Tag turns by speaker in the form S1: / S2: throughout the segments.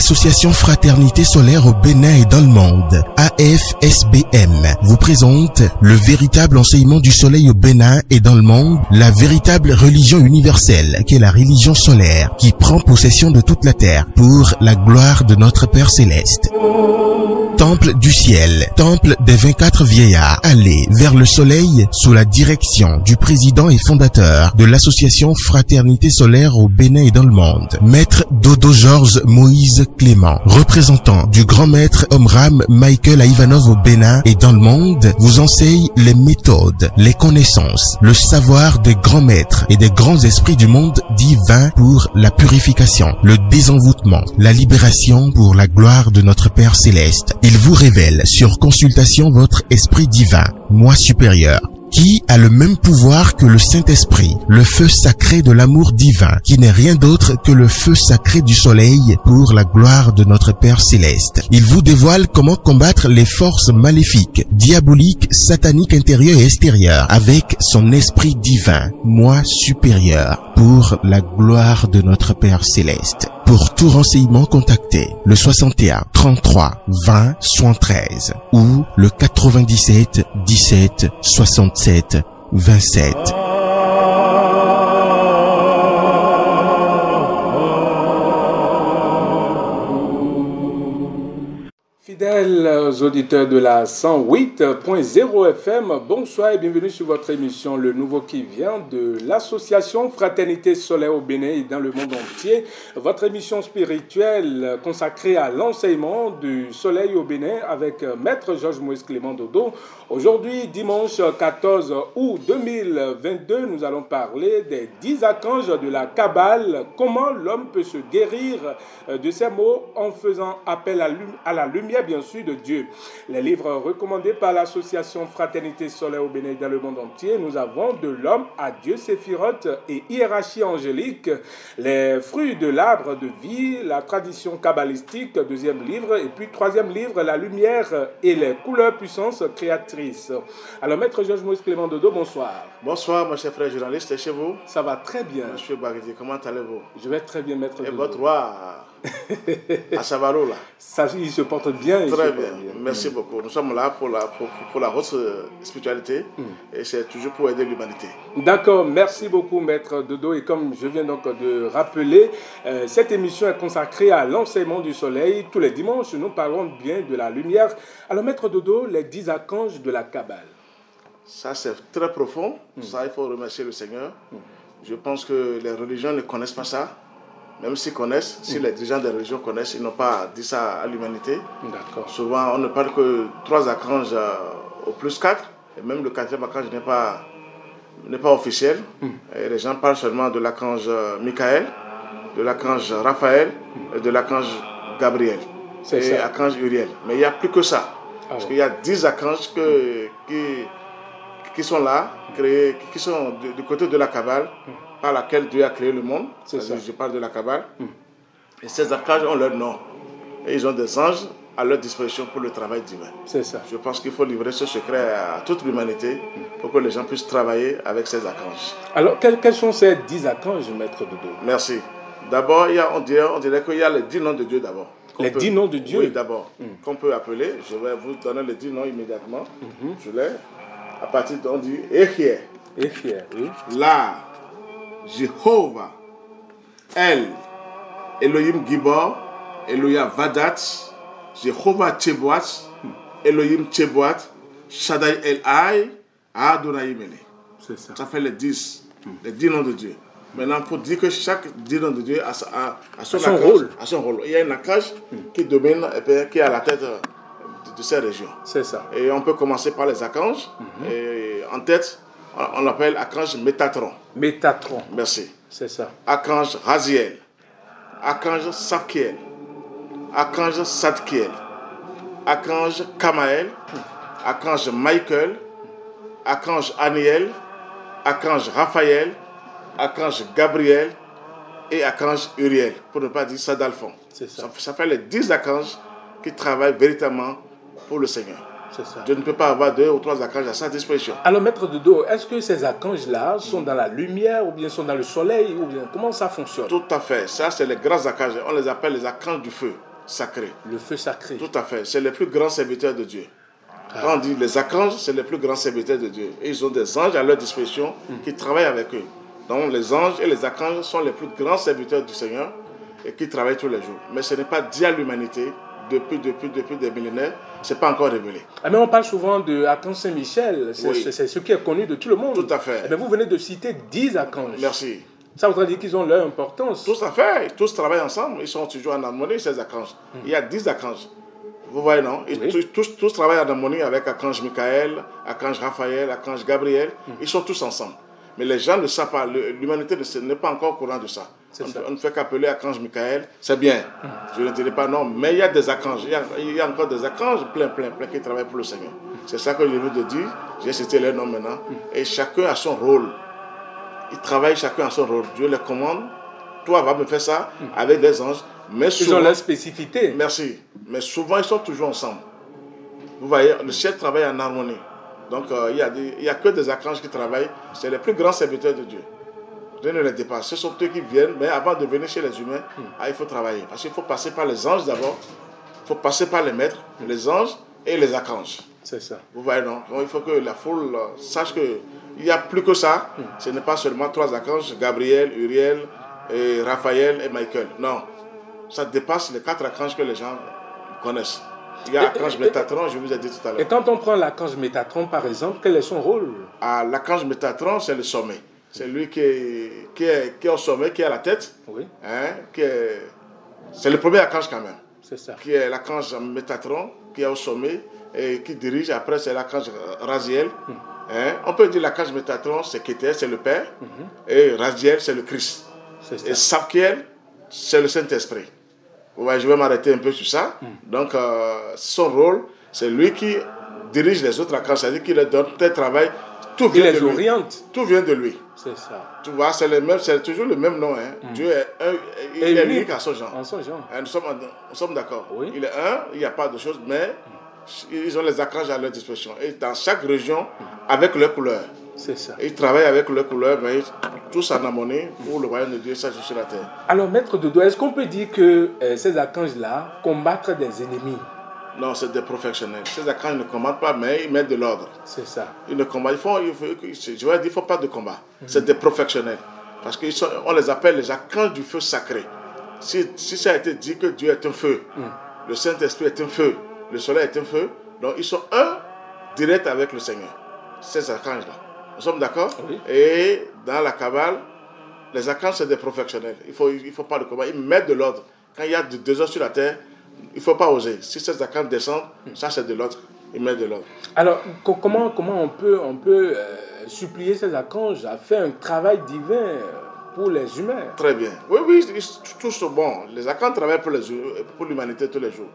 S1: L'Association Fraternité Solaire au Bénin et dans le monde, AFSBM, vous présente le véritable enseignement du soleil au Bénin et dans le monde, la véritable religion universelle, qui est la religion solaire, qui prend possession de toute la terre pour la gloire de notre Père Céleste. Temple du ciel, temple des 24 vieillards, allez vers le soleil sous la direction du président et fondateur de l'association Fraternité Solaire au Bénin et dans le monde, Maître Dodo Georges Moïse Clément, représentant du grand maître Omram Michael Ivanov au Bénin et dans le monde, vous enseigne les méthodes, les connaissances, le savoir des grands maîtres et des grands esprits du monde divin pour la purification, le désenvoûtement, la libération pour la gloire de notre Père Céleste. Il vous révèle sur consultation votre esprit divin, moi supérieur, qui a le même pouvoir que le Saint-Esprit, le feu sacré de l'amour divin, qui n'est rien d'autre que le feu sacré du soleil pour la gloire de notre Père Céleste. Il vous dévoile comment combattre les forces maléfiques, diaboliques, sataniques intérieures et extérieures, avec son esprit divin, moi supérieur, pour la gloire de notre Père Céleste. Pour tout renseignement, contactez le 61 33 20 73 ou le 97 17 67 27.
S2: Fidèles auditeurs de la 108.0 FM, bonsoir et bienvenue sur votre émission Le Nouveau qui vient de l'association Fraternité Solaire au Bénin et dans le monde entier. Votre émission spirituelle consacrée à l'enseignement du soleil au Bénin avec Maître Georges Moïse Clément Dodo. Aujourd'hui, dimanche 14 août 2022, nous allons parler des 10 archanges de la Kabbale. Comment l'homme peut se guérir de ces maux en faisant appel à la lumière, bien sûr, de Dieu. Les livres recommandés par l'association Fraternité Solaire au Bénin et dans le monde entier, nous avons De l'homme à Dieu, Séphiroth et Hiérarchie angélique, Les fruits de l'arbre de vie, la tradition kabbalistique, deuxième livre, et puis troisième livre, La lumière et les couleurs puissance créatrice. Alors, Maître Georges Moïse Clément Dodo, bonsoir.
S3: Bonsoir, mon cher frère journaliste, et chez vous?
S2: Ça va très bien.
S3: Monsieur Bagidi, comment allez-vous?
S2: Je vais très bien, Maître Dodo.
S3: Et votre roi à Savaro, là?
S2: Ça, il se porte bien.
S3: Très bien. Merci beaucoup. Nous sommes là pour la haute spiritualité et c'est toujours pour aider l'humanité.
S2: D'accord, merci beaucoup, Maître Dodo. Et comme je viens donc de rappeler, cette émission est consacrée à l'enseignement du soleil. Tous les dimanches, nous parlons bien de la lumière. Alors, Maître Dodo, les 10 archanges de la Kabbale.
S3: Ça, c'est très profond. Ça, il faut remercier le Seigneur. Je pense que les religions ne connaissent pas ça. Même s'ils connaissent, si les dirigeants des religions connaissent, ils n'ont pas dit ça à l'humanité. Souvent, on ne parle que 3 archanges au plus 4. Et même le 4e archange n'est pas officiel. Et les gens parlent seulement de l'archange Michael, de l'archange Raphaël et de l'archange Gabriel. Et l'archange Uriel. Mais il n'y a plus que ça. Parce qu'il y a 10 archanges qui sont là, qui sont du côté de la Kabbale, par laquelle Dieu a créé le monde. Je parle de la Kabbale. Et ces archanges ont leur nom. Et ils ont des anges à leur disposition pour le travail divin.
S2: C'est ça.
S3: Je pense qu'il faut livrer ce secret à toute l'humanité pour que les gens puissent travailler avec ces archanges.
S2: Alors, quels sont ces 10 archanges, Maître Dodo?
S3: Merci. D'abord, on dirait qu'il y a les 10 noms de Dieu d'abord.
S2: Les 10 noms de Dieu?
S3: Oui, d'abord. Qu'on peut appeler. Je vais vous donner les 10 noms immédiatement. Je l'ai. À partir d'on dit Echier.
S2: Echier, oui.
S3: La, Jéhovah, El, Elohim Gibor, Elohim Vadat, Jéhovah Tcheboat, Elohim Tcheboat, Shaddai El-Ai, Adonai Mele.
S2: C'est ça.
S3: Ça fait les 10 noms de Dieu. Maintenant, pour dire que chaque 10 noms de Dieu a son rôle. Il y a une archange qui domine, qui est à la tête de ces régions.
S2: C'est ça.
S3: Et on peut commencer par les archanges. Et en tête, on l'appelle archange Métatron.
S2: Métatron.
S3: Merci.
S2: C'est ça.
S3: Archange Raziel. Archange Sapkiel. Archange Sadkiel. Archange Kamaël. Archange Michael. Archange Aniel. Archange Raphaël. Archange Gabriel. Et archange Uriel. Pour ne pas dire Sadalphon.
S2: C'est ça.
S3: Ça fait les 10 archanges qui travaillent véritablement pour le Seigneur.
S2: C'est ça.
S3: Dieu ne peut pas avoir 2 ou 3 archanges à sa disposition.
S2: Alors, Maître Dodo, est-ce que ces archanges-là sont dans la lumière ou bien sont dans le soleil ou bien comment ça fonctionne?
S3: Tout à fait. Ça, c'est les grands archanges. On les appelle les archanges du feu. sacré.
S2: Le feu sacré.
S3: Tout à fait. C'est les plus grands serviteurs de Dieu. Quand on dit les archanges, c'est les plus grands serviteurs de Dieu. Et ils ont des anges à leur disposition qui travaillent avec eux. Donc les anges et les archanges sont les plus grands serviteurs du Seigneur et qui travaillent tous les jours. Mais ce n'est pas dit à l'humanité depuis des millénaires. Ce n'est pas encore révélé.
S2: Ah, mais on parle souvent de archange Saint-Michel. C'est ce qui est connu de tout le monde.
S3: Tout à fait.
S2: Mais vous venez de citer 10 archanges.
S3: Merci.
S2: Ça voudrait dire qu'ils ont leur importance.
S3: Tout à fait. Tous travaillent ensemble. Ils sont toujours en harmonie, ces archanges. Il y a 10 archanges. Vous voyez, non? Tous travaillent en harmonie avec archange Michael, archange Raphaël, archange Gabriel. Ils sont tous ensemble. Mais les gens ne savent pas. L'humanité n'est pas encore au courant de ça. On ne fait qu'appeler archange Michael. C'est bien. Je ne dirais pas non. Mais il y a des archanges. Il y a encore des archanges plein qui travaillent pour le Seigneur. C'est ça que je veux te dire. J'ai cité les noms maintenant. Et chacun a son rôle. Ils travaillent chacun à son rôle. Dieu les commande. Toi, va me faire ça avec des anges. Mais souvent,
S2: ils ont leur spécificité.
S3: Merci. Mais souvent, ils sont toujours ensemble. Vous voyez, le ciel travaille en harmonie. Donc, il n'y a que des archanges qui travaillent. C'est les plus grands serviteurs de Dieu. Rien ne les dépasse. Ce sont eux qui viennent. Mais avant de venir chez les humains, il faut travailler. Parce qu'il faut passer par les anges d'abord. Il faut passer par les maîtres, les anges et les archanges.
S2: C'est ça.
S3: Vous voyez, non? Donc, il faut que la foule sache qu'il n'y a plus que ça. Ce n'est pas seulement 3 archanges, Gabriel, Uriel, et Raphaël et Michael. Non. Ça dépasse les 4 archanges que les gens connaissent. Il y a l'archange Métatron, je vous ai dit tout à l'heure.
S2: Et quand on prend l'archange Métatron, par exemple, quel est son rôle?
S3: L'archange Métatron, c'est le sommet. C'est lui qui est au sommet, qui est à la tête.
S2: Oui.
S3: C'est le premier archange quand même.
S2: C'est ça.
S3: Qui est l'archange Métatron, qui est au sommet et qui dirige. Après, c'est l'archange Raziel. On peut dire l'archange Métatron, c'est Kéter, c'est le Père. Et Raziel, c'est le Christ. Et Sapkiel, c'est le Saint-Esprit. Ouais, je vais m'arrêter un peu sur ça. Donc, son rôle, c'est lui qui dirige les autres archanges, c'est-à-dire qu'il leur donne tel travail. Tout vient de lui.
S2: Oriente.
S3: Tout vient de lui.
S2: C'est ça.
S3: Tu vois, c'est toujours le même nom. Dieu est un, il est unique à son genre.
S2: En son genre.
S3: Nous sommes d'accord.
S2: Oui.
S3: Il est un, il n'y a pas de choses, mais ils ont les archanges à leur disposition. Et dans chaque région, avec leur couleur.
S2: C'est ça.
S3: Ils travaillent avec leur couleur, mais tous en harmonie pour le royaume de Dieu, ça sur la terre.
S2: Alors, maître Dodo, est-ce qu'on peut dire que ces archanges-là combattent des ennemis?
S3: Non, c'est des professionnels. Ces archanges ne combattent pas, mais ils mettent de l'ordre.
S2: C'est ça.
S3: Ils ne combattent, je vais dire, il ne faut pas de combat. C'est des professionnels. Parce qu'on les appelle les archanges du feu sacré. Si ça a été dit que Dieu est un feu, le Saint-Esprit est un feu, le soleil est un feu, donc ils sont un direct avec le Seigneur. Ces archanges-là. Nous sommes d'accord?
S2: Oui.
S3: Et dans la Kabbale, les archanges, c'est des professionnels. Il faut pas de combat. Ils mettent de l'ordre. Quand il y a du désordre sur la terre, il ne faut pas oser. Si ces archanges descendent, ça c'est de l'ordre. Ils mettent de l'ordre.
S2: Alors, comment on peut supplier ces archanges à faire un travail divin pour les humains?
S3: Très bien. Oui, tous bon. Les archanges travaillent pour l'humanité tous les jours.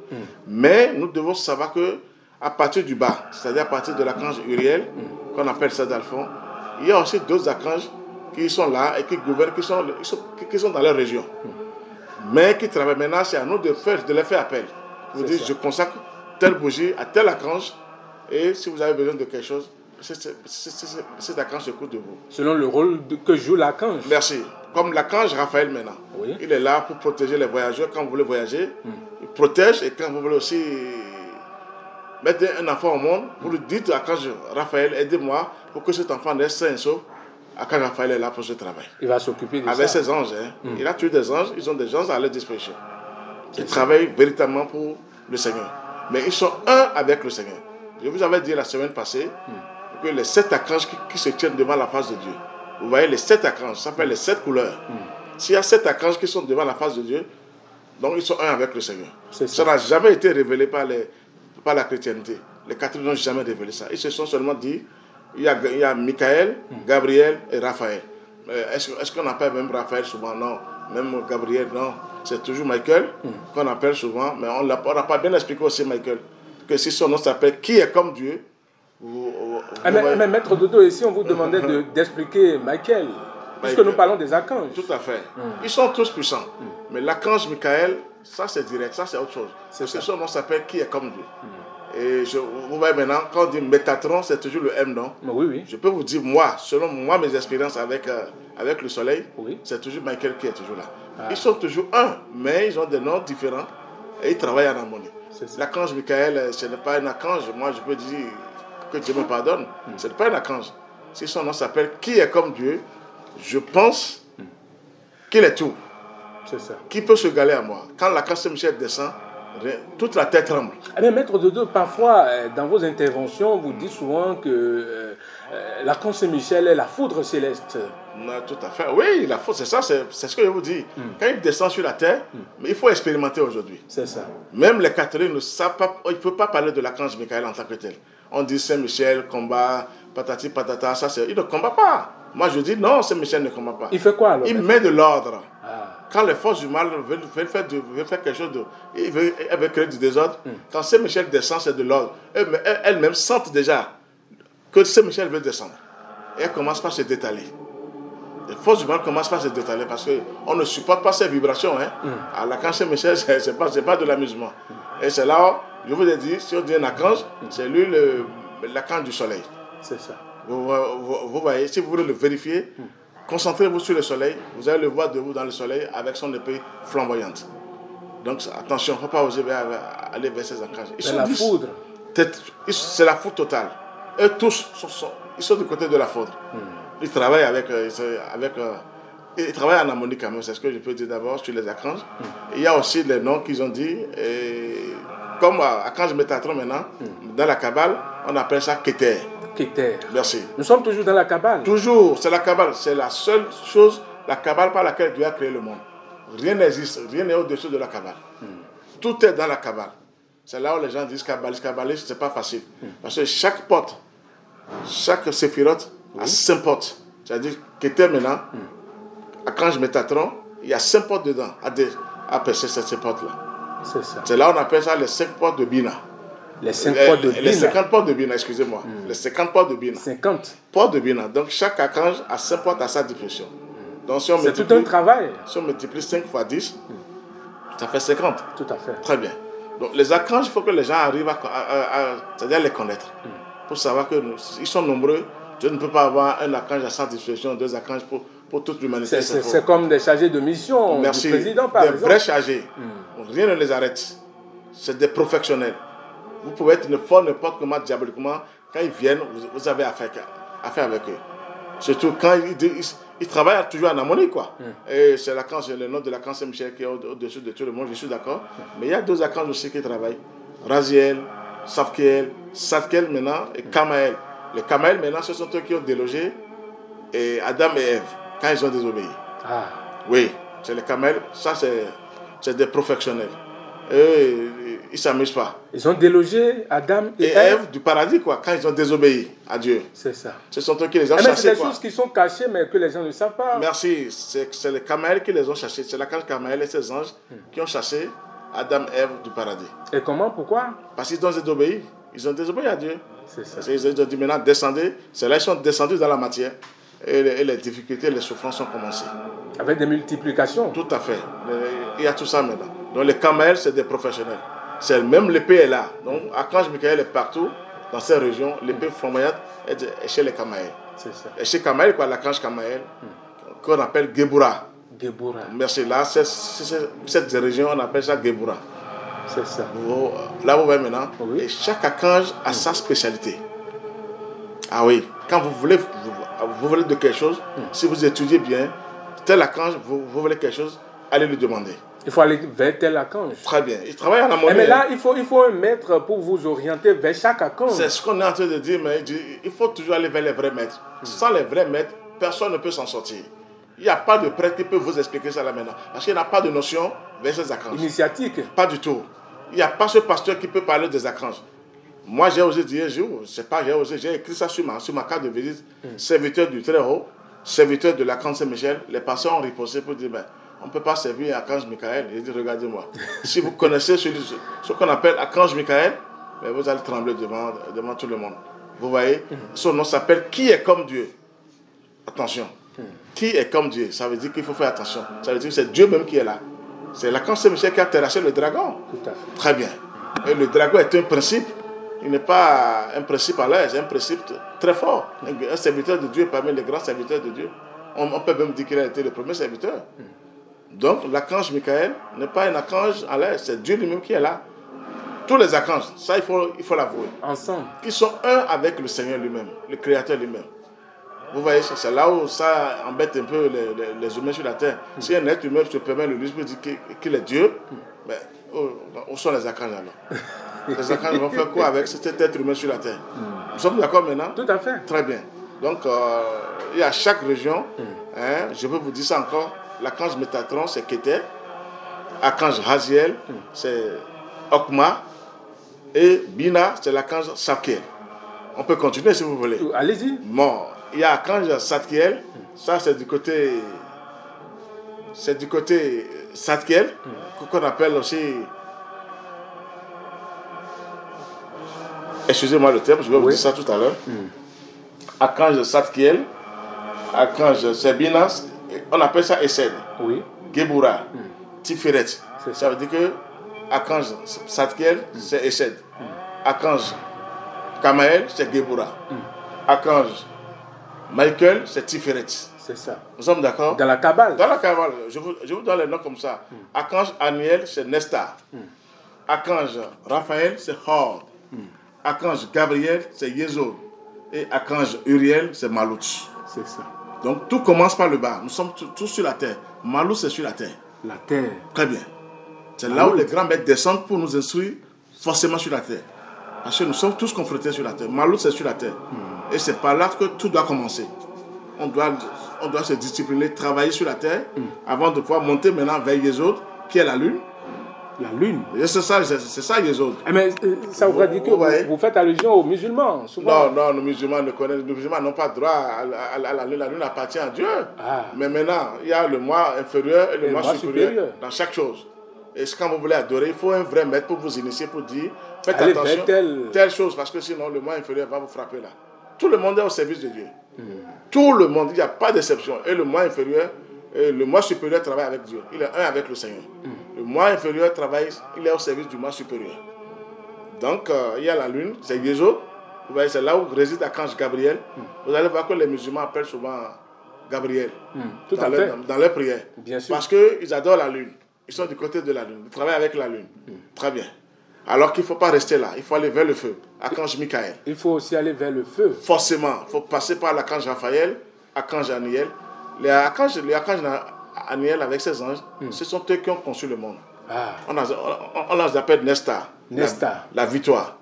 S3: Mais nous devons savoir que à partir du bas, c'est-à-dire à partir de l'archange Uriel, qu'on appelle ça d'Alphon, il y a aussi d'autres archanges qui sont là et qui gouvernent, qui sont dans leur région. Mais qui travaillent maintenant, c'est à nous de les faire appel. Vous dites, je consacre telle bougie à tel archange, et si vous avez besoin de quelque chose, cet archange s'occupe de vous.
S2: Selon le rôle que joue l'archange.
S3: Merci. Comme l'archange Raphaël maintenant.
S2: Oui.
S3: Il est là pour protéger les voyageurs quand vous voulez voyager. Il protège, et quand vous voulez aussi mettre un enfant au monde, vous lui dites à l'archange Raphaël, aidez-moi pour que cet enfant naisse sain et sauf. L'archange Raphaël est là pour ce travail.
S2: Il va s'occuper de ça.
S3: Avec ses anges. Il a tué des anges, ils ont des anges à leur disposition. Ils travaillent véritablement pour le Seigneur. Mais ils sont un avec le Seigneur. Je vous avais dit la semaine passée que les 7 archanges qui se tiennent devant la face de Dieu. Vous voyez, les 7 archanges, ça s'appelle les 7 couleurs. S'il y a 7 archanges qui sont devant la face de Dieu, donc ils sont un avec le Seigneur. Ça n'a jamais été révélé par la chrétienté. Les catholiques n'ont jamais révélé ça. Ils se sont seulement dit, il y a Michael, Gabriel et Raphaël. Est-ce qu'on appelle même Raphaël souvent? Non. Même Gabriel, non. C'est toujours Michael qu'on appelle souvent. Mais on n'a pas bien expliqué aussi Michael. Que si son nom s'appelle qui est comme Dieu.
S2: Mais maître Dodo, ici on vous demandait d'expliquer Michael. Puisque nous parlons des archanges.
S3: Tout à fait. Ils sont tous puissants. Mais l'archange Michael, ça c'est direct, ça c'est autre chose. Parce que son nom s'appelle qui est comme Dieu. Et vous voyez maintenant, quand on dit Métatron, c'est toujours le M, non?
S2: Oui.
S3: Je peux vous dire, moi, selon moi, mes expériences avec le soleil,
S2: oui.
S3: C'est toujours Michael qui est toujours là. Ils sont toujours un, mais ils ont des noms différents Et il travaille en harmonie. L'archange Michael, ce n'est pas un archange. Moi, je peux dire que Dieu me pardonne. Ce n'est pas un archange. Si son nom s'appelle Qui est comme Dieu, je pense qu'il est tout.
S2: C'est ça.
S3: Qui peut se galer à moi? Quand l'archange Saint-Michel descend, toute la terre tremble.
S2: Mais maître Dodo, parfois, dans vos interventions, vous dites souvent que l'archange Saint-Michel est la foudre céleste.
S3: Non, tout à fait. Oui, la foudre, c'est ça, c'est ce que je vous dis. Quand il descend sur la terre, mais il faut expérimenter aujourd'hui.
S2: C'est ça.
S3: Même les catholiques ne savent pas, ils ne peuvent pas parler de l'archange Michael en tant que tel. On dit Saint-Michel, combat, patati, patata, ça c'est... Il ne combat pas. Moi je dis non, Saint-Michel ne combat pas.
S2: Il fait quoi alors?
S3: Il met de l'ordre. Quand les forces du mal veulent faire quelque chose, elles veulent créer du désordre, quand Saint-Michel descend, c'est de l'ordre. Elles-mêmes sentent déjà que Saint-Michel veut descendre. Et elles commencent par se détaler. Les forces du mal commencent par se détaler parce qu'on ne supporte pas ces vibrations. À l'archange Saint-Michel, ce n'est pas de l'amusement. Et c'est là, je vous ai dit, si on dit un archange, c'est lui l'archange du soleil.
S2: C'est ça.
S3: Vous voyez, si vous voulez le vérifier, concentrez-vous sur le soleil, vous allez le voir debout dans le soleil avec son épée flamboyante. Donc attention, il ne faut pas oser aller vers ces archanges.
S2: C'est la foudre.
S3: C'est la foudre totale. Eux tous, ils sont du côté de la foudre. Ils travaillent ils travaillent en harmonie quand même, c'est ce que je peux dire d'abord sur les archanges. Il y a aussi les noms qu'ils ont dit, comme archange Métatron maintenant, dans la Kabbale, on appelle ça Keter.
S2: Keter.
S3: Merci.
S2: Nous sommes toujours dans la Kabbale.
S3: Toujours, c'est la Kabbale, c'est la seule chose, la Kabbale par laquelle Dieu a créé le monde. Rien n'existe, rien n'est au-dessus de la Kabbale. Tout est dans la Kabbale. C'est là où les gens disent kabbaliste, c'est pas facile. Parce que chaque porte, chaque séphirote a 5 portes. C'est-à-dire Keter maintenant, archange Métatron, il y a 5 portes dedans à percer ces portes-là.
S2: C'est ça.
S3: C'est là où on appelle ça les 5 portes de Bina.
S2: Les 5 portes de Bina.
S3: Les 50 portes de Bina, excusez-moi. Les 50 portes de Bina.
S2: 50
S3: portes de Bina. Donc chaque archange a 5 portes à sa disposition. Donc si on
S2: c'est tout un travail.
S3: Si on multiplie 5 fois 10, ça fait 50.
S2: Tout à fait.
S3: Très bien. Donc les archanges, il faut que les gens arrivent c'est-à-dire les connaître. Pour savoir qu'ils sont nombreux. Dieu ne peut pas avoir un archange à sa disposition, 2 archanges pour toute l'humanité.
S2: C'est comme des chargés de mission.
S3: Merci.
S2: Du président, par exemple.
S3: Des vrais chargés. Rien ne les arrête. C'est des professionnels. Vous pouvez être fort n'importe comment, diaboliquement. Quand ils viennent, vous avez affaire avec eux. Surtout quand ils travaillent toujours en harmonie, quoi. Et c'est le nom de l'archange Saint-Michel qui est au-dessus de tout le monde, je suis d'accord. Mais il y a 2 archanges aussi qui travaillent. Raziel, Safkiel, Satkel maintenant et Kamaël. Les Kamaël maintenant, ce sont eux qui ont délogé Adam et Ève quand ils ont désobéi. Oui, c'est les Kamaël. Ça, c'est des professionnels. Eux, ils ne s'amusent pas.
S2: Ils ont délogé Adam et
S3: Ève du paradis, quoi, quand ils ont désobéi à Dieu.
S2: C'est ça.
S3: Ce sont eux qui les ont chassés.
S2: C'est des choses qui sont cachées, mais que les gens ne savent pas.
S3: Merci. C'est les Kamaël qui les ont chassés. C'est l'archange Kamaël et ses anges qui ont chassé Adam et Ève du paradis.
S2: Et comment? Pourquoi?
S3: Parce qu'ils ont désobéi. Ils ont désobéi à Dieu.
S2: C'est ça.
S3: Ils ont dit maintenant descendez. C'est là qu'ils sont descendus dans la matière. Et les difficultés, les souffrances ont commencé.
S2: Avec des multiplications.
S3: Tout à fait. Il y a tout ça maintenant. Donc les Kamaël, c'est des professionnels. Même l'épée est là. Donc archange Michael est partout dans ces régions. L'épée flamboyante est chez les Kamaël.
S2: C'est ça.
S3: Et chez Kamaël, quoi, l'archange Kamaël, qu'on appelle Gebura.
S2: Gebura.
S3: Merci. Là, cette région, on appelle ça Gebura.
S2: C'est ça.
S3: Là, vous voyez maintenant.
S2: Oui.
S3: Et chaque archange a sa spécialité. Ah oui. Quand vous voulez de quelque chose, si vous étudiez bien, tel archange, vous voulez quelque chose, allez lui demander.
S2: Il faut aller vers tel archange.
S3: Très bien. Il travaille en harmonie.
S2: Mais là, il faut un maître pour vous orienter vers chaque archange.
S3: C'est ce qu'on est en train de dire, mais il faut toujours aller vers les vrais maîtres. Sans les vrais maîtres, personne ne peut s'en sortir. Il n'y a pas de prêtre qui peut vous expliquer ça là maintenant. Parce qu'il n'y a pas de notion vers ces archanges.
S2: Initiatique.
S3: Pas du tout. Il n'y a pas ce pasteur qui peut parler des archanges. Moi, j'ai osé dire un jour, j'ai écrit ça sur ma carte de visite, serviteur du Très-Haut, serviteur de l'archange Saint-Michel. Les pasteurs ont riposté pour dire, on ne peut pas servir l'archange Michael. J'ai dit, regardez-moi. Si vous connaissez ce qu'on appelle l'archange Michael, vous allez trembler devant tout le monde. Vous voyez, son nom s'appelle Qui est comme Dieu. Attention. Qui est comme Dieu. Ça veut dire qu'il faut faire attention. Ça veut dire que c'est Dieu même qui est là. C'est l'archange Saint-Michel qui a terrassé le dragon.
S2: Tout à fait.
S3: Très bien. Et le dragon est un principe. Il n'est pas un principe à l'aise, c'est un principe très fort. Un serviteur de Dieu parmi les grands serviteurs de Dieu. On peut même dire qu'il a été le premier serviteur. Donc l'archange Michael n'est pas un archange en l'air, c'est Dieu lui-même qui est là. Tous les archanges, ça il faut l'avouer.
S2: Ensemble.
S3: Qui sont un avec le Seigneur lui-même, le Créateur lui-même. Vous voyez, c'est là où ça embête un peu les humains sur la terre. Si un être humain se permet le luxe de dire qu'il est Dieu, ben, où sont les archanges alors? Les archanges vont faire quoi avec cet être humain sur la terre? Nous sommes d'accord maintenant?
S2: Tout à fait.
S3: Très bien. Donc, il y a chaque région, je peux vous dire ça encore, l'archange Métatron, c'est Kéter, l'archange Raziel, c'est Okma, et Bina, c'est l'archange Satkiel. On peut continuer si vous voulez.
S2: Allez-y.
S3: Bon, il y a l'archange Satkiel, ça c'est du côté Satkiel, qu'on appelle aussi, excusez-moi le terme, je vais vous dire ça tout à l'heure. Archange Satkiel, archange Sebinas, on appelle ça Essed.
S2: Oui.
S3: Gebura, Tiferet.
S2: C'est
S3: Ça veut dire que archange Satkiel, c'est Essed. Archange Kamael, c'est Gebura. Archange Michael, c'est Tiferet.
S2: C'est ça.
S3: Nous sommes d'accord?
S2: Dans la Kabbale.
S3: Dans la Kabbale, je vous donne les noms comme ça. Archange Aniel, c'est Nestar. Archange Raphaël, c'est Hord. Archange Gabriel, c'est Yezod. Et archange Uriel, c'est Malout.
S2: C'est ça.
S3: Donc tout commence par le bas. Nous sommes tous sur la terre. Malout, c'est sur la terre.
S2: La terre.
S3: Très bien. C'est là où les grands maîtres descendent pour nous instruire forcément sur la terre. Parce que nous sommes tous confrontés sur la terre. Malout, c'est sur la terre. Et c'est par là que tout doit commencer. On doit se discipliner, travailler sur la terre avant de pouvoir monter maintenant vers Yezod, qui est la lune.
S2: La lune.
S3: Et c'est ça Yezod.
S2: Mais ça voudrait dire que vous faites allusion aux musulmans, souvent.
S3: Non, les musulmans ne connaissent, les musulmans n'ont pas droit à la lune. La lune appartient à Dieu. Mais maintenant, il y a le mois inférieur et le mois supérieur dans chaque chose. Et quand vous voulez adorer, il faut un vrai maître pour vous initier, pour dire, faites attention, telle chose, parce que sinon le mois inférieur va vous frapper là. Tout le monde est au service de Dieu. Tout le monde, il n'y a pas d'exception. Et le mois inférieur, et le mois supérieur travaille avec Dieu. Il est un avec le Seigneur. Le mois inférieur travaille, il est au service du mois supérieur. Donc, il y a la lune, c'est Yezod. Vous voyez, c'est là où réside l'archange Gabriel. Vous allez voir que les musulmans appellent souvent Gabriel dans leurs prières.
S2: Bien sûr.
S3: Parce qu'ils adorent la lune. Ils sont du côté de la lune. Ils travaillent avec la lune. Très bien. Alors qu'il ne faut pas rester là. Il faut aller vers le feu. Archange Michael.
S2: Il faut aussi aller vers le feu.
S3: Forcément. Il faut passer par l'archange Raphaël, archange Aniel. Les archanges Aniel avec ses anges, ce sont eux qui ont conçu le monde. On les appelle Nestar. La victoire.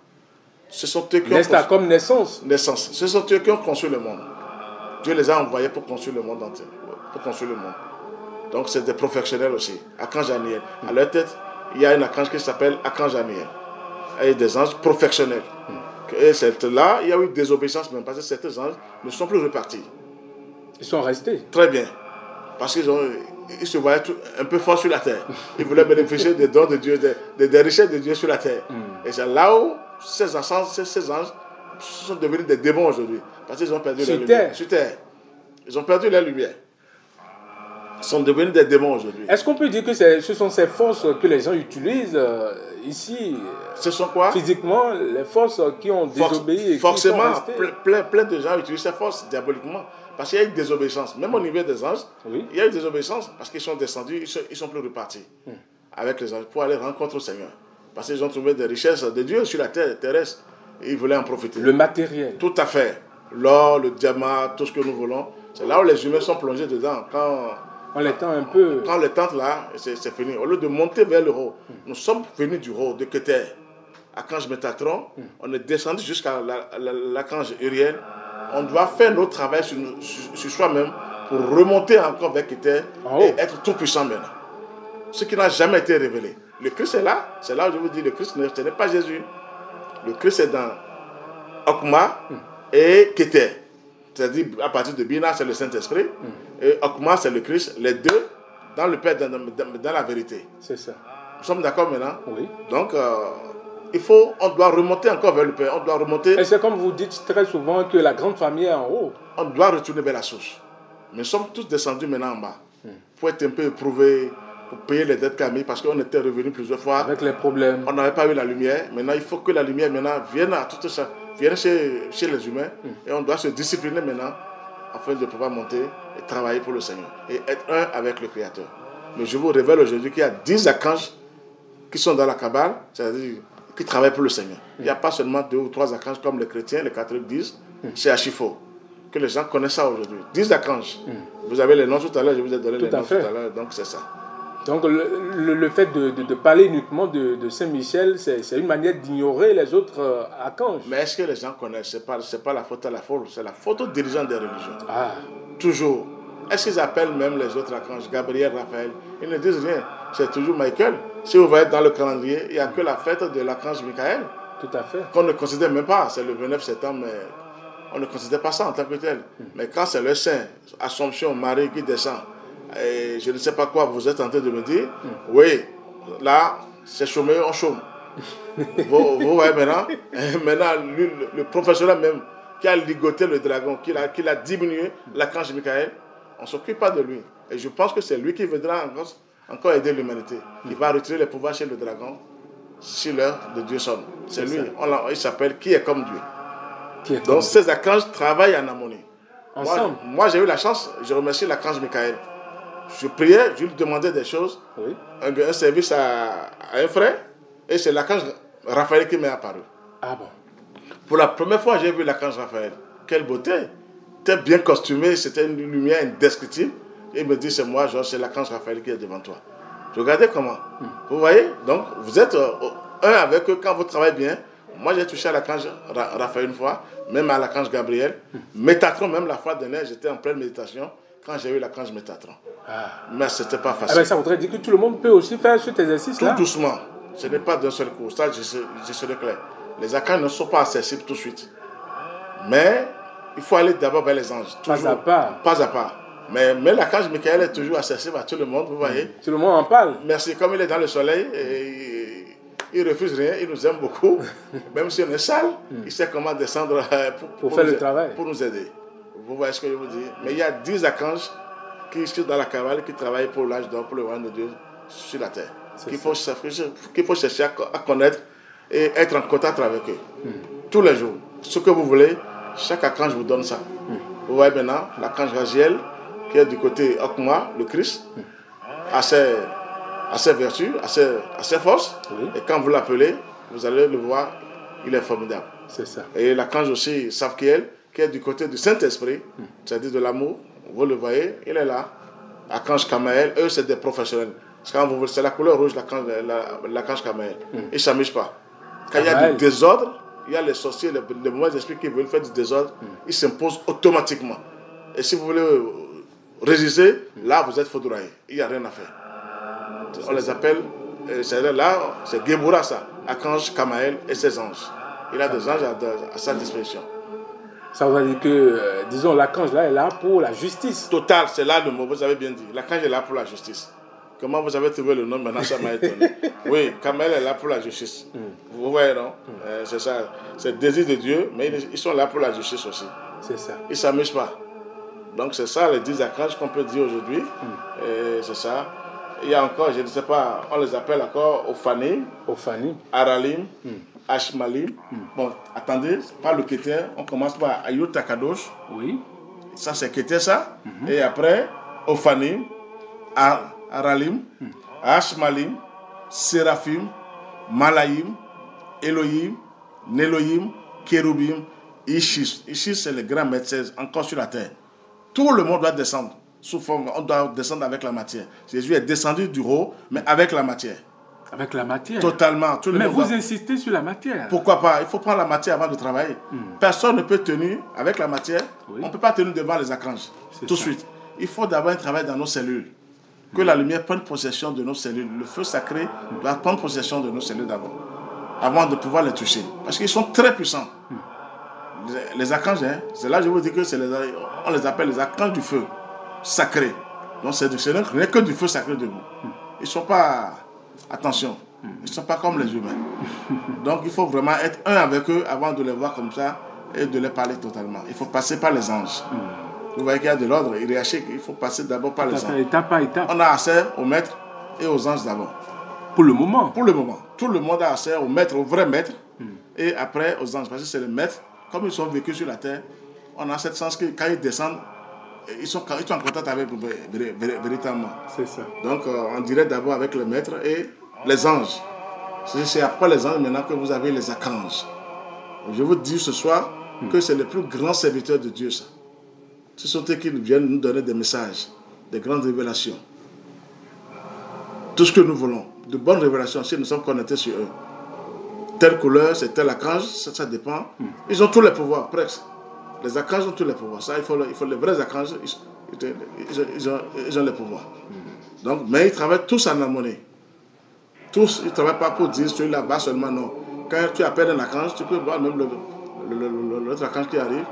S3: Ce sont eux qui
S2: Nestar comme naissance.
S3: Naissance. Ce sont eux qui ont conçu le monde. Dieu les a envoyés pour construire le monde entier. Pour construire le monde. Donc c'est des professionnels aussi. Archange Aniel. À leur tête, il y a un archange qui s'appelle archange Aniel. Et des anges professionnels. Et là, il y a eu désobéissance même parce que certains anges ne sont plus repartis.
S2: Ils sont restés.
S3: Très bien. Parce qu'ils se voyaient un peu forts sur la terre. Ils voulaient bénéficier des dons de Dieu, des richesses de Dieu sur la terre. Et c'est là où ces anges sont devenus des démons aujourd'hui. Parce qu'ils ont perdu leur lumière. Sur terre. Ils ont perdu leur lumière. Ils sont devenus des démons aujourd'hui.
S2: Est-ce qu'on peut dire que ce sont ces forces que les gens utilisent ici?
S3: Ce sont quoi?
S2: Physiquement, les forces qui ont désobéi et
S3: forcément,
S2: qui sont restées.
S3: plein de gens utilisent ces forces diaboliquement. Parce qu'il y a eu des désobéissance. Même au niveau des anges, il y a eu des désobéissances parce qu'ils sont descendus, ils sont plus repartis avec les anges pour aller rencontrer le Seigneur. Parce qu'ils ont trouvé des richesses de Dieu sur la terre terrestre et ils voulaient en profiter.
S2: Le matériel.
S3: Tout à fait. L'or, le diamant, tout ce que nous voulons. C'est là où les humains sont plongés dedans.
S2: On les tend un peu.
S3: Quand les tente là, c'est fini. Au lieu de monter vers le haut, nous sommes venus du haut, de Kéter. Archange Métatron, on est descendu jusqu'à l'archange Uriel. On doit faire notre travail sur soi-même pour remonter encore vers Kéter et être tout puissant maintenant. Ce qui n'a jamais été révélé. Le Christ est là où je vous dis, le Christ ce n'est pas Jésus. Le Christ est dans Okma et Kéter. C'est-à-dire, à partir de Bina, c'est le Saint-Esprit. Et Okma, c'est le Christ. Les deux, dans le Père, dans la vérité.
S2: C'est ça.
S3: Nous sommes d'accord maintenant?
S2: Oui.
S3: Donc, on doit remonter encore vers le Père. On doit remonter.
S2: Et c'est comme vous dites très souvent que la grande famille est en haut.
S3: On doit retourner vers la source. Mais nous sommes tous descendus maintenant en bas. Pour être un peu éprouvés, pour payer les dettes Camille, parce qu'on était revenus plusieurs fois.
S2: Avec les problèmes.
S3: On n'avait pas eu la lumière. Maintenant, il faut que la lumière vienne à tout ça. Vienne chez les humains et on doit se discipliner maintenant afin de pouvoir monter et travailler pour le Seigneur et être un avec le Créateur. Mais je vous révèle aujourd'hui qu'il y a 10 archanges qui sont dans la Kabbale, c'est-à-dire qui travaillent pour le Seigneur. Il n'y a pas seulement 2 ou 3 archanges comme les chrétiens, les catholiques disent, c'est archi faux. Que les gens connaissent ça aujourd'hui. 10 archanges. Vous avez les noms tout à l'heure, je vous ai donné les noms tout à l'heure, donc c'est ça.
S2: Donc le fait de parler uniquement de Saint-Michel, c'est une manière d'ignorer les autres archanges.
S3: Mais est-ce que les gens connaissent? C'est pas la faute à la foule, c'est la faute aux dirigeants des religions.
S2: Ah.
S3: Toujours. Est-ce qu'ils appellent même les autres archanges, Gabriel, Raphaël? Ils ne disent rien. C'est toujours Michael. Si vous voyez dans le calendrier, il n'y a que la fête de l'archange Michael.
S2: Tout à fait.
S3: Qu'on ne considère même pas. C'est le 29 septembre, mais on ne considère pas ça en tant que tel. Mais quand c'est le Saint, Assomption, Marie qui descend, et je ne sais pas quoi vous êtes en train de me dire, oui, là, c'est chômé, on chôme. vous voyez maintenant, lui, le professionnel même, qui a ligoté le dragon, qui l'a diminué, l'archange Michael, on ne s'occupe pas de lui. Et je pense que c'est lui qui viendra encore aider l'humanité. Il va retirer les pouvoirs chez le dragon si l'heure de Dieu sonne. C'est lui. Il s'appelle Qui est comme Dieu. Donc ces archanges travaillent en harmonie.
S2: Ensemble.
S3: Moi j'ai eu la chance, je remercie l'archange Michael. Je priais, je lui demandais des choses, un service à un frère, et c'est l'archange Raphaël qui m'est apparu.
S2: Ah bon?
S3: Pour la première fois, j'ai vu l'archange Raphaël. Quelle beauté! C'était bien costumé, c'était une lumière indescriptible. Et il me dit, c'est moi, Georges, c'est l'archange Raphaël qui est devant toi. Regardez comment. Vous voyez? Donc, vous êtes un avec eux quand vous travaillez bien. Moi, j'ai touché à l'archange Raphaël une fois, même à l'archange Gabriel. Métatron, même la fois dernière, j'étais en pleine méditation quand j'ai eu l'archange Métatron. Mais ce n'était pas facile.
S2: Ah ben ça voudrait dire que tout le monde peut aussi faire cet exercice-là.
S3: Tout doucement. Ce n'est pas d'un seul coup. Ça, je serai clair. Les archanges ne sont pas accessibles tout de suite. Mais il faut aller d'abord vers les anges. Toujours.
S2: Pas à pas.
S3: Pas à pas. Mais l'archange Michael est toujours accessible à tout le monde, vous voyez.
S2: Tout le monde en parle.
S3: Merci. Comme il est dans le soleil, il ne refuse rien, il nous aime beaucoup. Même si on est sale, il sait comment descendre
S2: pour faire le travail.
S3: Pour nous aider. Vous voyez ce que je vous dis. Mais il y a 10 archanges qui sont dans la Kabbale, qui travaillent pour l'âge d'or, pour le royaume de Dieu sur la terre. Qu'il faut chercher à connaître et être en contact avec eux. Tous les jours. Ce que vous voulez, chaque archange vous donne ça. Vous voyez maintenant, l'archange Raziel, qui est du côté Okma, le Christ, a ses vertus, a ses forces. Et quand vous l'appelez, vous allez le voir, il est formidable.
S2: C'est ça. Et
S3: l'archange aussi, Safkiel, qui est du côté du Saint-Esprit, c'est-à-dire de l'amour, vous le voyez, il est là. L'archange Kamaël, eux, c'est des professionnels. C'est la couleur rouge, l'archange Kamaël. Ils ne s'amusent pas. Quand il y a du désordre, il y a les sorciers, les mauvais esprits qui veulent faire du désordre, ils s'imposent automatiquement. Et si vous voulez résister, là, vous êtes foudroyé. Il n'y a rien à faire. On les appelle, c'est Géboura, ça, archange Kamaël et ses anges. Il a des anges à sa disposition.
S2: Ça veut dire que, disons, l'archange là est là pour la justice.
S3: Total, c'est là le mot, vous avez bien dit. L'archange est là pour la justice. Comment vous avez trouvé le nom maintenant, ça m'a étonné. Oui, Kamaël est là pour la justice. Vous voyez, non? C'est ça. C'est le désir de Dieu, mais ils sont là pour la justice aussi.
S2: C'est ça.
S3: Ils ne s'amusent pas. Donc c'est ça les 10 archanges qu'on peut dire aujourd'hui. C'est ça. Il y a encore, je ne sais pas, on les appelle encore Ophanim, Aralim, Ashmalim. Bon, attendez, pas le Kéter, on commence par Ayut Takadosh.
S2: Oui.
S3: Ça c'est Kéter, ça. Et après, Ophanim, Aralim, Ashmalim, Séraphim, Malayim, Elohim, Nelohim, Kérubim, Ishis. Ishis, c'est le grand médecin encore sur la terre. Tout le monde doit descendre sous forme, on doit descendre avec la matière. Jésus est descendu du haut, mais avec la matière.
S2: Avec la matière?
S3: Totalement.
S2: Mais vous insistez sur la matière.
S3: Pourquoi pas? Il faut prendre la matière avant de travailler. Personne ne peut tenir avec la matière. Oui. On ne peut pas tenir devant les archanges tout de suite. Il faut d'abord un travail dans nos cellules. Que la lumière prenne possession de nos cellules. Le feu sacré doit prendre possession de nos cellules d'abord, avant de pouvoir les toucher. Parce qu'ils sont très puissants. Les archanges, hein, c'est là que je vous dis que on les appelle les archanges du feu sacré. Donc ce n'est que du feu sacré de vous. Ils ne sont pas, attention, ils ne sont pas comme les humains. Donc il faut vraiment être un avec eux avant de les voir comme ça et de les parler totalement. Il faut passer par les anges. Vous voyez qu'il y a de l'ordre hiérarchique, il faut passer d'abord par les anges.
S2: Étape par étape.
S3: On a accès au maître et aux anges d'abord.
S2: Pour le moment.
S3: Pour le moment. Tout le monde a accès au maître, au vrai maître, et après aux anges. Parce que c'est les maîtres, comme ils sont vécus sur la terre, on a cette sens que quand ils descendent, ils sont en contact avec vous véritablement.
S2: C'est ça.
S3: Donc, on dirait d'abord avec le maître et les anges. C'est après les anges maintenant que vous avez les archanges. Je vous dis ce soir que c'est le plus grand serviteur de Dieu, ça. Ce sont eux qui viennent nous donner des messages, des grandes révélations. Tout ce que nous voulons, de bonnes révélations, si nous sommes connectés sur eux. Telle couleur, c'est tel archange, ça dépend. Ils ont tous les pouvoirs, presque. Les archanges ont tous les pouvoirs. Ça, il faut les vrais archanges, ils ont les pouvoirs. Donc, mais ils travaillent tous en harmonie. Tous, ils ne travaillent pas pour dire celui-là va seulement, non. Quand tu appelles un archange, tu peux voir même l'autre archange qui arrive.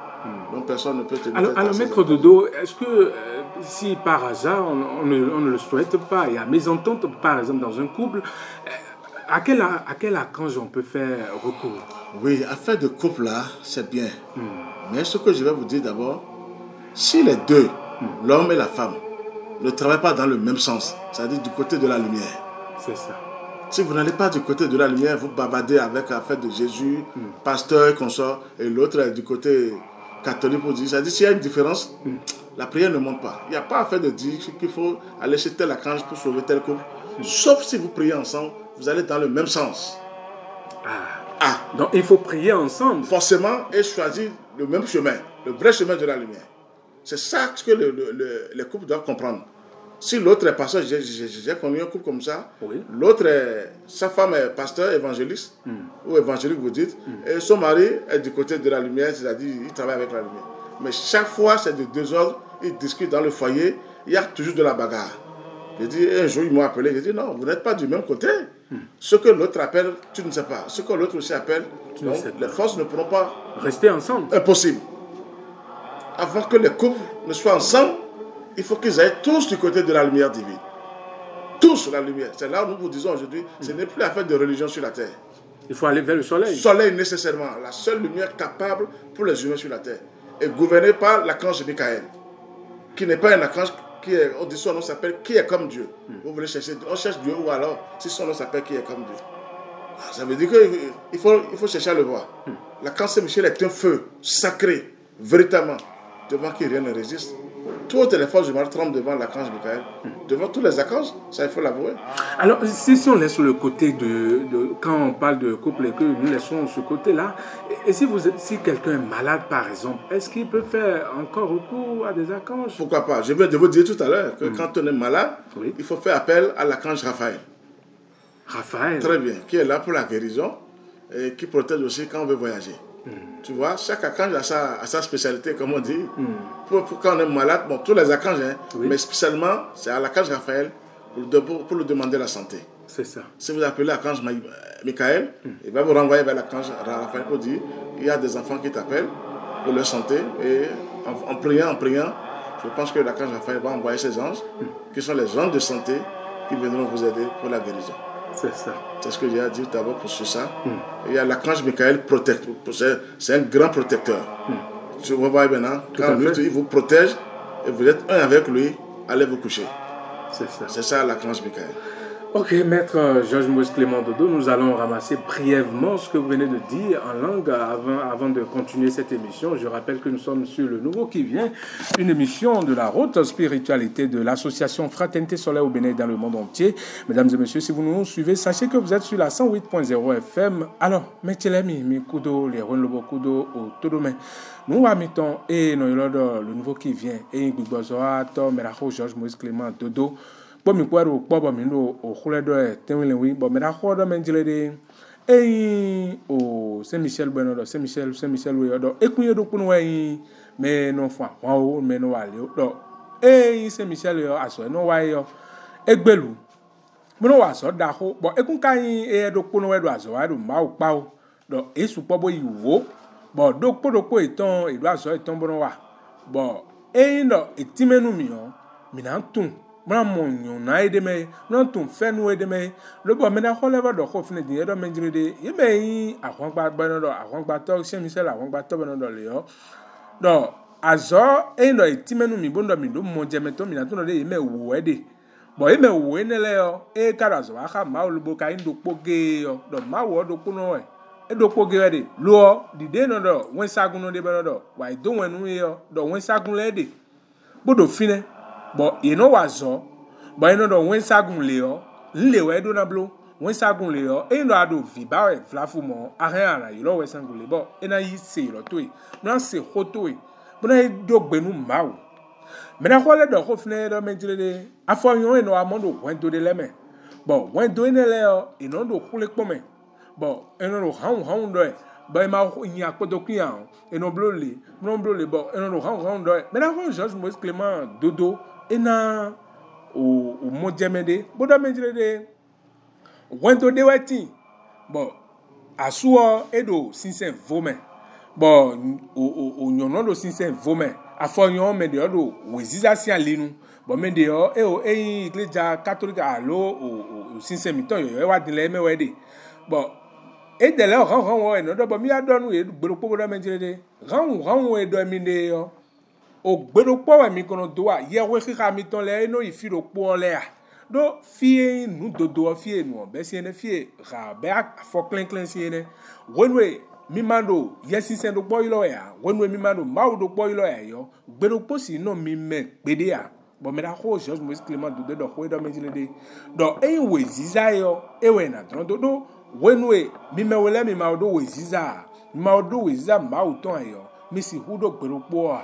S3: Donc personne ne peut te dire.
S2: Alors maître Dodo, est-ce que si par hasard on ne le souhaite pas, il y a mésentente par exemple dans un couple, à quel archange on peut faire recours?
S3: Oui, affaire de couple là, c'est bien. Mais ce que je vais vous dire d'abord, si les deux, l'homme et la femme, ne travaillent pas dans le même sens, c'est-à-dire du côté de la lumière.
S2: C'est ça.
S3: Si vous n'allez pas du côté de la lumière, vous bavardez avec l'affaire de Jésus, pasteur et consort, et l'autre est du côté catholique pour dire, c'est-à-dire s'il y a une différence, la prière ne monte pas. Il n'y a pas affaire de dire qu'il faut aller chez tel archange pour sauver tel couple. Sauf si vous priez ensemble, vous allez dans le même sens.
S2: Donc il faut prier ensemble.
S3: Forcément, et choisir le même chemin, le vrai chemin de la lumière. C'est ça que les couples doivent comprendre. Si l'autre est pasteur, j'ai connu un couple comme ça, l'autre, sa femme est pasteur, évangéliste, ou évangélique vous dites, et son mari est du côté de la lumière, c'est-à-dire il travaille avec la lumière. Mais chaque fois, c'est de deux ordres, ils discutent dans le foyer, il y a toujours de la bagarre. J'ai dit, un jour, ils m'ont appelé, j'ai dit, non, vous n'êtes pas du même côté. Ce que l'autre appelle, tu ne sais pas. Ce que l'autre aussi appelle, donc, les forces ne pourront pas
S2: rester ensemble.
S3: Impossible. Avant que les couples ne soient ensemble, il faut qu'ils aillent tous du côté de la lumière divine. Tous la lumière. C'est là où nous vous disons aujourd'hui, ce n'est plus affaire de religion sur la terre.
S2: Il faut aller vers le soleil.
S3: Soleil nécessairement, la seule lumière capable pour les humains sur la terre. Et gouvernée par l'archange Michael, qui n'est pas un archange qui est, on dit son nom s'appelle qui est comme Dieu. Vous voulez chercher, on cherche Dieu ou alors si son nom s'appelle qui est comme Dieu. Ça veut dire qu'il faut chercher à le voir. L'archange Saint-Michel est un feu sacré, véritablement, devant qui rien ne résiste. Toutes les forces du mal tremblent devant l'archange Michael. Devant tous les archanges, ça il faut l'avouer.
S2: Alors, si on laisse le côté quand on parle de couple et que nous laissons ce côté-là, et si quelqu'un est malade par exemple, est-ce qu'il peut faire encore recours à des archanges?
S3: Pourquoi pas? Je viens de vous dire tout à l'heure que quand on est malade, il faut faire appel à l'archange Raphaël.
S2: Raphaël? Très
S3: bien, qui est là pour la guérison et qui protège aussi quand on veut voyager. Tu vois, chaque archange a sa spécialité, comme on dit. Pour quand on est malade, bon, tous les archanges, mais spécialement, c'est à l'archange Raphaël pour lui demander la santé.
S2: C'est ça.
S3: Si vous appelez l'archange Michael, il va vous renvoyer vers l'archange Raphaël pour dire il y a des enfants qui t'appellent pour leur santé. Et en priant, je pense que l'archange Raphaël va envoyer ses anges, qui sont les anges de santé, qui viendront vous aider pour la guérison.
S2: C'est ça.
S3: C'est ce que j'ai à dire d'abord pour ça. Il y a l'archange Michael protecteur. C'est un grand protecteur. Vous voyez maintenant, quand lui, il vous protège et vous êtes un avec lui, allez vous coucher.
S2: C'est ça.
S3: C'est ça l'archange Michael.
S2: Ok, maître Georges Moïse Clément Dodo, nous allons ramasser brièvement ce que vous venez de dire en langue avant de continuer cette émission. Je rappelle que nous sommes sur Le Nouveau qui vient, une émission de la haute spiritualité de l'association Fraternité Soleil au Bénin et dans le monde entier. Mesdames et messieurs, si vous nous suivez, sachez que vous êtes sur la 108.0 FM. Alors, mettez-les mi kudo, les renlobo kudo au todomé. Nous amitons et nous Le Nouveau qui vient et Gbigbozoa, Tom, Meracho, Georges Moïse Clément Dodo. Bon, mi quoi au poids, mi no au roulé de Témouin, bon, mais la roue de Mendelé, et au Saint-Michel, Bueno, Saint-Michel, oui, et qu'on y a d'autres noyés, mais non, wow, mais no allez, et Saint-Michel, à soi, no way, et belou. Mon was or daho, but et qu'on caille et d'autres noyés à soi, ou mau pau, donc, et sous pas boy, bon, donc, pour le coup, étant, il doit se tomber noir. Bon, et non, et Timenoumio, Minantum. Mon na edeme non ton fe no edeme le bo me na ho level do khofne din edo menjire ye me ahon gba bano do ahon gba to se mi se la ahon gba to bano do le yo do azo e no itimenu mi bondo mi do mo je meto mi na to no de ye me wo ede bo ye me wo ene le yo e kara zo aka ma olubo ka ndo poge yo do ma wo do kuno e do poge ede lo di de no do wen sagun no de bano do wa do wenu yo do wen sagun le de bodo fine bon eno wazo bon eno do wensagun leo nlewe do na blo wensagun leo eno ado viba e flafu mo ara yilo wensagun le bon ena yi se lo to e na se hoto e bona do gbenu mawo mena kwale do ko fine do menjile de afoyon eno amondo wendo de leme bon wendo ene leo eno do kule pome bon eno do han do e ba ma yin akodo kian eno blole bon eno do han do e mena ko Georges Moïse Clément dodo ena o mojemede bodo menjile de wendo de weti bon asuo edo sinsen vome bon o nyono do sinsen vome afonyon me de odo weziza si alenu bon me de o iglesia catholique alo o sinsen miton yo e wa dinle me wede bon e de le ran wo no do bon mi adonu e gbero pogo do menjile de ran we do mi de yo o gbero po we mi kono do wa ye we kika miton le no ifiro po le a do fie nu dodo fie nu be si ene fie ra be afo clean si ene wenwe mi mando yesi sen do boy lo ya wenwe mi mando mawo do boy lo ya yo gbero po si no mi me pede ya bo me da ho Georges Moïse Clément do ho do menjile de do we ziza yo we na do wenwe mi me wele mi mawo do we ziza mawo ton yo mi si hu do gbero po a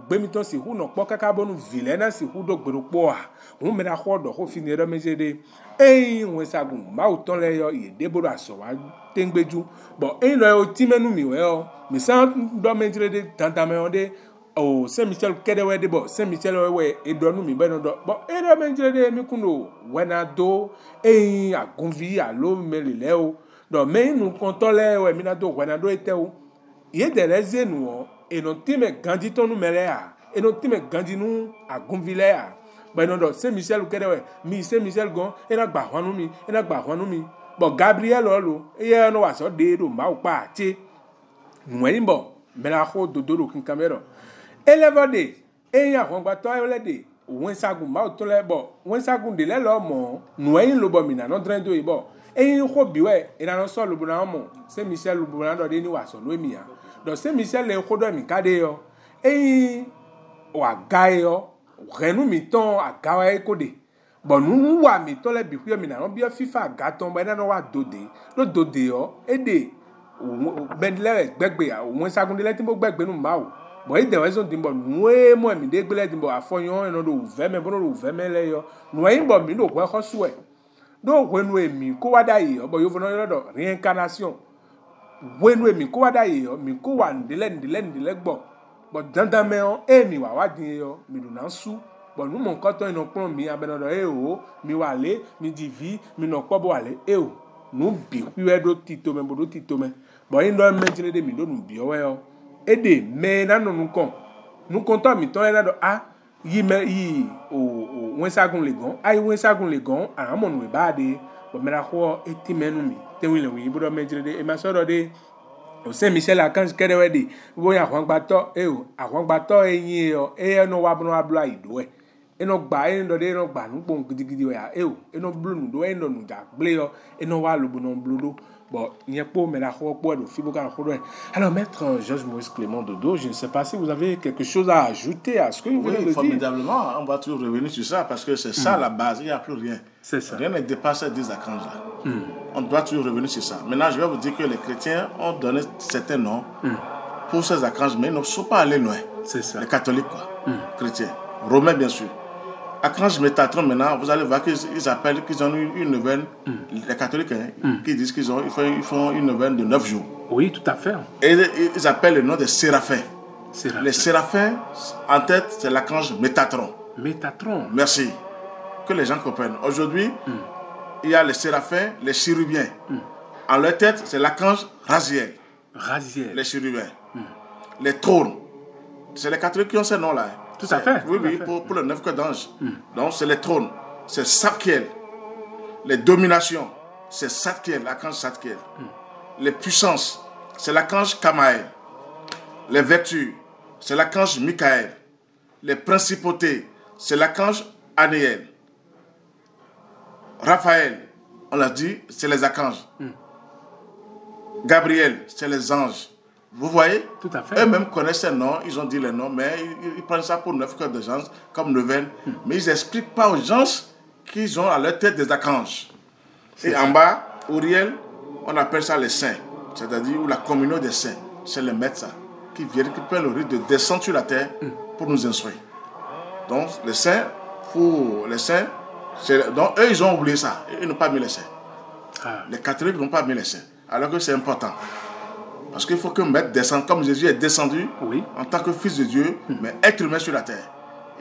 S2: gbemi ton si hu no po kaka bonu vilena si hu do gbero po a won me da ho do ho fini do menjile de wensagun mawo ton le yo ye deboro aso wa tengbeju bon lo o timenu mi we o mi san do menjile de tantame on de o Saint Michel kedewe de bo Saint Michel we edonu mi beno do bon do menjile de mi kuno wena do agunvi alo melile o do me nu kontole we mi na do wena do ete o ye de leze nu o eno time gandi tonu mele a eno time gandi nu agunvile a beno do Saint Michel kedewe mi Saint Michel gon ena gba hwanu mi bon Gabriel olo eye no wa so de do ma o pa ti nwen bo me la ho dodo kin camera elevode eyan kon gba to elede wensagun ma o to le bo wensagun de le lo mo nwen lo bo mi na no drendo e bo eyin ho biwe ina no so lo bo na mo Saint Michel lo bo na do de ni wa so lo mi ya do Saint Michel le ho do mi kade yo eyin wa ga yo renu mi ton agawa e kode bon nu wa mi to le bi ku mi na no bi FIFA gaton ba na no wa dode lo dode yo ede bendele gbegbe a wensagun de le tin bo gbegbe nu ma o bon e de we so tin bo nu e mo mi de gbele tin bo afoyon eno do ve me bono do ve me le yo nu e bo mi do kwa khosu e do wenu emi ko wa da yi obo yo fono yo do reincarnation wenu emi ko wa da yi yo mi ko wa ndele gbo but dandan me on emi wa din yo mi do na su bon nu mon koto ino pon mi abenodo o mi wale mi divi mi no po bo wale o nu bi wiwe do tito me bodo tito me bon indo menjile de mi do nu bi o yo ede me na no nu konto mi ton na do yi me yi o wensagun le gon amon we ba de bon me na ho eti menu mi te wi le wi bodo menjile de e ma so do de o Saint Michel Archange kedewe de bo ya hwan gbato eyin yo no wa bono ablo aido e eno gba endo de no gba nu pon gidigidi ya eno blu nu do endo nu ja gble yo eno wa lo bono bludo bon nye po me la ho po do fibo ka ho do. Alors maître Georges Moïse Clément Dodo, je ne sais pas si vous avez quelque chose à ajouter à ce que vous venez de dire.
S3: Formidablement, on va toujours revenir sur ça parce que c'est ça la base, il n'y a plus rien.
S2: C'est ça.
S3: Rien ne dépasse ces 10 archanges là. On doit toujours revenir sur ça. Maintenant, je vais vous dire que les chrétiens ont donné certains noms pour ces archanges, mais ils ne sont pas allés loin.
S2: C'est ça.
S3: Les catholiques, quoi. Chrétiens. Romains, bien sûr. Archange Métatron, maintenant, vous allez voir qu'ils appellent, qu'ils ont une neuvaine, les catholiques, qui disent qu'ils font une neuvaine de 9 jours.
S2: Oui, tout à fait.
S3: Et ils appellent le nom des séraphins. Les séraphins, en tête, c'est l'archange Métatron.
S2: Métatron.
S3: Merci. Que les gens comprennent. Aujourd'hui, il y a les séraphins, les chérubiens. En leur tête, c'est l'archange Raziel. Les chérubiens. Les trônes. C'est les catholiques qui ont ces noms-là.
S2: Tout à fait.
S3: Oui, oui, pour le 9 cœurs d'ange. Donc, c'est les trônes. C'est Satkiel. Les dominations, c'est Satkiel, l'archange Satkiel. Les puissances, c'est l'archange Kamaël. Les vertus, c'est l'archange Michaël. Les principautés, c'est l'archange Aniel. Raphaël, on l'a dit, c'est les archanges. Gabriel, c'est les anges. Vous voyez?
S2: Tout à fait.
S3: Eux-mêmes connaissent les noms, ils ont dit les noms, mais ils prennent ça pour 9 cœurs de gens, comme neuvaine. Mais ils n'expliquent pas aux gens qu'ils ont à leur tête des archanges. Et en bas, Uriel, on appelle ça les saints, c'est-à-dire la communion des saints. C'est les maîtres, ça, qui viennent, qui prennent le risque de descendre sur la terre pour nous instruire. Donc, les saints, donc eux, ils ont oublié ça. Ils n'ont pas mis les saints. Les catholiques n'ont pas mis les saints. Alors que c'est important. Parce qu'il faut que Maître descende, comme Jésus est descendu en tant que fils de Dieu, mais être humain sur la terre.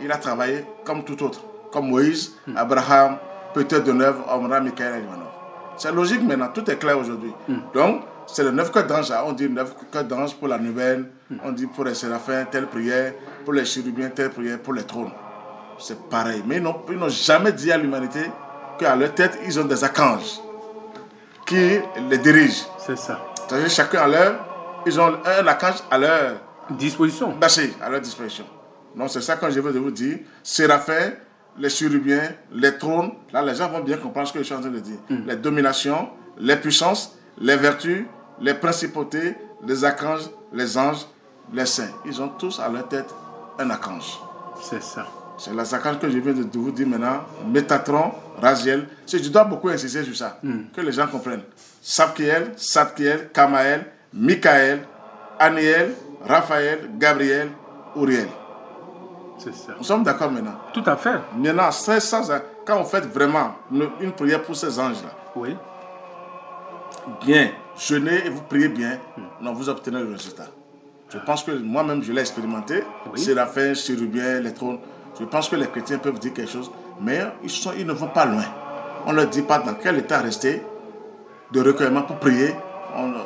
S3: Il a travaillé comme tout autre, comme Moïse, Abraham, Peter de Neuve, Omra, Michael et Ivanov. C'est logique maintenant, tout est clair aujourd'hui. Donc, c'est le 9 cœurs d'ange, on dit 9 cœurs d'ange pour la neuvaine, on dit pour les séraphins, telle prière, pour les chérubiens, telle prière, pour les trônes. C'est pareil. Mais ils n'ont jamais dit à l'humanité qu'à leur tête, ils ont des archanges qui les dirigent.
S2: C'est ça.
S3: C'est-à-dire chacun à leur, ils ont un archange à leur
S2: disposition.
S3: Merci, à leur disposition. Donc c'est ça que je veux vous dire. Séraphins, les chérubiens, les trônes, là les gens vont bien comprendre ce que je suis en train de dire. Les dominations, les puissances, les vertus, les principautés, les archanges, les anges, les saints. Ils ont tous à leur tête un archange.
S2: C'est ça.
S3: C'est les archanges que je viens de vous dire maintenant. Métatron, Raziel. Je dois beaucoup insister sur ça, que les gens comprennent. Sapkiel, Satkiel, Kamaël, Michael, Aniel, Raphaël, Gabriel, Uriel.
S2: C'est ça.
S3: Nous sommes d'accord maintenant.
S2: Tout à fait.
S3: Maintenant, quand vous faites vraiment une prière pour ces anges-là, bien, jeûnez et vous priez bien, vous obtenez le résultat. Je pense que moi-même, je l'ai expérimenté. Séraphins, chérubins, les trônes. Je pense que les chrétiens peuvent dire quelque chose, mais ils ne vont pas loin. On ne leur dit pas dans quel état rester de recueillement pour prier.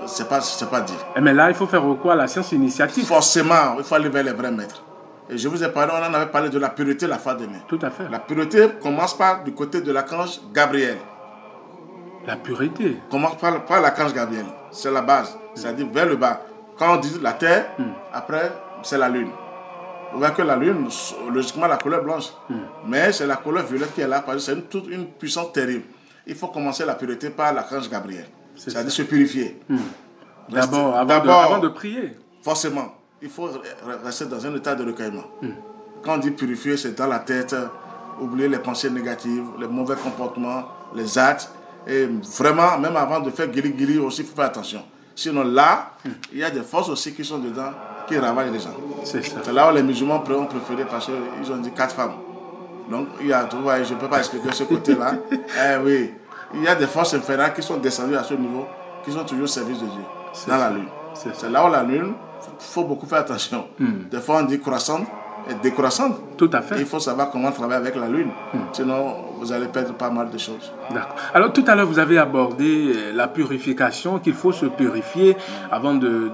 S3: C'est pas dire.
S2: Mais là, il faut faire recours à la science initiative.
S3: Forcément, il faut aller vers les vrais maîtres. Et je vous ai parlé, on en avait parlé de la pureté la fois dernière.
S2: Tout à fait.
S3: La pureté commence par du côté de l'archange Gabriel.
S2: La pureté
S3: commence par l'archange Gabriel. C'est la base. C'est-à-dire vers le bas. Quand on dit la terre, après, c'est la lune. Vous voyez que la lune, logiquement, la couleur blanche. Mais c'est la couleur violette qui est là, parce que c'est toute une puissance terrible. Il faut commencer la pureté par l'archange Gabriel. C'est-à-dire se purifier.
S2: D'abord, avant de prier.
S3: Forcément, il faut rester dans un état de recueillement. Quand on dit purifier, c'est dans la tête, oublier les pensées négatives, les mauvais comportements, les actes. Et vraiment, même avant de faire guéri aussi, il faut faire attention. Sinon là, il y a des forces aussi qui sont dedans, qui ravagent les gens. C'est là où les musulmans ont préféré parce qu'ils ont dit 4 femmes. Donc, je ne peux pas expliquer ce côté-là. Oui, il y a des forces infernales qui sont descendues à ce niveau, qui sont toujours au service de Dieu, dans la lune. C'est là où la lune, il faut beaucoup faire attention. Des fois, on dit croissante et décroissante.
S2: Tout à fait.
S3: Il faut savoir comment travailler avec la lune. Sinon, vous allez perdre pas mal de choses.
S2: D'accord. Alors, tout à l'heure, vous avez abordé la purification, qu'il faut se purifier avant de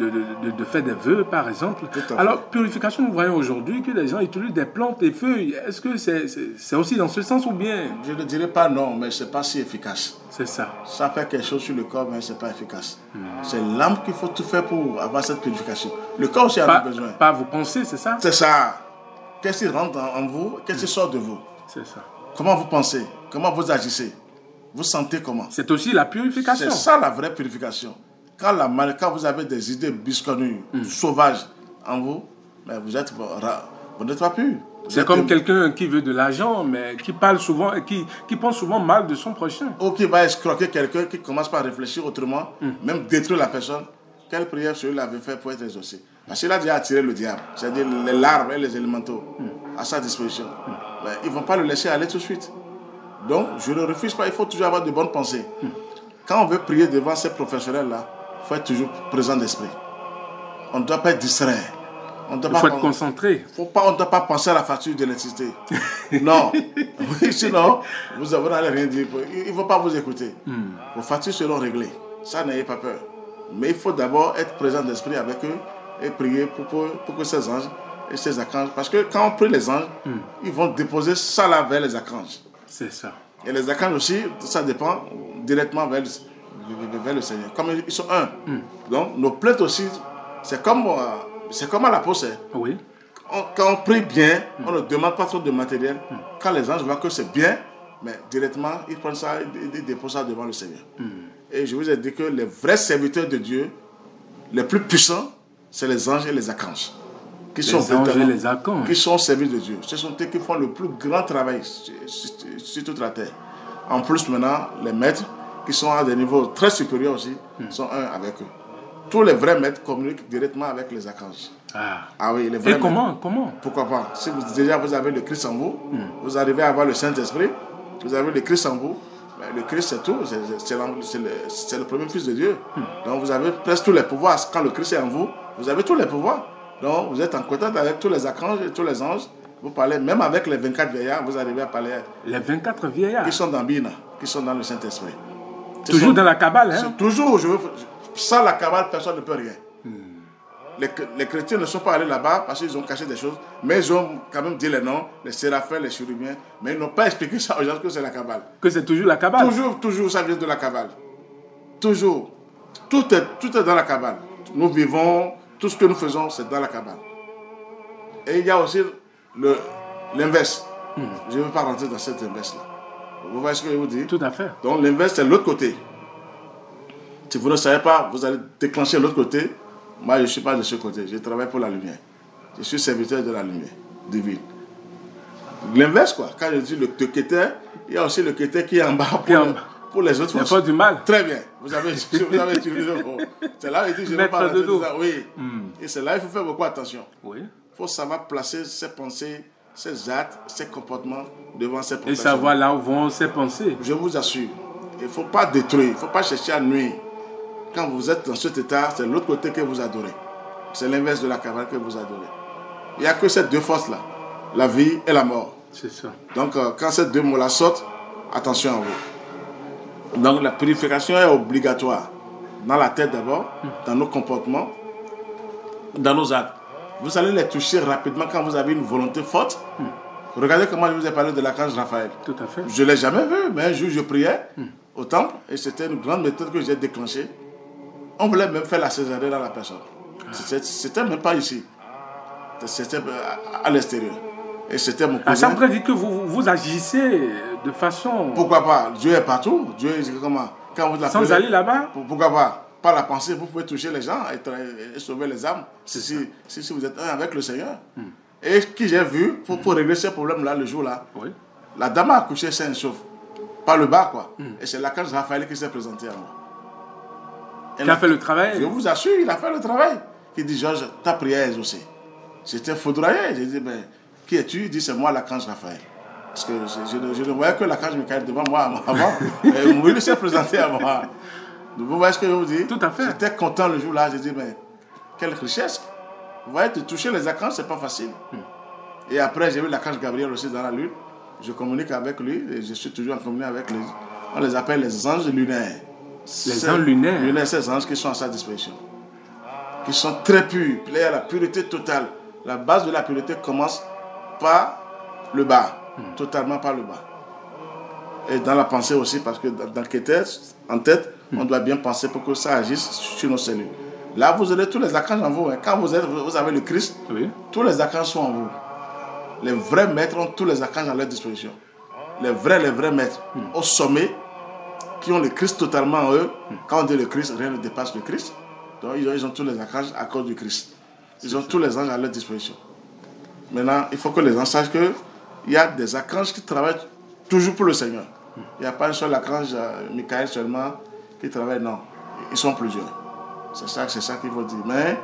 S2: faire des vœux, par exemple. Alors, purification, nous voyons aujourd'hui que les gens utilisent des plantes et feuilles. Est-ce que c'est aussi dans ce sens ou bien?
S3: Je ne dirais pas non, mais ce n'est pas si efficace.
S2: C'est ça. Ça
S3: fait quelque chose sur le corps, mais ce n'est pas efficace. C'est l'âme qu'il faut tout faire pour avoir cette purification. Le corps aussi a besoin.
S2: Pas vous pensez, c'est ça?
S3: C'est ça. Qu'est-ce qui rentre en vous? Qu'est-ce qui sort de vous?
S2: C'est ça.
S3: Comment vous pensez? Comment vous agissez? Vous sentez comment?
S2: C'est aussi la purification.
S3: C'est ça la vraie purification. Quand vous avez des idées biscornues, sauvages en vous, mais vous n'êtes pas pur.
S2: C'est comme quelqu'un qui veut de l'argent, mais qui parle souvent, qui pense souvent mal de son prochain.
S3: Ou qui va escroquer quelqu'un, qui commence par réfléchir autrement, même détruire la personne. Quelle prière celui-là avait fait pour être exaucé? Parce qu'il a déjà attiré le diable, c'est-à-dire les larves et les élémentaux à sa disposition. Mais ils ne vont pas le laisser aller tout de suite. Donc, je ne refuse pas, il faut toujours avoir de bonnes pensées. Quand on veut prier devant ces professionnels-là, il faut être toujours présent d'esprit. On ne doit pas être distrait.
S2: Il faut être concentré.
S3: On ne doit pas penser à la facture d'électricité. Non. Sinon, vous n'allez rien dire. Il ne faut pas vous écouter. Vos factures seront réglées. Ça, n'ayez pas peur. Mais il faut d'abord être présent d'esprit avec eux et prier pour que ces anges et ces archanges... Parce que quand on prie les anges, ils vont déposer ça là vers les archanges.
S2: C'est ça.
S3: Et les archanges aussi, ça dépend directement vers le Seigneur. Comme ils sont un. Donc, nos plaintes aussi, c'est comme à la poste.
S2: Oui.
S3: Quand on prie bien, on ne demande pas trop de matériel. Quand les anges voient que c'est bien, mais directement, ils prennent ça et ils déposent ça devant le Seigneur. Et je vous ai dit que les vrais serviteurs de Dieu, les plus puissants, c'est les anges et les archanges.
S2: Qui sont
S3: au service de Dieu. Ce sont eux qui font le plus grand travail sur toute la terre. En plus, maintenant, les maîtres, qui sont à des niveaux très supérieurs aussi, sont un avec eux. Tous les vrais maîtres communiquent directement avec les archanges. Ah oui, les vrais.
S2: Et comment
S3: Pourquoi pas? Si déjà vous avez le Christ en vous, vous arrivez à avoir le Saint-Esprit, vous avez le Christ en vous, le Christ c'est tout, c'est le premier Fils de Dieu. Donc vous avez presque tous les pouvoirs. Quand le Christ est en vous, vous avez tous les pouvoirs. Donc vous êtes en contact avec tous les archanges et tous les anges. Vous parlez, même avec les 24 vieillards, vous arrivez à parler.
S2: Les 24 vieillards
S3: qui sont dans Bina, qui sont dans le Saint-Esprit.
S2: Toujours dans la Kabbale, hein?
S3: Toujours, sans la Kabbale, personne ne peut rien. Les chrétiens ne sont pas allés là-bas parce qu'ils ont caché des choses, mais ils ont quand même dit les noms, les séraphins, les chérubins, mais ils n'ont pas expliqué ça aux gens que c'est la Kabbale.
S2: Que c'est toujours la Kabbale?
S3: Toujours, ça vient de la Kabbale. Toujours. Tout est dans la Kabbale. Nous vivons, tout ce que nous faisons, c'est dans la Kabbale. Et il y a aussi l'inverse. Je ne veux pas rentrer dans cette inverse-là. Vous voyez ce que je vous dis?
S2: Tout à fait.
S3: Donc l'inverse, c'est l'autre côté. Si vous ne savez pas, vous allez déclencher l'autre côté. Moi, je ne suis pas de ce côté. Je travaille pour la lumière. Je suis serviteur de la lumière divine. L'inverse, quoi. Quand je dis le quêteur, il y a aussi le quêteur qui est en bas pour les autres.
S2: Il n'y a pas du mal.
S3: Très bien. Vous avez utilisé le mot. C'est là où il dit je ne vais pas rentrer dans ça. Oui. Et c'est là où il faut faire beaucoup attention.
S2: Oui.
S3: Il faut savoir placer ses pensées, ses actes, ses comportements devant ses pensées.
S2: Et savoir là où vont ses pensées.
S3: Je vous assure, il ne faut pas détruire, il ne faut pas chercher à nuire. Quand vous êtes dans cet état, c'est l'autre côté que vous adorez. C'est l'inverse de la Kabbale que vous adorez. Il n'y a que ces deux forces-là, la vie et la mort.
S2: C'est ça.
S3: Donc, quand ces deux mots-là sortent, attention à vous. Donc, la purification est obligatoire. Dans la tête d'abord, dans nos comportements, dans nos actes. Vous allez les toucher rapidement quand vous avez une volonté forte. Regardez comment je vous ai parlé de l'archange Raphaël.
S2: Tout à fait.
S3: Je ne l'ai jamais vu, mais un jour je priais au temple et c'était une grande méthode que j'ai déclenchée. On voulait même faire la césarée dans la personne. C'était même pas ici. C'était à l'extérieur. Et c'était mon cousin.
S2: Ça me dit que vous agissez de façon...
S3: Pourquoi pas? Dieu est partout. Dieu est comment? Quand vous
S2: sans aller là-bas?
S3: Pourquoi pas? Par la pensée, vous pouvez toucher les gens et sauver les âmes. Si vous êtes un avec le Seigneur. Et qui j'ai vu, pour régler ce problème-là, le jour-là, la dame a accouché saine et sauf. Par le bas, quoi. Et c'est l'archange Raphaël qui s'est présenté à moi.
S2: Il a fait le travail?
S3: Je vous assure, il a fait le travail. Il dit, Georges, ta prière est exaucée. J'étais foudroyé. J'ai dit, mais qui es-tu? Il dit, c'est moi l'archange Raphaël. Parce que je ne voyais que l'archange Michael devant moi avant. Mais il s'est présenté à moi. Donc, vous voyez ce que je vous dis?
S2: Tout à fait.
S3: J'étais content le jour-là. J'ai dit, mais quelle richesse. Vous voyez, de toucher les archanges, c'est pas facile. Et après, j'ai vu l'archange Gabriel aussi dans la lune. Je communique avec lui et je suis toujours en communion avec lui. On les appelle les anges lunaires.
S2: Les anges lunaires?
S3: Ces anges qui sont à sa disposition. Qui sont très purs. Il y a la pureté totale. La base de la pureté commence par le bas. Totalement par le bas. Et dans la pensée aussi, parce que dans le tête, en tête, on doit bien penser pour que ça agisse sur nos cellules. Là, vous aurez tous les archanges en vous. Quand vous avez le Christ, tous les archanges sont en vous. Les vrais maîtres ont tous les archanges à leur disposition. Les vrais maîtres, au sommet, qui ont le Christ totalement en eux. Quand on dit le Christ, rien ne dépasse le Christ. Donc, ils ont tous les archanges à cause du Christ. Ils ont tous les anges à leur disposition. Maintenant, il faut que les gens sachent qu'il y a des archanges qui travaillent toujours pour le Seigneur. Il n'y a pas un seul archange, Michael seulement, qui travaille. Non, ils sont plusieurs. C'est ça qu'il faut dire. Mais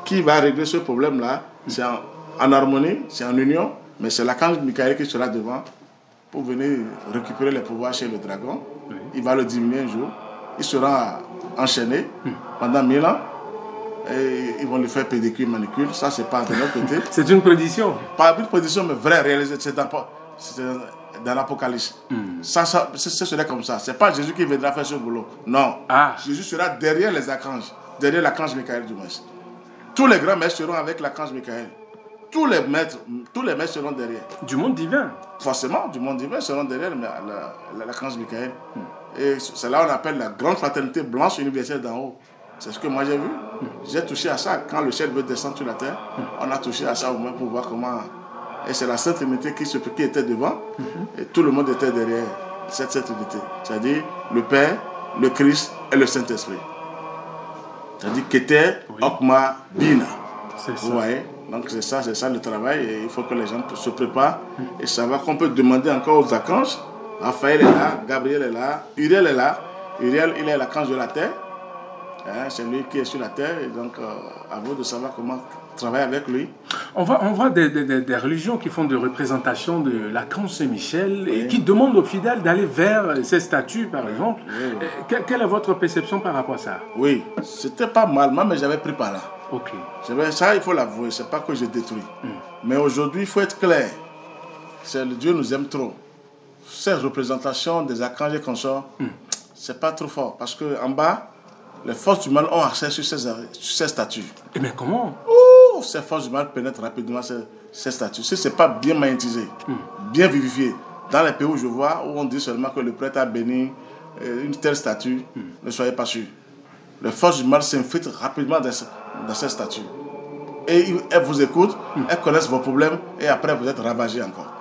S3: qui va régler ce problème-là? C'est en harmonie, c'est en union, mais c'est l'archange Michael qui sera devant pour venir récupérer les pouvoirs chez le dragon. Il va le diminuer un jour. Il sera enchaîné pendant 1000 ans. Et ils vont lui faire pédicure, manicure. Ça, c'est pas de notre côté.
S2: C'est une prédiction.
S3: Pas une prédiction, mais vraie, réalisée. C'est dans l'Apocalypse. Ça, ce serait comme ça. C'est pas Jésus qui viendra faire ce boulot. Non. Jésus sera derrière les archanges. Derrière l'archange Michael du moins. Tous les grands maîtres seront avec l'archange Michael. Tous les maîtres seront derrière.
S2: Du monde divin.
S3: Forcément, du monde divin seront derrière l'archange Michael. Et c'est là qu'on appelle la grande fraternité blanche universelle d'en haut. C'est ce que moi j'ai vu. J'ai touché à ça. Quand le ciel veut descendre sur la terre, on a touché à ça au moins pour voir comment. Et c'est la Sainte Trinité qui était devant. Et tout le monde était derrière cette Sainte Trinité. C'est-à-dire le Père, le Christ et le Saint-Esprit. C'est-à-dire Keter, Okma, Bina.
S2: C'est ça.
S3: Vous voyez? Donc c'est ça le travail. Et il faut que les gens se préparent et savoir qu'on peut demander encore aux archanges. Raphaël est là, Gabriel est là, Uriel est là. Uriel, il est l'archange de la terre. C'est lui qui est sur la terre. Et donc, à vous de savoir comment travailler avec lui.
S2: On voit des religions qui font des représentations de l'archange Saint-Michel et qui demandent aux fidèles d'aller vers ces statues, par exemple. Quelle est votre perception par rapport à ça?
S3: Oui, c'était pas mal, moi, mais j'avais pris par là.
S2: Ok.
S3: Ça, il faut l'avouer, c'est pas que je détruis. Mais aujourd'hui, il faut être clair. Dieu nous aime trop. Ces représentations des archanges et consorts, c'est pas trop fort. Parce qu'en bas, les forces du mal ont accès sur ces statues.
S2: Et mais comment?
S3: Ces forces du mal pénètrent rapidement ces statues. Si ce n'est pas bien magnétisé, bien vivifié, dans les pays où je vois, où on dit seulement que le prêtre a béni une telle statue, ne soyez pas sûr. Les forces du mal s'infiltrent rapidement dans ces statues. Et elles vous écoutent, elles connaissent vos problèmes, et après vous êtes ravagés encore.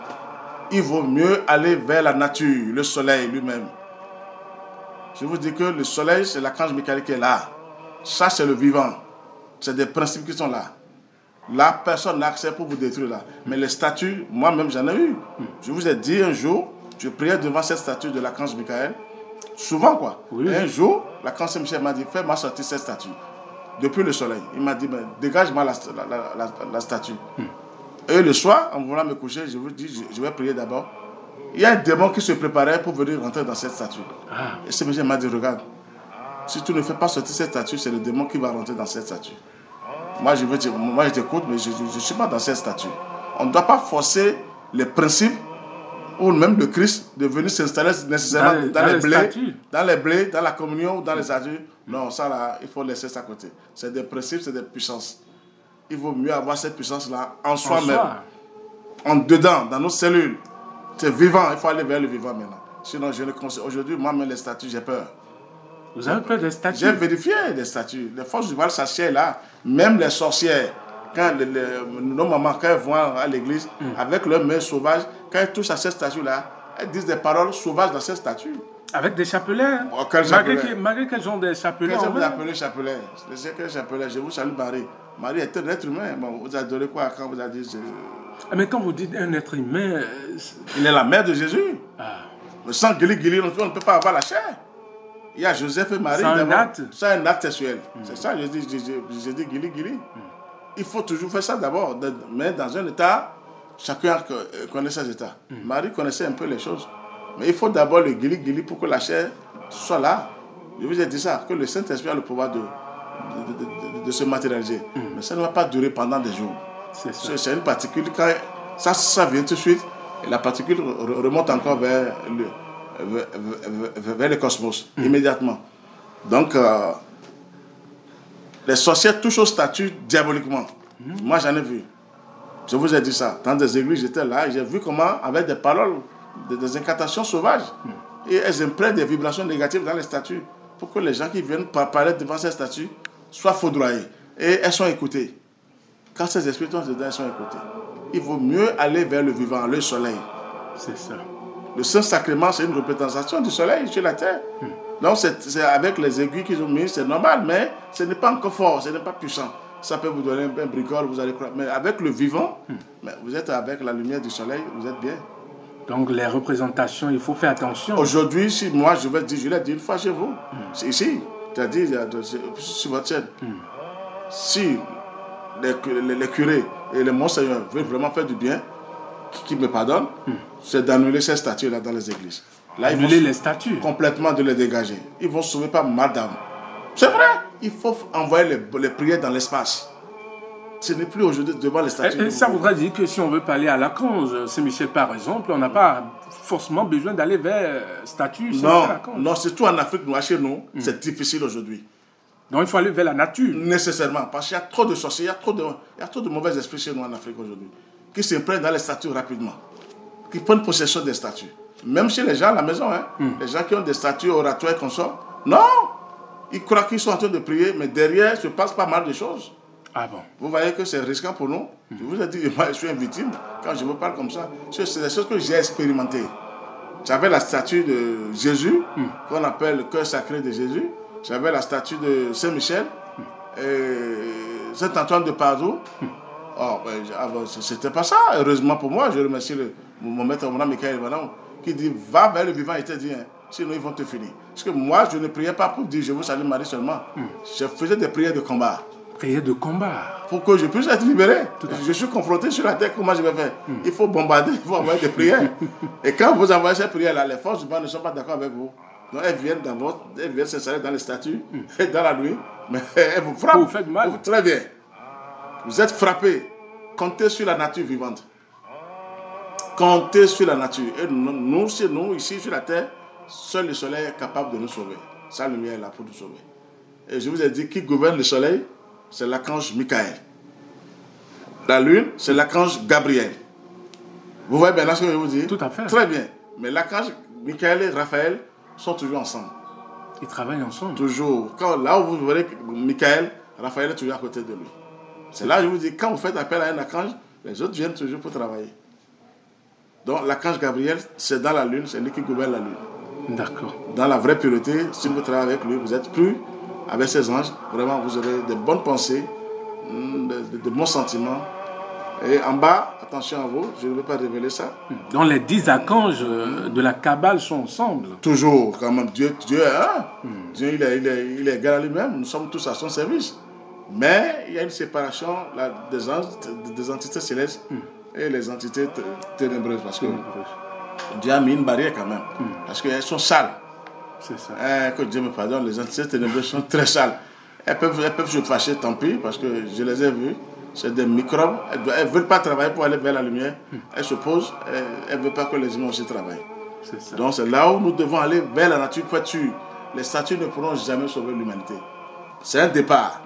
S3: Il vaut mieux aller vers la nature, le soleil lui-même. Je vous dis que le soleil, c'est l'archange Michael qui est là. Ça, c'est le vivant. C'est des principes qui sont là. Là, personne n'a accès pour vous détruire là. Mais les statues, moi-même, j'en ai eu. Je vous ai dit un jour, je priais devant cette statue de l'archange Michael. Souvent, quoi. Oui. Et un jour, l'archange Saint-Michel m'a dit, fais-moi sortir cette statue. Depuis le soleil. Il m'a dit, dégage-moi la statue. Et le soir, en voulant me coucher, je vous dis, je vais prier d'abord. Il y a un démon qui se préparait pour venir rentrer dans cette statue. Et Saint-Michel m'a dit, regarde, si tu ne fais pas sortir cette statue, c'est le démon qui va rentrer dans cette statue. Moi, je t'écoute, mais je ne suis pas dans cette statue. On ne doit pas forcer les principes ou même le Christ de venir s'installer nécessairement dans les blés, dans la communion ou dans les statues. Non, ça là, il faut laisser ça à côté. C'est des principes, c'est des puissances. Il vaut mieux avoir cette puissance-là en soi-même, en dedans, dans nos cellules. C'est vivant, il faut aller vers le vivant maintenant. Sinon, je ne conseille. Aujourd'hui, moi-même, les statues, j'ai peur.
S2: Vous avez peur des statues?
S3: J'ai vérifié les statues. Les forces du mal s'assiedent là. Même les sorcières, quand nos mamans, quand elles vont à l'église, avec leurs mains sauvages, quand elles touchent à ces statues-là, elles disent des paroles sauvages dans ces statues.
S2: Avec des chapelets? Malgré qu'elles ont des chapelets.
S3: Qu'est-ce que vous appelez chapelet? Je sais que chapelet, je vous salue Marie. Marie est un être humain. Bon, vous adorez quoi quand vous avez dit...
S2: Mais quand vous dites un être humain...
S3: Il est la mère de Jésus. Le sang guili-guili, on ne peut pas avoir la chair. Il y a Joseph et Marie. C'est un acte sexuel. C'est ça, je dis guili-guili. Il faut toujours faire ça d'abord. Mais dans un état, chacun connaît ses états. Marie connaissait un peu les choses. Mais il faut d'abord le guili-guili pour que la chair soit là. Je vous ai dit ça, que le Saint-Esprit a le pouvoir de se matérialiser. Mais ça ne va pas durer pendant des jours. C'est une particule, quand ça vient tout de suite, et la particule remonte encore vers le cosmos, immédiatement. Donc, les sorcières touchent aux statues diaboliquement. Moi, j'en ai vu. Je vous ai dit ça. Dans des églises, j'étais là, et j'ai vu comment, avec des paroles, des incantations sauvages, et elles imprègnent des vibrations négatives dans les statues, pour que les gens qui viennent parler devant ces statues soient foudroyés. Et elles sont écoutées. Quand ces esprits sont dedans, elles sont écoutées. Il vaut mieux aller vers le vivant, le soleil.
S2: C'est ça.
S3: Le Saint-Sacrement, c'est une représentation du soleil sur la terre. Donc, c'est avec les aiguilles qu'ils ont mis, c'est normal, mais ce n'est pas encore fort, ce n'est pas puissant. Ça peut vous donner un bricole, vous allez croire. Mais avec le vivant, mais vous êtes avec la lumière du soleil, vous êtes bien.
S2: Donc, les représentations, il faut faire attention.
S3: Aujourd'hui, si moi, je l'ai dit une fois chez vous, c'est ici, c'est-à-dire sur votre chaîne. Si les curés et les monseigneurs veulent vraiment faire du bien, qui me pardonnent, c'est d'annuler ces statues-là dans les églises. Là,
S2: annuler les statues?
S3: Complètement de les dégager. Ils vont sauver pas mal d'âmes. C'est vrai, il faut envoyer les prières dans l'espace. Ce n'est plus aujourd'hui devant les statues.
S2: Et ça voudrait dire que si on veut parler à l'archange Saint-Michel, par exemple, on n'a pas forcément besoin d'aller vers statues.
S3: Non, surtout en Afrique noire, chez nous, c'est difficile aujourd'hui.
S2: Donc il faut aller vers la nature.
S3: Nécessairement, parce qu'il y a trop de sorciers, il y a trop de mauvais esprits chez nous en Afrique aujourd'hui, qui s'imprègnent dans les statues rapidement, qui prennent possession des statues. Même chez les gens à la maison, les gens qui ont des statues oratoires comme ça, non, ils croient qu'ils sont en train de prier, mais derrière se passe pas mal de choses.
S2: Ah bon?
S3: Vous voyez que c'est risquant pour nous. Je vous ai dit, moi, je suis une victime quand je vous parle comme ça. C'est des choses que j'ai expérimentées. J'avais la statue de Jésus, qu'on appelle le cœur sacré de Jésus. J'avais la statue de Saint-Michel. Saint-Antoine de Padoue. Oh, c'était pas ça. Heureusement pour moi, je remercie mon maître Michael Vanon qui dit va vers le vivant et te dit, hein, sinon ils vont te finir. Parce que moi, je ne priais pas pour dire je vous salue Marie seulement. Je faisais des prières de combat.
S2: Prières de combat.
S3: Pour que je puisse être libéré. Je suis confronté sur la terre, comment je vais faire? Il faut bombarder, il faut envoyer des prières. Et quand vous envoyez ces prières-là, les forces du mal ne sont pas d'accord avec vous. Donc elles viennent s'installer dans les statues, et dans la nuit, mais elles vous frappent.
S2: Vous faites mal.
S3: Très bien. Vous êtes frappés. Comptez sur la nature vivante. Comptez sur la nature. Et nous, ici sur la terre, seul le soleil est capable de nous sauver. Sa lumière est là pour nous sauver. Et je vous ai dit, qui gouverne le soleil? C'est l'archange Michael. La lune, c'est l'archange Gabriel. Vous voyez bien ce que je vous dis?
S2: Tout à fait.
S3: Très bien. Mais l'archange Michael et Raphaël sont toujours ensemble.
S2: Ils travaillent ensemble.
S3: Toujours. Là où vous verrez Michael, Raphaël est toujours à côté de lui. C'est là que je vous dis, quand vous faites appel à un archange, les autres viennent toujours pour travailler. Donc l'archange Gabriel, c'est dans la lune, c'est lui qui gouverne la lune.
S2: D'accord.
S3: Dans la vraie pureté, si vous travaillez avec lui, vous êtes plus avec ses anges. Vraiment, vous aurez de bonnes pensées, de bons sentiments. Et en bas, attention à vous, je ne veux pas révéler ça.
S2: Donc les 10 archanges de la Kabbale sont ensemble.
S3: Toujours, quand même, Dieu est un. Dieu, il est égal à lui-même. Nous sommes tous à son service. Mais il y a une séparation là, des anges, des entités célestes et les entités ténébreuses. Parce que Dieu a mis une barrière quand même. Parce qu'elles sont sales.
S2: C'est ça.
S3: Que Dieu me pardonne, les entités ténébreuses sont très sales. Elles peuvent se fâcher, tant pis, parce que je les ai vues. C'est des microbes. Elles ne veulent pas travailler pour aller vers la lumière. Elles se posent. Elles ne veulent pas que les humains aussi travaillent.
S2: C'est ça.
S3: Donc c'est là où nous devons aller vers la nature pour être sûrs. Les statues ne pourront jamais sauver l'humanité. C'est un départ.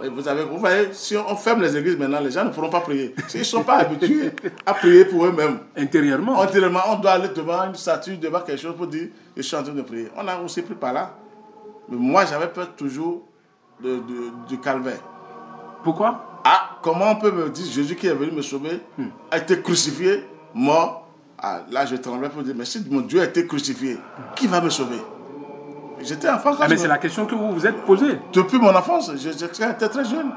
S3: Vous voyez, si on ferme les églises maintenant, les gens ne pourront pas prier. S'ils ne sont pas habitués à prier pour eux-mêmes.
S2: Intérieurement.
S3: Intérieurement, on doit aller devant une statue, devant quelque chose pour dire je suis en train de prier. On n'a aussi pris par là. Mais moi, j'avais peur toujours du calvaire.
S2: Pourquoi?
S3: Comment on peut me dire Jésus qui est venu me sauver a été crucifié, mort? Là, je tremblais pour dire mais si mon Dieu a été crucifié, qui va me sauver? J'étais enfant quand
S2: mais c'est la question que vous vous êtes posée.
S3: Depuis mon enfance, j'étais très jeune.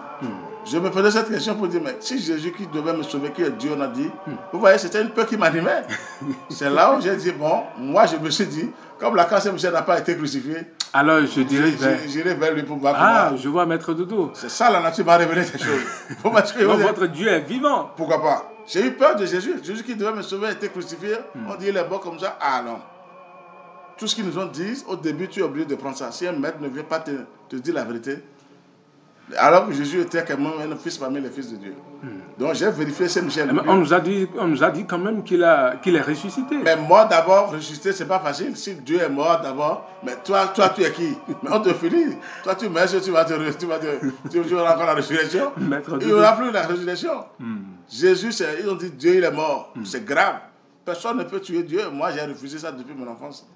S3: Je me posais cette question pour dire, mais si Jésus qui devait me sauver, qui est Dieu, on a dit, vous voyez, c'était une peur qui m'animait. C'est là où j'ai dit, bon, moi je me suis dit, comme la cancer Michel n'a pas été crucifié,
S2: alors
S3: j'irai vers lui pour voir
S2: je vois Maître Doudou.
S3: C'est ça, la nature m'a révélé des choses.
S2: Donc votre Dieu est vivant.
S3: Pourquoi pas? J'ai eu peur de Jésus. Jésus qui devait me sauver a été crucifié. On dit, il est bon comme ça. Non. Tout ce qu'ils nous ont dit, au début, tu es obligé de prendre ça. Si un maître ne vient pas te dire la vérité, alors que Jésus était quand même un fils parmi les fils de Dieu. Donc j'ai vérifié Saint-Michel.
S2: On nous a dit quand même qu'il est ressuscité.
S3: Mais moi d'abord, ressuscité, c'est pas facile. Si Dieu est mort d'abord, mais toi tu es qui? Mais on te finit. Toi tu meurs, tu vas encore la résurrection. Il n'y aura plus la résurrection. Jésus, ils ont dit Dieu il est mort. C'est grave. Personne ne peut tuer Dieu. Moi j'ai refusé ça depuis mon enfance.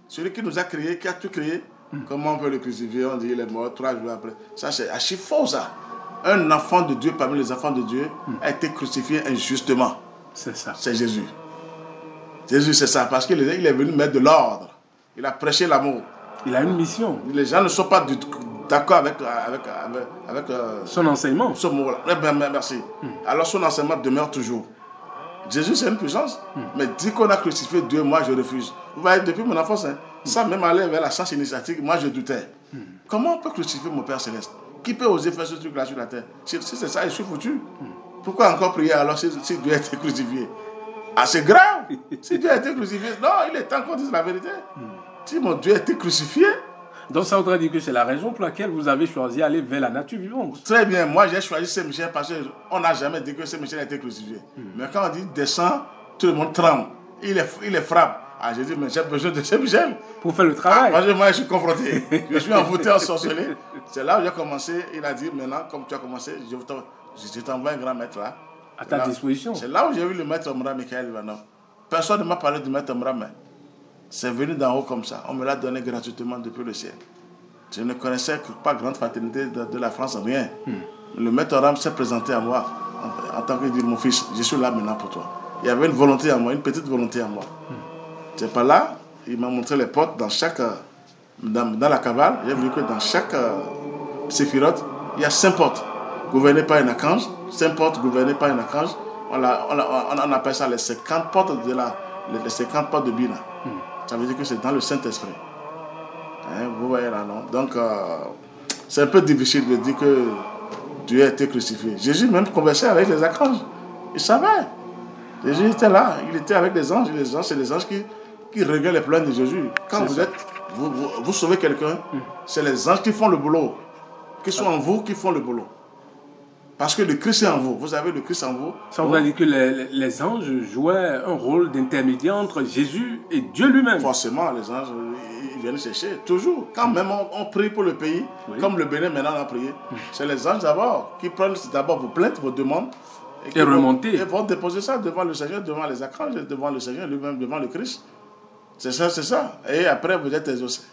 S3: Celui qui nous a créé, qui a tout créé, comment on peut le crucifier? On dit il est mort 3 jours après. Ça c'est archi faux ça. Un enfant de Dieu parmi les enfants de Dieu a été crucifié injustement.
S2: C'est ça.
S3: C'est Jésus. Jésus c'est ça, parce qu'il est venu mettre de l'ordre. Il a prêché l'amour.
S2: Il a une mission.
S3: Les gens ne sont pas d'accord avec
S2: son enseignement.
S3: Ce mot-là. Merci. Alors son enseignement demeure toujours. Jésus c'est une puissance. Mais dit qu'on a crucifié Dieu, moi je refuse. Vous voyez, depuis mon enfance, sans même aller vers la science initiatique, moi je doutais. Comment on peut crucifier mon Père Céleste? Qui peut oser faire ce truc-là sur la terre? Si c'est ça, je suis foutu. Pourquoi encore prier alors si Dieu a été crucifié? C'est grave. Si Dieu a été crucifié, non, il est temps qu'on dise la vérité. Si mon Dieu a été crucifié.
S2: Donc ça voudrait dire que c'est la raison pour laquelle vous avez choisi d'aller vers la nature vivante.
S3: Très bien, moi j'ai choisi Saint-Michel parce qu'on n'a jamais dit que Saint-Michel a été crucifié. Mais quand on dit descend, tout le monde tremble. Il est frappe. J'ai dit, mais j'ai besoin de Saint-Michel.
S2: Pour faire le travail.
S3: Moi, je suis confronté. Je suis envoûté, ensorcelé. C'est là où j'ai commencé. Il a dit, maintenant, comme tu as commencé, je t'envoie un grand maître là.
S2: À ta disposition.
S3: C'est là où j'ai vu le maître Omra Michael Ivanov. Personne ne m'a parlé du maître Omra, mais c'est venu d'en haut comme ça. On me l'a donné gratuitement depuis le ciel. Je ne connaissais pas grande fraternité de la France, rien. Le maître Omra s'est présenté à moi en tant que dit, mon fils, je suis là maintenant pour toi. Il y avait une volonté en moi, une petite volonté en moi. C'est pas là, il m'a montré les portes dans la Kabbale. J'ai vu que dans chaque séphirote, Il y a 5 portes gouvernées par un archange. 5 portes gouvernées par un archange. On appelle ça les 50 portes les 50 portes de Bina. Ça veut dire que c'est dans le Saint-Esprit. Hein, vous voyez là, non? Donc, c'est un peu difficile de dire que Dieu a été crucifié. Jésus même conversait avec les archanges. Il savait. Jésus était là. Il était avec les anges. Les anges, c'est les anges qui règlent les problèmes de Jésus. Quand vous sauvez quelqu'un, c'est les anges qui font le boulot. Qui sont en vous, qui font le boulot. Parce que le Christ est en vous. Vous avez le Christ en vous.
S2: Ça veut dire que les anges jouaient un rôle d'intermédiaire entre Jésus et Dieu lui-même.
S3: Forcément, les anges, ils viennent chercher. Toujours. Quand même on prie pour le pays, comme le Bénin maintenant on a prié, c'est les anges d'abord qui prennent d'abord vos plaintes, vos demandes.
S2: Et remonter.
S3: Ils vont déposer ça devant le Seigneur, devant les archanges, devant le Seigneur lui-même, devant le Christ. C'est ça, c'est ça. Et après, vous êtes exaucés.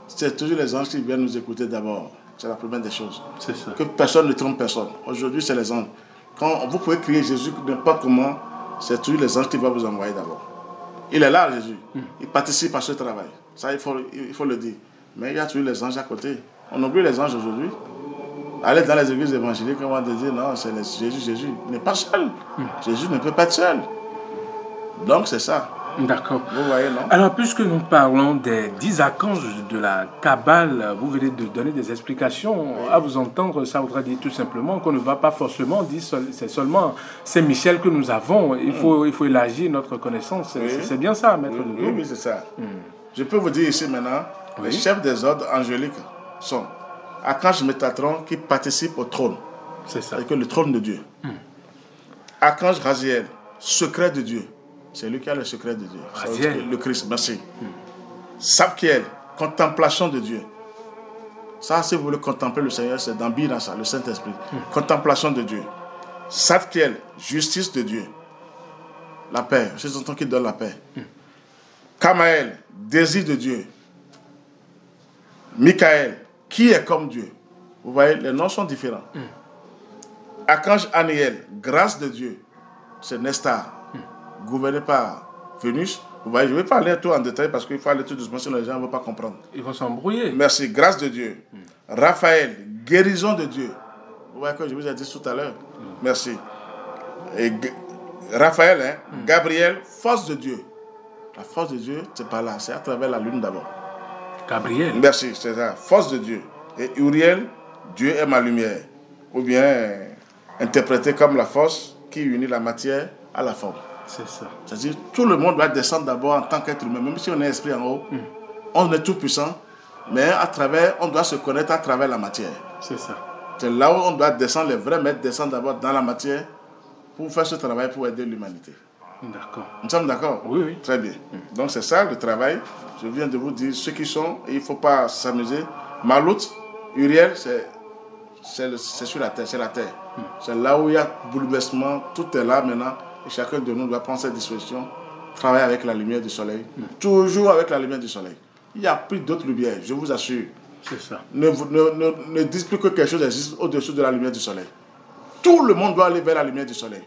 S3: C'est toujours les anges qui viennent nous écouter d'abord. C'est la première des choses.
S2: C'est ça.
S3: Que personne ne trompe personne. Aujourd'hui, c'est les anges. Quand vous pouvez crier Jésus n'importe comment, c'est toujours les anges qui vont vous envoyer d'abord. Il est là, Jésus. Il participe à ce travail. Ça, il faut le dire. Mais il y a toujours les anges à côté. On oublie les anges aujourd'hui. Allez dans les églises évangéliques, on va dire non, c'est Jésus. Jésus n'est pas seul. Jésus ne peut pas être seul. Donc, c'est ça.
S2: D'accord.
S3: Vous voyez, non?
S2: Alors, puisque nous parlons des 10 archanges de la Kabbale, vous venez de donner des explications. Oui. À vous entendre, ça voudrait dire tout simplement qu'on ne va pas forcément dire c'est seulement Saint-Michel que nous avons. Il faut élargir notre connaissance. Oui. C'est bien ça, Maître Dodo?
S3: Oui, c'est ça. Je peux vous dire ici maintenant, les chefs des ordres angéliques sont Archange Métatron qui participe au trône.
S2: C'est ça.
S3: C'est que le trône de Dieu. Archange Raziel, secret de Dieu. C'est lui qui a le secret de Dieu. Le Christ, merci. Sapkiel, contemplation de Dieu. Ça, si vous voulez contempler le Seigneur, c'est dans Bina, ça, le Saint-Esprit. Contemplation de Dieu. Sapkiel, justice de Dieu. La paix, c'est son temps qui donne la paix. Kamaël, désir de Dieu. Michael, qui est comme Dieu. Vous voyez, les noms sont différents. Archange Aniel, grâce de Dieu. C'est Nestar. Gouverné par Vénus. Vous voyez, je ne vais pas aller tout en détail parce qu'il faut aller tout doucement, sinon les gens ne vont pas comprendre.
S2: Ils vont s'embrouiller.
S3: Merci, grâce de Dieu. Raphaël, guérison de Dieu. Vous voyez que je vous ai dit tout à l'heure. Merci. Et Raphaël, Gabriel, force de Dieu. La force de Dieu, c'est pas là, c'est à travers la lune d'abord.
S2: Gabriel.
S3: Merci, c'est ça, force de Dieu. Et Uriel, Dieu est ma lumière. Ou bien interprété comme la force qui unit la matière à la forme.
S2: C'est ça.
S3: C'est-à-dire tout le monde doit descendre d'abord en tant qu'être humain. Même si on est esprit en haut, on est tout puissant, mais on doit se connaître à travers la matière.
S2: C'est ça.
S3: C'est là où on doit descendre, les vrais maîtres descendent d'abord dans la matière pour faire ce travail, pour aider l'humanité.
S2: D'accord.
S3: Nous sommes d'accord?
S2: Oui, oui.
S3: Très bien. Donc c'est ça le travail. Je viens de vous dire ceux qui sont, et il ne faut pas s'amuser. Malout, Uriel, c'est sur la terre, c'est la terre. C'est là où il y a bouleversement, tout est là maintenant. Et chacun de nous doit prendre cette disposition, travailler avec la lumière du soleil, toujours avec la lumière du soleil. Il n'y a plus d'autres lumières, je vous assure.
S2: C'est ça.
S3: Ne dites plus que quelque chose existe au-dessus de la lumière du soleil. Tout le monde doit aller vers la lumière du soleil.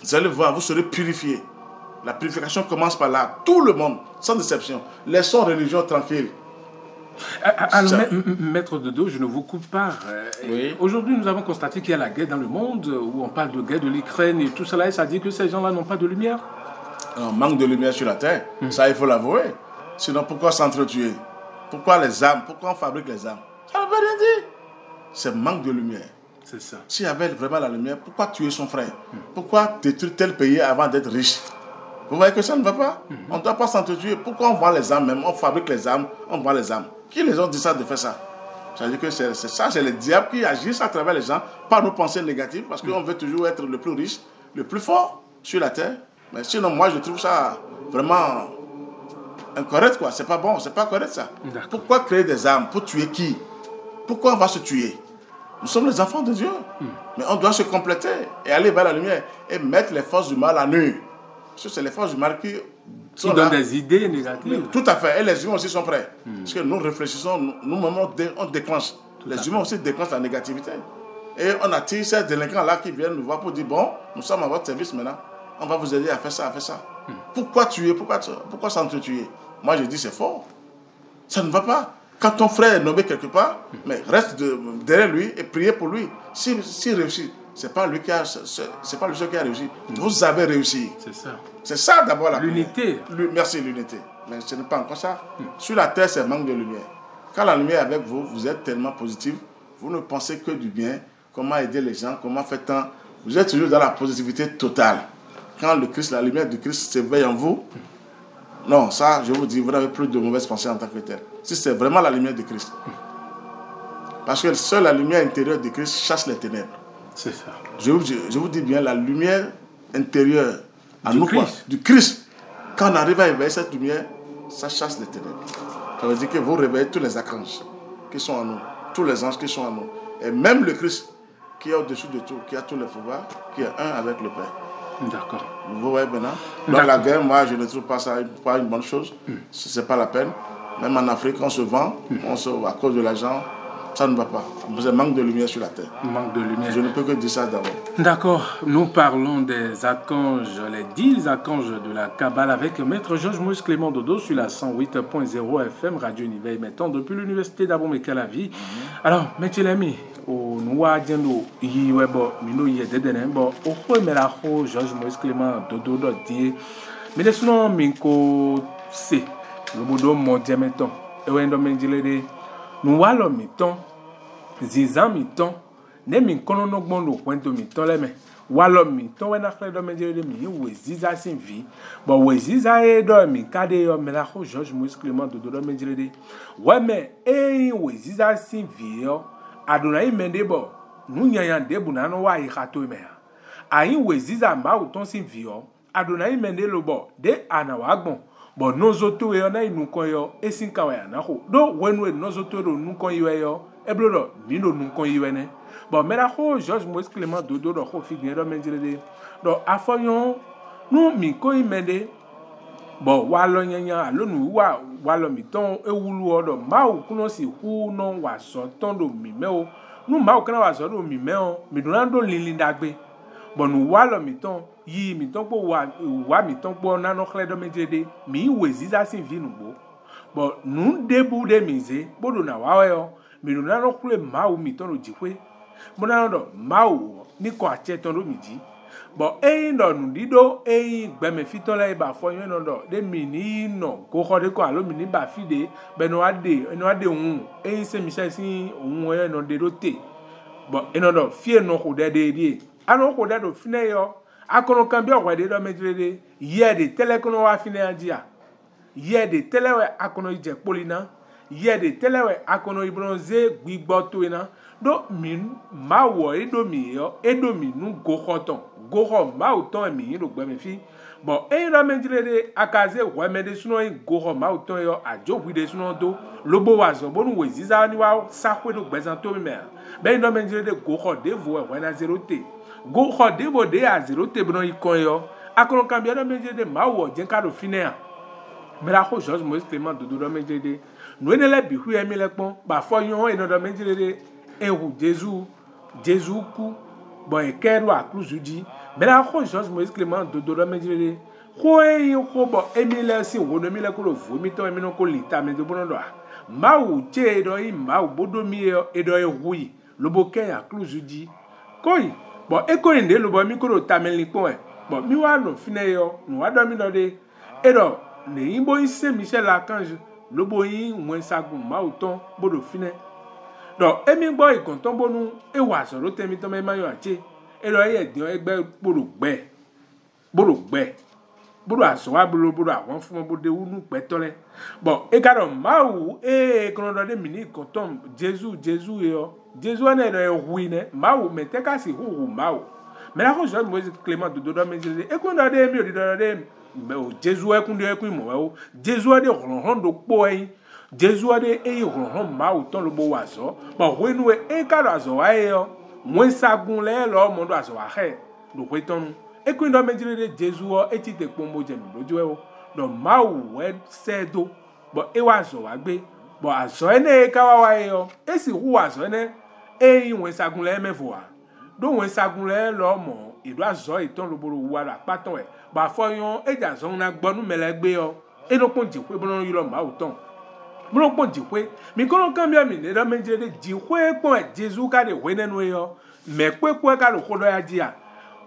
S3: Vous allez voir, vous serez purifiés. La purification commence par là. Tout le monde, sans déception. Laissons religion tranquille.
S2: Alors, Maître Dodo, je ne vous coupe pas.
S3: Oui.
S2: Aujourd'hui, nous avons constaté qu'il y a la guerre dans le monde, où on parle de guerre de l'Ukraine et tout cela, et ça dit que ces gens-là n'ont pas de lumière.
S3: On manque de lumière sur la terre. Ça, il faut l'avouer. Sinon, pourquoi s'entretuer? Pourquoi les armes? Pourquoi on fabrique les armes? Ça ne veut rien dire. C'est manque de lumière.
S2: C'est ça.
S3: S'il y avait vraiment la lumière, pourquoi tuer son frère? Pourquoi détruire tel pays avant d'être riche? Vous voyez que ça ne va pas? On ne doit pas s'entretuer. Pourquoi on vend les armes même? On fabrique les armes, on vend les armes. Qui les ont dit ça de faire ça? C'est-à-dire que c'est ça, c'est les diables qui agissent à travers les gens par nos pensées négatives parce qu'on veut toujours être le plus riche, le plus fort sur la terre. Mais sinon, moi, je trouve ça vraiment incorrect, quoi. C'est pas bon, c'est pas correct, ça. Pourquoi créer des armes? Pour tuer qui? Pourquoi on va se tuer? Nous sommes les enfants de Dieu. Mais on doit se compléter et aller vers la lumière et mettre les forces du mal à nu. Parce que c'est les forces du mal qui
S2: donnent des idées négatives.
S3: Tout à fait. Et les humains aussi sont prêts. Parce que nous réfléchissons, nous-mêmes, on déclenche. Les humains aussi déclenchent la négativité. Et on attire ces délinquants-là qui viennent nous voir pour dire, bon, nous sommes à votre service maintenant. On va vous aider à faire ça, à faire ça. Pourquoi tuer? Pourquoi s'entretuer? Moi, je dis, c'est faux. Ça ne va pas. Quand ton frère est nommé quelque part, mais reste derrière lui et priez pour lui. S'il réussit, c'est pas lui c'est pas lui seul qui a réussi. Vous avez réussi.
S2: C'est ça.
S3: C'est ça d'abord la
S2: l'unité.
S3: Merci, l'unité. Mais ce n'est pas encore ça. Sur la terre, c'est manque de lumière. Quand la lumière est avec vous, vous êtes tellement positif, vous ne pensez que du bien, comment aider les gens, comment faire tant. Vous êtes toujours dans la positivité totale. Quand le Christ, la lumière du Christ s'éveille en vous, non, ça, je vous dis, vous n'avez plus de mauvaises pensées en tant que tel. Si c'est vraiment la lumière de Christ. Parce que seule la lumière intérieure de Christ chasse les ténèbres.
S2: C'est ça.
S3: Je vous dis bien, la lumière intérieure à
S2: du
S3: nous,
S2: Christ.
S3: Du Christ. Quand on arrive à éveiller cette lumière, ça chasse les ténèbres. Ça veut dire que vous réveillez tous les archanges qui sont en nous, tous les anges qui sont en nous. Et même le Christ qui est au-dessus de tout, qui a tous les pouvoirs, qui est un avec le Père.
S2: D'accord.
S3: Vous voyez maintenant. Dans la guerre, moi, je ne trouve pas ça pas une bonne chose. Ce n'est pas la peine. Même en Afrique, on se vend, à cause de l'argent. Ça ne va pas. Vous avez manque de lumière sur la terre.
S2: Manque de lumière.
S3: Je ne peux que dire ça d'abord.
S2: D'accord. Nous parlons des archanges, les 10 archanges de la Kabbale avec Maître Georges Moïse Clément Dodo sur la 108.0 FM Radio Univers maintenant depuis l'université d'Abomey-Calavi. Alors, Maître Lemi, nous avons dit Georges Moïse Clément Dodo dit mais les noms minko c'est le bodo mondial mettons et on doit nous allons mettons zizan mettons ne min kono no gbon lo kwento mettons les mais walo mettons on a fait de mendier mi we ziza sin vie bon we ziza e do mi kade yo me la ko Georges Moïse Clément Dodo mendier ouais mais e we ziza sin vie yo adonai mende bo nous nyanyan debu na no wa ikato me ayin we ziza ma o ton sin vie yo adonai mende lo bo de anawagbon bon nozoto e na inu kon yo esin kawa ya na ho do wenwe nozoto ro nu kon yo yo eblodo mi no nu kon yo ne bon me la ho Georges Moïse Clément Dodo do ho fi bien do menjele do afoyon nu mi ko imende bon wa lo nyanya alonu wa lo mi ton ewulu odo ma o kuno si hu no wa so ton do mi me o nu ma o kana wa so do mi me o mi do do linlin dagbe bon nu wa lo mi ton yi mi ton po wa mi ton po na no kle do menjele mi we ziza sin vi nu bo bon nu debu de mize bodo na wa yo mi do na no kle ma o mi ton do jikwe mo na do ma o ni ko ache ton do mi ji bon eyin do nu dido eyin gbe me fi ton le ba fo yin no do de mi ni no ko ko de ko alo mi ni ba fi de be no ade hun eyin se mi se sin ohun e no de do te bon eno do fi no ko de de ano ko de do fine yo akono kan bi ogwa de do mejire ye de tele kono wa fine ajia ye de tele we akono ije polina ye de tele we akono ibronze gbigbo to ina do mi ma wo edo mi nu go khoton go ho ma o ton mi yin do gbe mi fi bon e do mejire akaze wo me de suno yin go ho ma o ton yo ajo wi de suno do lobo wa zo bonu we ziza ni wa sakwe do gbezan to mi me be do mejire go ho de vo we na 0 te go ho de bo de a 0 te bno ikon yo akono kan bi do mejire ma wo jen ka do fine me la ko Georges Moïse Clément Dodo do mejire no ene le bi hu emi le pon ba fo yon e do mejire ehu Jésus ku bon e keru akluzuji me la ko Georges Moïse Clément Dodo do mejire ko e ko bo emi le si wo no mi le ko lo vomi to emi no ko lita me do bono do ma wo che do yi ma wo bodo mi e do e hui lo bo ken akluzuji koi bon e ko inde lo bo mi ko ro tameli pon e bon mi wa no fine yo no wa do mi do de e do le yimbo ise Michel Archange lo bo yin won sagun ma o ton bodo fine do emi gbo ikon ton bonu e wa soro temi ton me mayo ache e lo ye di egbe bodo aso wa bodo awon fun bodo unu petole bon e ka do ma wu e kono do de mini ikon ton Jesus ene do e hui ne ma wu me te ka si hu ma wu me la ko Georges Moïse Clément Dodo me jele e kono do de mi o di do de Jésus ekun mo o Jésus de ronron do po yin Jésus de e ronron ma o ton lo bo wa so ba wenu e ka do azo wa e yo won sagun le lo mo do azo wa he do pe ton ekun do mejire de Jésus o e ti te pombo je mi loju e o do ma o we sedo bo e wa zo wa gbe bo azo ene e ka wa e yo e si hu azo ene e won sagun le mefo wa do won sagun le lo mo ido azo iton lo bo wa la paton e ba foyon eja zo na gbonu melegbe yo e no pon ji pe bono yilo ma o ton Mon bon dihwe. Mi kono kambia mi ne dame jere dihwe pon Jésus ka de wene no yo. Me kwe ka lo kodo ya dia.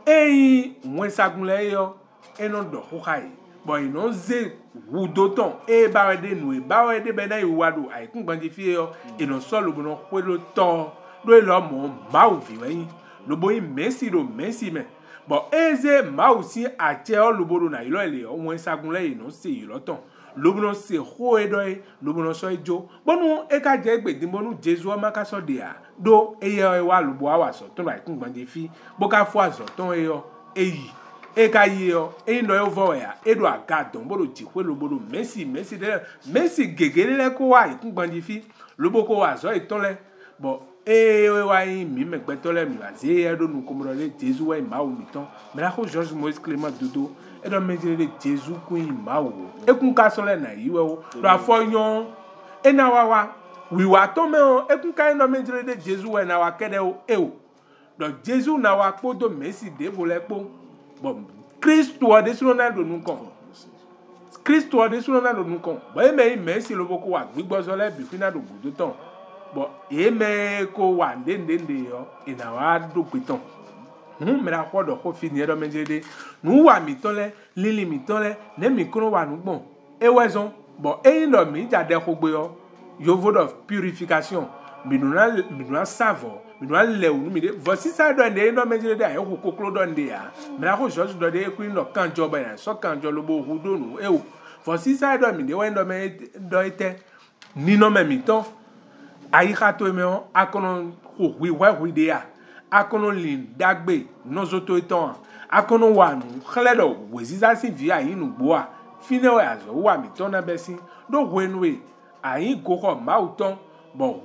S2: Eyi mwen sagunle yo. Enon do hokai. Bon inon ze wudoton. E barede nou e barede bena yu wado. Ay kun bandifi yo. Enon solo bonon kwe lo ton. Do e lo mon ma ou viwe. Lobo yi mensi do mensi men. Bon eze ma aussi a teo lobo do na ilo ele yo. Mwen sagunle inon se ilo ton. Lobo se ho edoy. Lobo so ejo. Bonu eka jegbe dimbonu Jesu amaka so dia. Do eye wa lobo awa so ton ay kun bandifi. Boka fwa so ton eyo. Eyi. Eka yo, no yo voya, edo agadon, bodo jikwe lo bodo, Messi gegele le ko wa, ikun bandifi, lobo ko wa, zo itole, bo, wa mi megbetole, mi waze, edo nou komorole, Jesu wa ima ou miton, me la ko George Moïse Clément Dodo, edo menjele Jesu ku ima ou, ekun kasole na iwe ou, do afonyon, na wawa, wiwa tome ou, ekun ka eno menjele de Jesu wa na wakede ou, do Jesu na wakodo Messi devole po, bon, Christo a décidé de nous con. Christo a décidé de nous con. Bon, mais si le beaucoup a gbigbo sole bi fina do gudu ton. Bon, me ko wa ndende yo, e na wa do piton. Me la ko do ko fini do menjede. Nu wa mi tole, lili mi tole, ne mi kono wa nu bon. E wezon, bon, no mi ja de ko gbe yo. Yo vote of purification. Minuna savon. Minuna le unu mi de. Voici ça donne no menjede ayo ko klo donne ya. Me la ko George do de ku no kanjo ba ya. So kanjo lo bo hudo nu. Voici ça donne mi de we no me do ite. Ni no me mi ton. Ayi kato me on akono ko wi de ya. Akono lin dagbe no zoto iton. Akono wanu khledo weziza si via inu boa. Fine we azo wa mi ton na besin. Do wenwe ayi goko mauton. Bon,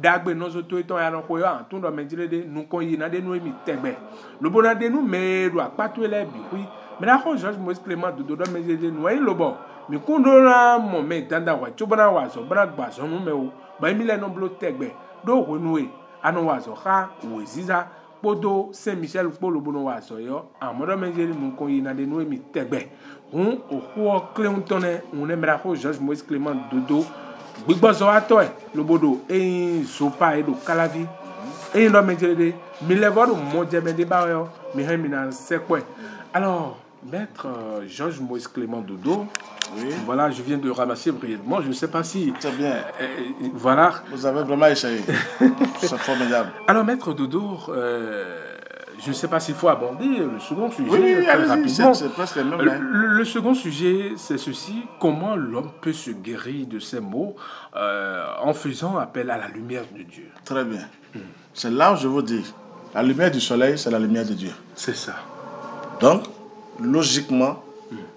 S2: dagbe no zoto iton ya no ko yo antun do menjire de nu kon yi na de nu mi tegbe. Lo bona de nu me do apatu ele bi hui. Me na ko George Moïse Clément do menjire de nu ayi lo bo. Mi kundo na mo me tanda wa chobana wa so bra gba so nu me o. Ba mi le no blo tegbe. Do wenwe anu wa so ha weziza podo Saint Michel po lo bono wa so yo. Amodo menjire nu kon yi na de nu mi tegbe. O ho Clémentone on me na ko George Moïse Clément Dodo Bigbozo atoy lobodo sopa edo kalavi no menjede mi levodo mojebe de ba yo mi hemina sekwe. Alors maître George Moïse Clément Dodo, oui. Voilà, je viens de ramasser brièvement, je ne sais pas si
S3: très bien.
S2: Voilà,
S3: vous avez vraiment essayé. C'est formidable.
S2: Alors maître Dodo, je ne sais pas s'il faut aborder le second sujet.
S3: Oui,
S2: rapidement.
S3: C'est presque le même.
S2: Le second sujet, c'est ceci. Comment l'homme peut se guérir de ces maux en faisant appel à la lumière de Dieu.
S3: Très bien. C'est là où je vous dis, la lumière du soleil, c'est la lumière de Dieu.
S2: C'est ça.
S3: Donc, logiquement,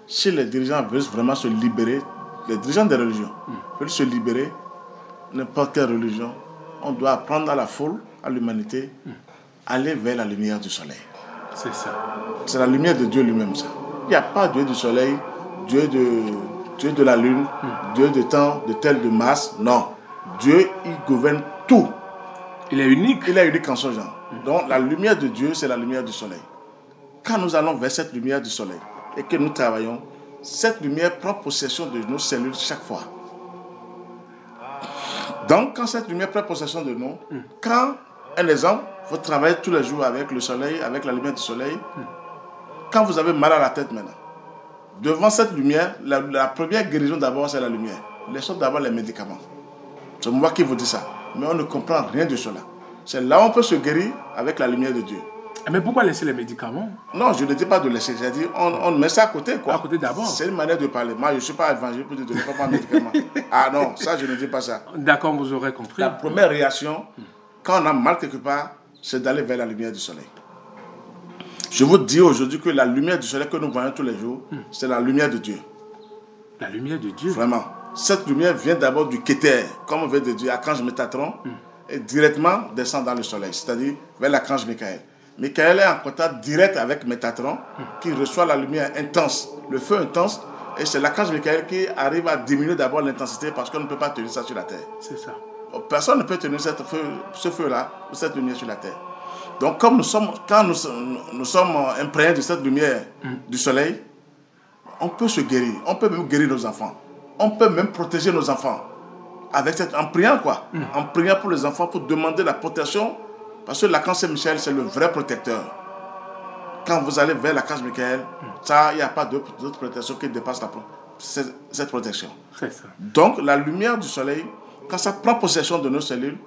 S3: si les dirigeants veulent vraiment se libérer, les dirigeants des religions veulent se libérer, n'importe quelle religion, on doit apprendre à la foule, à l'humanité, aller vers la lumière du soleil.
S2: C'est ça.
S3: C'est la lumière de Dieu lui-même, ça. Il n'y a pas Dieu du soleil, Dieu de la lune, Dieu de temps, de tel, de masse. Non. Dieu, il gouverne tout.
S2: Il est unique.
S3: Il est unique en son genre. Donc, la lumière de Dieu, c'est la lumière du soleil. Quand nous allons vers cette lumière du soleil et que nous travaillons, cette lumière prend possession de nos cellules chaque fois. Donc, quand cette lumière prend possession de nous, quand, un exemple, vous travaillez tous les jours avec le soleil, avec la lumière du soleil, quand vous avez mal à la tête maintenant, devant cette lumière, la première guérison d'abord, c'est la lumière. Laissons d'abord les médicaments. C'est moi qui vous dis ça. Mais on ne comprend rien de cela. C'est là où on peut se guérir avec la lumière de Dieu.
S2: Mais pourquoi laisser les médicaments?
S3: Non, je ne dis pas de laisser. J'ai dit, on met ça à côté, quoi.
S2: À côté d'abord.
S3: C'est une manière de parler. Moi, je ne suis pas évangile pour dire de ne pas prendre de médicaments. Ah non, ça, je ne dis pas ça.
S2: D'accord, vous aurez compris.
S3: La première réaction, quand on a mal quelque part, c'est d'aller vers la lumière du soleil. Je vous dis aujourd'hui que la lumière du soleil que nous voyons tous les jours, c'est la lumière de Dieu.
S2: La lumière de Dieu?
S3: Vraiment. Cette lumière vient d'abord du Kéter, comme on veut de Dieu, archange Métatron, et directement descend dans le soleil, c'est-à-dire vers l'archange Michael. Michael est en contact direct avec Métatron, qui reçoit la lumière intense, le feu intense, et c'est l'archange Michael qui arrive à diminuer d'abord l'intensité parce qu'on ne peut pas tenir ça sur la terre. C'est ça. Personne ne peut tenir ce feu-là, ou cette lumière sur la terre. Donc, comme quand nous sommes imprégnés de cette lumière du soleil, on peut se guérir. On peut même guérir nos enfants. On peut même protéger nos enfants. en priant quoi. En priant pour les enfants, pour demander la protection. Parce que l'archange Saint-Michel, c'est le vrai protecteur. Quand vous allez vers l'archange Michael, il n'y a pas d'autre protection qui dépasse cette protection.
S2: C'est ça.
S3: Donc, la lumière du soleil, quand ça prend possession de nos cellules,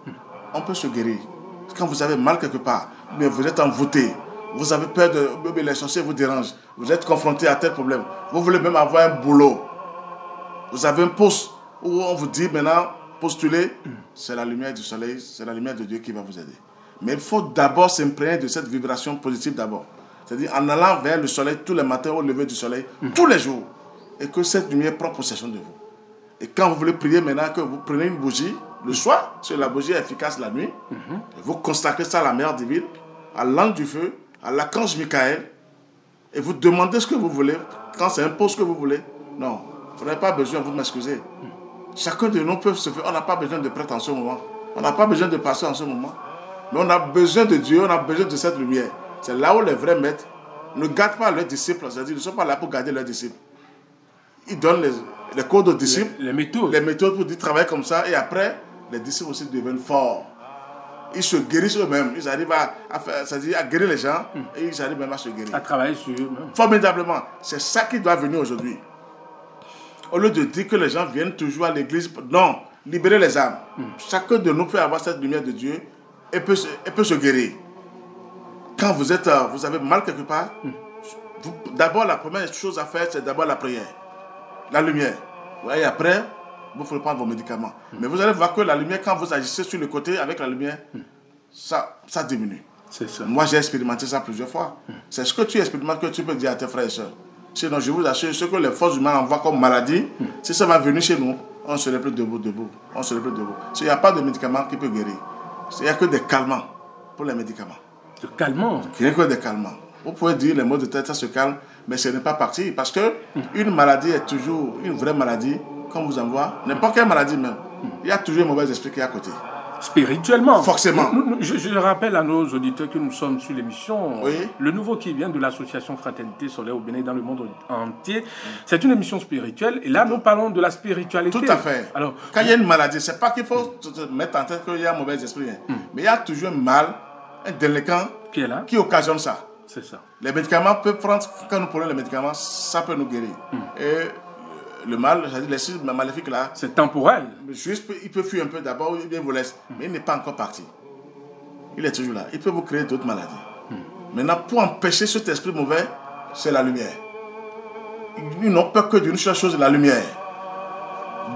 S3: on peut se guérir. Quand vous avez mal quelque part, mais vous êtes envoûté, vous avez peur de les sorciers vous dérangent, vous êtes confronté à tel problème, vous voulez même avoir un boulot, vous avez un poste où on vous dit maintenant, postulez, c'est la lumière du soleil, c'est la lumière de Dieu qui va vous aider. Mais il faut d'abord s'imprégner de cette vibration positive d'abord. C'est-à-dire en allant vers le soleil tous les matins au lever du soleil, tous les jours, et que cette lumière prend possession de vous. Et quand vous voulez prier maintenant, que vous prenez une bougie le soir, parce que la bougie est efficace la nuit, et vous consacrez ça à la mère divine, à l'ange du feu, à l'archange Michael, et vous demandez ce que vous voulez, quand c'est un poste que vous voulez. Non, vous n'avez pas besoin, vous m'excusez. Chacun de nous peut se faire, on n'a pas besoin de prêtre en ce moment, on n'a pas besoin de pasteur en ce moment, mais on a besoin de Dieu, on a besoin de cette lumière. C'est là où les vrais maîtres ne gardent pas leurs disciples, c'est-à-dire ils ne sont pas là pour garder leurs disciples. Ils donnent les codes aux disciples,
S2: les méthodes.
S3: Les méthodes pour dire travailler comme ça, et après, les disciples aussi deviennent forts. Ils se guérissent eux-mêmes, ils arrivent à guérir les gens, et ils arrivent même à se guérir.
S2: À travailler sur eux-mêmes.
S3: Formidablement. C'est ça qui doit venir aujourd'hui. Au lieu de dire que les gens viennent toujours à l'église, non, libérer les âmes. Chacun de nous peut avoir cette lumière de Dieu et peut se guérir. Quand vous avez mal quelque part, d'abord la première chose à faire, c'est d'abord la prière. La lumière. Et après, vous pouvez prendre vos médicaments. Mais vous allez voir que la lumière, quand vous agissez sur le côté avec la lumière, ça diminue.
S2: C'est ça.
S3: Moi, j'ai expérimenté ça plusieurs fois. C'est ce que tu expérimentes que tu peux dire à tes frères et sœurs. Sinon, je vous assure, ce que les forces humaines envoient comme maladie, si ça va venir chez nous, on ne serait plus debout. On serait plus debout. Il n'y a pas de médicament qui peut guérir. Il n'y a que des calmants pour les médicaments.
S2: De calmant.
S3: Il n'y a que des calmants. Vous pouvez dire les maux de tête, ça se calme, mais ce n'est pas parti. Parce qu'une maladie est toujours une vraie maladie, comme vous en voyez. N'importe quelle maladie même. Il y a toujours un mauvais esprit qui est à côté.
S2: Spirituellement.
S3: Forcément.
S2: Je rappelle à nos auditeurs que nous sommes sur l'émission Le Nouveau qui vient de l'association Fraternité Solaire au Bénin dans le monde entier. C'est une émission spirituelle et là nous parlons de la spiritualité.
S3: Tout à fait. Alors, quand il y a une maladie, c'est pas qu'il faut se mettre en tête qu'il y a un mauvais esprit. Mais il y a toujours un mal, un délinquant
S2: qui est là,
S3: qui occasionne ça.
S2: C'est ça.
S3: Les médicaments peuvent prendre, quand nous prenons les médicaments, ça peut nous guérir. Et le mal, c'est-à-dire l'esprit maléfique là,
S2: c'est temporel.
S3: Juste, il peut fuir un peu d'abord, il vous laisse, mais il n'est pas encore parti. Il est toujours là. Il peut vous créer d'autres maladies. Maintenant, pour empêcher cet esprit mauvais, c'est la lumière. Ils n'ont peur que d'une seule chose, la lumière.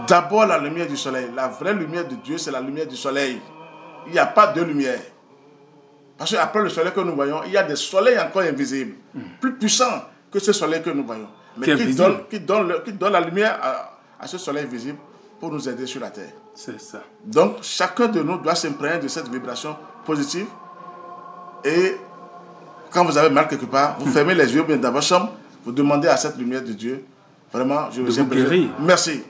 S3: D'abord, la lumière du soleil. La vraie lumière de Dieu, c'est la lumière du soleil. Il n'y a pas de lumière. Parce qu'après le soleil que nous voyons, il y a des soleils encore invisibles, plus puissants que ce soleil que nous voyons. Mais qui donne la lumière à ce soleil visible pour nous aider sur la terre.
S2: C'est ça.
S3: Donc, chacun de nous doit s'imprégner de cette vibration positive. Et quand vous avez mal quelque part, vous fermez les yeux bien dans votre chambre, vous demandez à cette lumière de Dieu, vraiment, je vous
S2: guérir.
S3: Merci.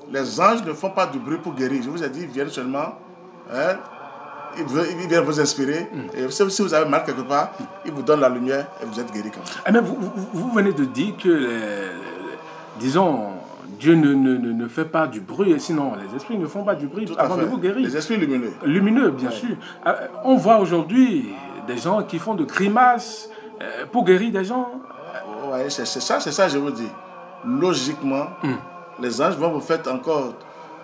S3: Les anges ne font pas du bruit pour guérir. Je vous ai dit, ils viennent seulement, ils viennent vous inspirer. Et si vous avez mal quelque part, ils vous donnent la lumière et vous êtes guéri comme ça.
S2: Mais vous venez de dire que, disons, Dieu ne fait pas du bruit, sinon les esprits ne font pas du bruit avant de vous guérir.
S3: Les esprits lumineux.
S2: Lumineux, bien sûr. On voit aujourd'hui des gens qui font de grimaces pour guérir des gens.
S3: Oui, c'est ça, je vous dis. Logiquement, les anges vont vous faire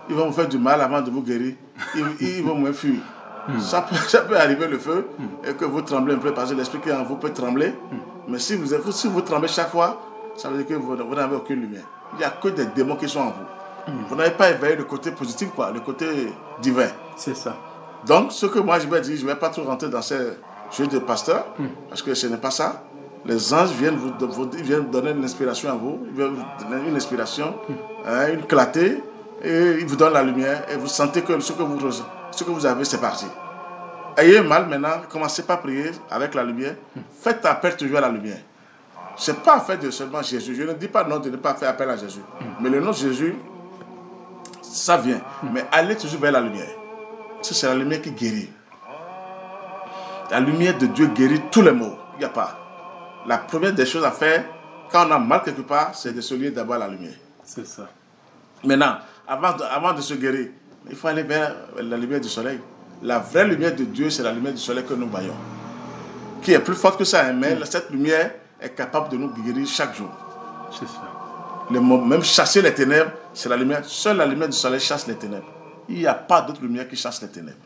S3: ils vont vous faire du mal avant de vous guérir. Ils vont vous fuir. Ça peut arriver le feu et que vous tremblez un peu parce que l'esprit qui est en vous peut trembler. Mais si vous tremblez chaque fois, ça veut dire que vous n'avez aucune lumière. Il n'y a que des démons qui sont en vous. Vous n'avez pas éveillé le côté positif, le côté divin.
S2: C'est ça.
S3: Donc, ce que moi je vais dire, je ne vais pas trop rentrer dans ces jeux de pasteur, parce que ce n'est pas ça. Les anges viennent viennent donner une inspiration à vous, ils viennent vous donner une inspiration, une clarté, et ils vous donnent la lumière, et vous sentez que ce que vous avez, c'est parti. Ayez mal maintenant, commencez pas à prier avec la lumière, faites appel toujours à la lumière. Ce n'est pas fait de seulement Jésus. Je ne dis pas non de ne pas faire appel à Jésus. Mais le nom de Jésus, ça vient. Mais allez toujours vers la lumière. C'est la lumière qui guérit. La lumière de Dieu guérit tous les maux. Il n'y a pas. La première des choses à faire, quand on a mal quelque part, c'est de se lier d'abord à la lumière.
S2: C'est ça.
S3: Maintenant, avant de se guérir, Il faut aller vers la lumière du soleil. La vraie lumière de Dieu, c'est la lumière du soleil que nous voyons. Qui est plus forte que ça, mais cette lumière est capable de nous guérir chaque jour.
S2: C'est ça.
S3: Même chasser les ténèbres, c'est la lumière. Seule la lumière du soleil chasse les ténèbres. Il n'y a pas d'autre lumière qui chasse les ténèbres.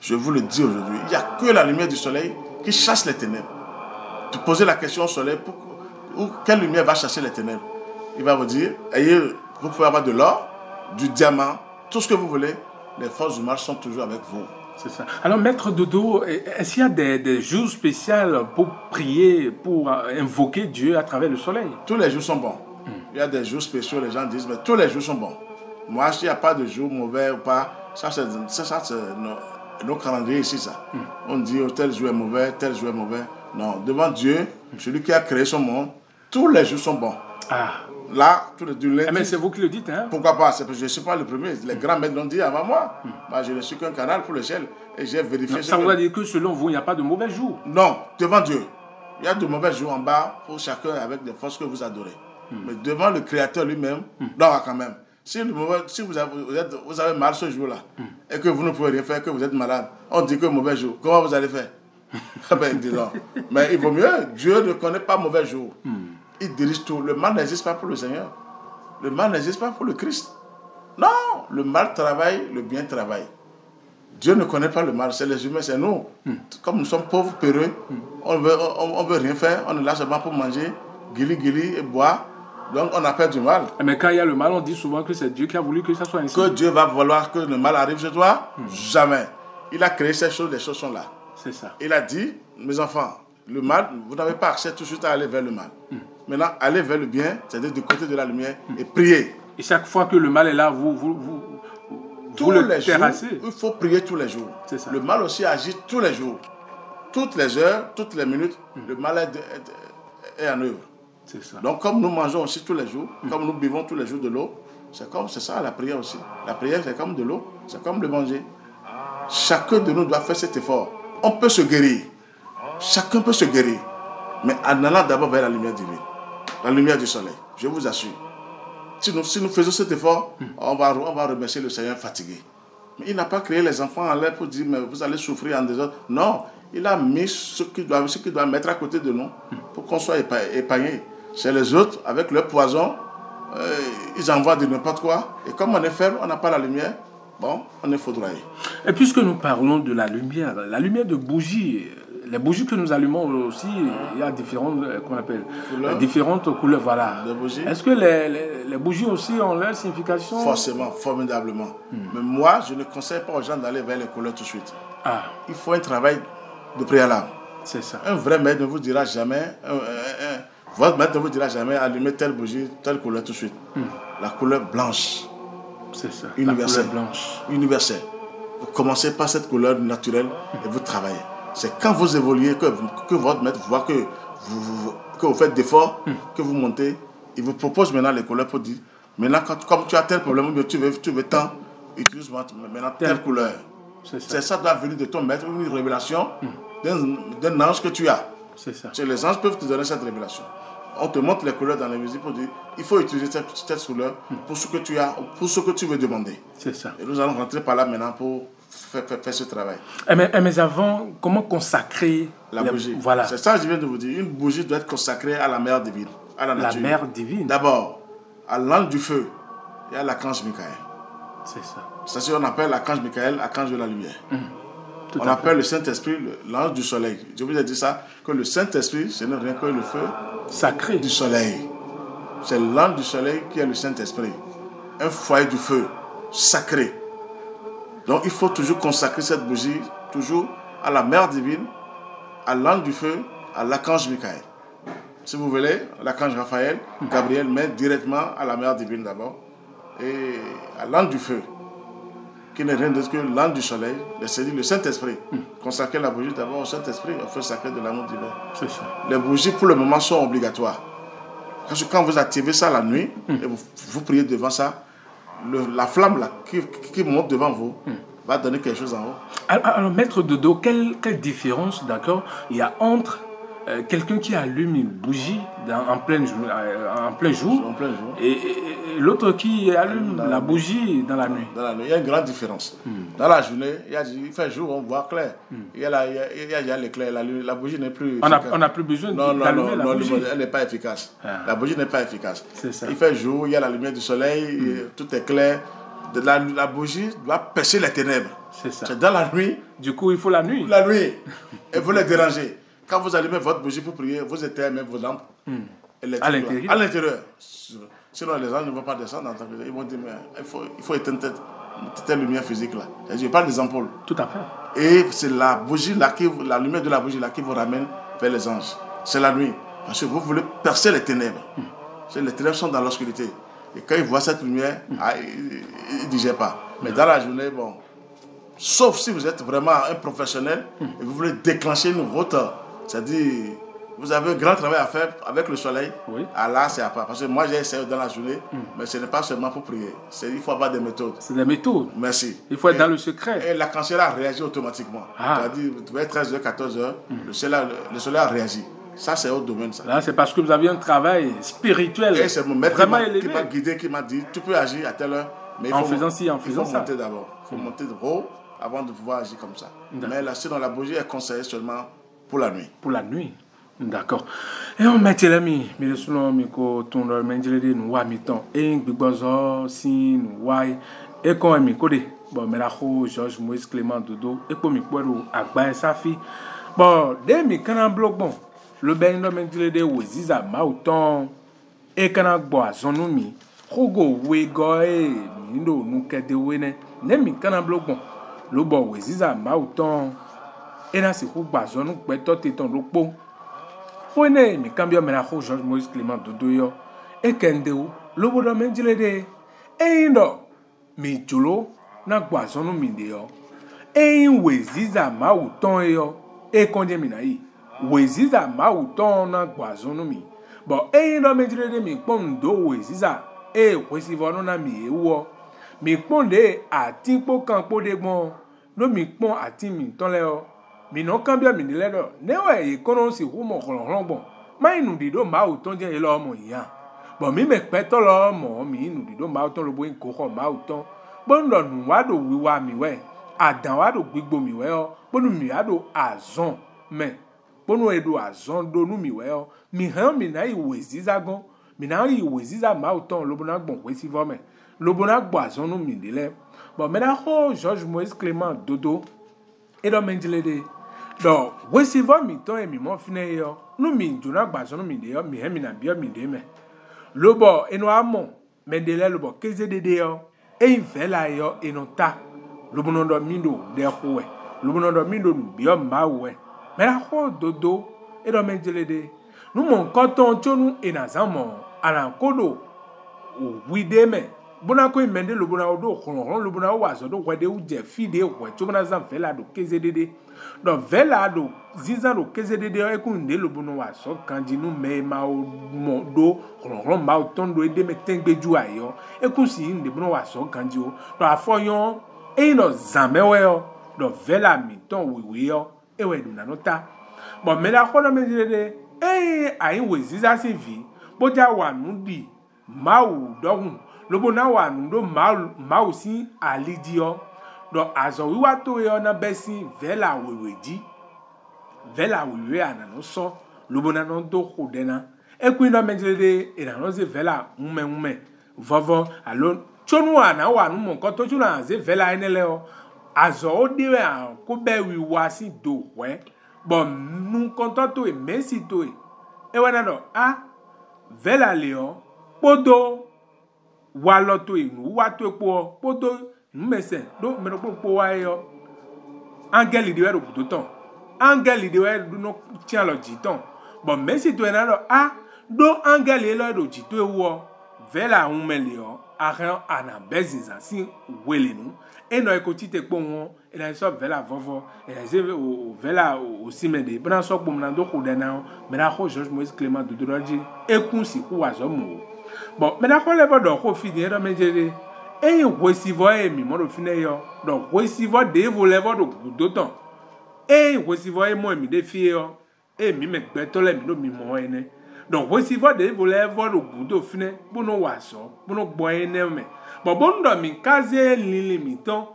S3: Je vous le dis aujourd'hui. Il n'y a que la lumière du soleil qui chasse les ténèbres. Tu posez la question au soleil, quelle lumière va chasser les ténèbres? Il va vous dire, vous pouvez avoir de l'or, du diamant, tout ce que vous voulez. Les forces du mal sont toujours avec vous.
S2: C'est ça. Alors, Maître Dodo, est-ce qu'il y a des jours spéciaux pour prier, pour invoquer Dieu à travers le soleil?
S3: Tous les jours sont bons. Il y a des jours spéciaux, les gens disent, mais tous les jours sont bons. Moi, s'il n'y a pas de jour mauvais ou pas, ça c'est nos calendriers ici, ça. On dit, oh, tel jour est mauvais, tel jour est mauvais. Non, devant Dieu, celui qui a créé son monde, tous les jours sont bons.
S2: Ah.
S3: Là, tous les jours.
S2: Mais c'est vous qui le dites, hein?
S3: Pourquoi pas? Je ne suis pas le premier. Les grands maîtres l'ont dit avant moi. Moi, je ne suis qu'un canal pour le ciel. Et j'ai vérifié.
S2: Ça voudrait dire que selon vous, il n'y a pas de mauvais jours?
S3: Non, devant Dieu. Il y a de mauvais jours en bas pour chacun avec des forces que vous adorez. Mais devant le Créateur lui-même, non, quand même. Si vous avez mal ce jour-là, et que vous ne pouvez rien faire, que vous êtes malade, on dit que mauvais jour. Comment vous allez faire? Ben, dis non. Mais il vaut mieux. Dieu ne connaît pas mauvais jour. Il dirige tout. Le mal n'existe pas pour le Seigneur. Le mal n'existe pas pour le Christ. Non, le mal travaille, le bien travaille. Dieu ne connaît pas le mal, c'est les humains, c'est nous. Comme nous sommes pauvres, peureux, on veut rien faire, on est là seulement pour manger, guili et boire. Donc on a peur du mal.
S2: Mais quand il y a le mal, on dit souvent que c'est Dieu qui a voulu que ça soit ainsi.
S3: Que Dieu va vouloir que le mal arrive chez toi? Jamais. Il a créé ces choses, les choses sont là.
S2: C'est ça.
S3: Il a dit, mes enfants, le mal, vous n'avez pas accès tout de suite à aller vers le mal. Maintenant, allez vers le bien, c'est-à-dire du côté de la lumière, et priez.
S2: Et chaque fois que le mal est là, vous le terrassez.
S3: Il faut prier tous les jours.
S2: C'est ça.
S3: Le mal aussi agit tous les jours. Toutes les heures, toutes les minutes, le mal est en œuvre.
S2: C'est ça.
S3: Donc, comme nous mangeons aussi tous les jours, comme nous buvons tous les jours de l'eau, c'est ça la prière aussi. La prière, c'est comme de l'eau, c'est comme le manger. Chacun de nous doit faire cet effort. On peut se guérir. Chacun peut se guérir. Mais en allant d'abord vers la lumière divine, la lumière du soleil, je vous assure. Si nous faisons cet effort, on va remercier le Seigneur fatigué. Mais il n'a pas créé les enfants en l'air pour dire, mais vous allez souffrir en désordre. Non, il a mis ce qu'il doit mettre à côté de nous pour qu'on soit épargnés. C'est les autres, avec leur poison, ils envoient de n'importe quoi. Et comme on est faible, on n'a pas la lumière, bon, on est foudroyé.
S2: Et puisque nous parlons de la lumière de bougie, les bougies que nous allumons aussi, il y a différentes, différentes couleurs. Voilà. Est-ce que les bougies aussi ont leur signification?
S3: Forcément, formidablement. Mais moi, je ne conseille pas aux gens d'aller vers les couleurs tout de suite. Il faut un travail de préalable.
S2: C'est ça.
S3: Un vrai maître ne vous dira jamais, votre maître ne vous dira jamais allumer telle bougie, telle couleur tout de suite. La couleur blanche.
S2: C'est ça.
S3: Universelle.
S2: La couleur blanche.
S3: Universelle. Vous commencez par cette couleur naturelle et vous travaillez. C'est quand vous évoluez que votre maître voit que vous faites d'efforts, que vous montez. Il vous propose maintenant les couleurs pour dire, maintenant, comme tu as tel problème, tu veux tant, utilise maintenant telle couleur. C'est ça doit venir de ton maître, une révélation d'un ange que tu as.
S2: C'est ça.
S3: Les anges peuvent te donner cette révélation. On te montre les couleurs dans la musique pour dire, il faut utiliser cette couleur pour ce que tu as, pour ce que tu veux demander.
S2: C'est ça.
S3: Et nous allons rentrer par là maintenant pour faire ce travail.
S2: Mais avant, comment consacrer
S3: la bougie?
S2: Voilà.
S3: C'est ça que je viens de vous dire. Une bougie doit être consacrée à la mère divine, à la nature.
S2: La mère divine.
S3: D'abord, à l'ange du feu et à l'archange Michael.
S2: C'est ça.
S3: C'est ce qu'on appelle l'archange Michael, l'archange de la lumière. On appelle le Saint-Esprit l'ange du soleil. Je vous ai dit ça, que le Saint-Esprit, ce n'est rien que le feu
S2: sacré
S3: du soleil. C'est l'ange du soleil qui est le Saint-Esprit. Un foyer du feu sacré. Donc il faut toujours consacrer cette bougie, toujours à la mère divine, à l'ange du feu, à l'archange Michael. Si vous voulez, l'archange Raphaël, Gabriel, met directement à la mère divine d'abord, et à l'ange du feu, qui n'est rien d'autre que l'ange du soleil, c'est-à-dire le Saint-Esprit. Consacrer la bougie d'abord au Saint-Esprit, au feu sacré de l'amour divin.
S2: C'est ça.
S3: Les bougies pour le moment sont obligatoires. Parce que quand vous activez ça la nuit, et vous priez devant ça, la flamme là, qui monte devant vous va donner quelque chose en haut.
S2: Alors, Maître Dodo, quelle différence, d'accord, il y a entre quelqu'un qui allume une bougie en plein jour, et l'autre qui allume la bougie dans la nuit.
S3: Dans la nuit, il y a une grande différence. Dans la journée, il fait jour, on voit clair. Il y a l'éclair, la bougie n'est plus efficace.
S2: On n'a plus besoin d'allumer la bougie.
S3: Elle n'est pas efficace. La bougie n'est pas efficace.
S2: C'est ça.
S3: Il fait jour, il y a la lumière du soleil, tout est clair. La bougie doit percer les ténèbres.
S2: C'est ça.
S3: C'est dans la nuit.
S2: Du coup, il faut la nuit.
S3: La nuit. Et vous les dérangez. Quand vous allumez votre bougie pour prier, vous éteignez même vos lampes.
S2: À l'intérieur.
S3: À l'intérieur. Sinon, les gens ne vont pas descendre dans ta maison. Ils vont dire, mais il faut éteindre cette lumière physique là. Je parle des ampoules.
S2: Tout à fait.
S3: Et c'est la bougie là, la lumière de la bougie là qui vous ramène vers les anges. C'est la nuit. Parce que vous voulez percer les ténèbres. Les ténèbres sont dans l'obscurité. Et quand ils voient cette lumière, ils ne digèrent pas. Mais dans la journée, bon, sauf si vous êtes vraiment un professionnel et vous voulez déclencher une route, c'est-à-dire, vous avez un grand travail à faire avec le soleil.
S2: Oui.
S3: Ah là, c'est à part. Parce que moi, j'ai essayé dans la journée, mais ce n'est pas seulement pour prier. Il faut avoir des méthodes.
S2: C'est des méthodes.
S3: Merci.
S2: Il faut être dans le secret.
S3: Et la cancéra réagit automatiquement. C'est-à-dire, vous trouvez 13h, 14h, le soleil a réagi. Ça, c'est autre domaine. Ça.
S2: Là, c'est parce que vous avez un travail spirituel.
S3: Et c'est mon maître qui m'a guidé, qui m'a dit, tu peux agir à telle heure. Mais
S2: en faisant ça.
S3: Il faut monter d'abord. Il faut monter de haut avant de pouvoir agir comme ça. Mais là, sinon, la bougie est conseillée seulement pour la nuit.
S2: Pour la nuit. D'accord. Et on met les amis, mais le souvent, mais quand on a mangé nous wa mi-temps, et bigozo, si nous wa, et quand on codé, bon, mais là, Georges Moïse Clément Dodo, et pour mi poireau, Agba et Safi, bon, dès mi quand bloc bon, le ben no mangé les Ouziza Mauton, et quand on boit son nomi, Rogo Wego et Mindo nous kede wene, ne mi quand on bloc bon, le bon Ouziza Mauton, et là c'est Rougba son nous peut et ton repos. Fone mi cambio menajo Georges Moïse Clément Dodo yo e kendeu lo bodo menjile de e indo mi chulo na gwazonu mi de yo e weziza ma uton yo e konje mi na yi weziza ma uton na gwazonu mi bo e indo menjile de mi pon do weziza e kwesi vono na mi ewo mi pon de atinpo kanpo de gbon no mi pon ati mi ton le yo mi no cambia mi de ledo ne wa e kono si hu mo kolon bon ma inu dido ma o ton je lo mo yan bon mi me pe to lo mo mi inu dido ma o ton lo bo in ko ko ma o ton bon do nu wa do wi wa mi we adan wa do gbigbo mi we o bonu mi ado azon me bonu edo azon do nu mi we o mi han mi na iwe ziza gon mi na iwe ziza ma o ton lo bona gbon we si vo me lo bona gbo azon nu mi de le bon me na ho Georges Moïse Clément Dodo e do menjile de do we si vo mi ton e mi mo fine yo nu mi jona gbazo nu mi de yo mi he mi na bi mi de me lobo eno amo me de le lobo keze de yo e vela yo eno ta lobo no do mi do de howe lobo no do mi do nu bi o ma we me la ho Dodo e do menjile de nu mo nkan ton chonu e na zamo ara kodo o wi de me bona ko mende lobo na do khon lobo na wa zo do kwede u je fi de we chuma na zam vela do keze de do vela do ziza do keze de e ku nde lobo no wa so kanji nu me ma o mo do khon ma o ton do e de me tengbeju ayo e ku si nde bo no wa so kanji o do afoyon e no zamewe yo do vela mi ton wiwi yo e we do na no ta bo me la khono me de ai we ziza si vi bo ja wa nu di ma u dohun lobo na wa ndo ma si alidio do azo wiwa to yo na besi vela weweji vela wewe ana no so lobo na no do khodena eku ndo menjele e na no ze vela ume vovo alo chonu ana wa nu mo nkan to chuna ze vela enele o azo odiwe an ko be wiwa si do we bo nu nkan to e mesi to e wana do vela leo podo wa loto inu wa to epo podo mmese do me popo wa yo angel de we do ton angel de we do no tian lo jiton bon mesi to na do do angel e lo do jito ewo vela un melio aran ana bezinza si wele nu eno e ko tite po won e na so vela vovo e ze o vela o simede bran so po na do ko de na me na ko Georges Moïse Clément Dodo ji ekun si ku wa zo mo bon me na ko le bodo ko fi de ro mejere e wo si vo e mi mo do fine yo do wo si vo de vo le bodo do ton e wo si vo e mo mi de fi yo et mi me gbeto le mi no mi mo ene donc voici va de voler voir le goût de fine bono waso bono boyene me bo bondo mi kaze lili mi ton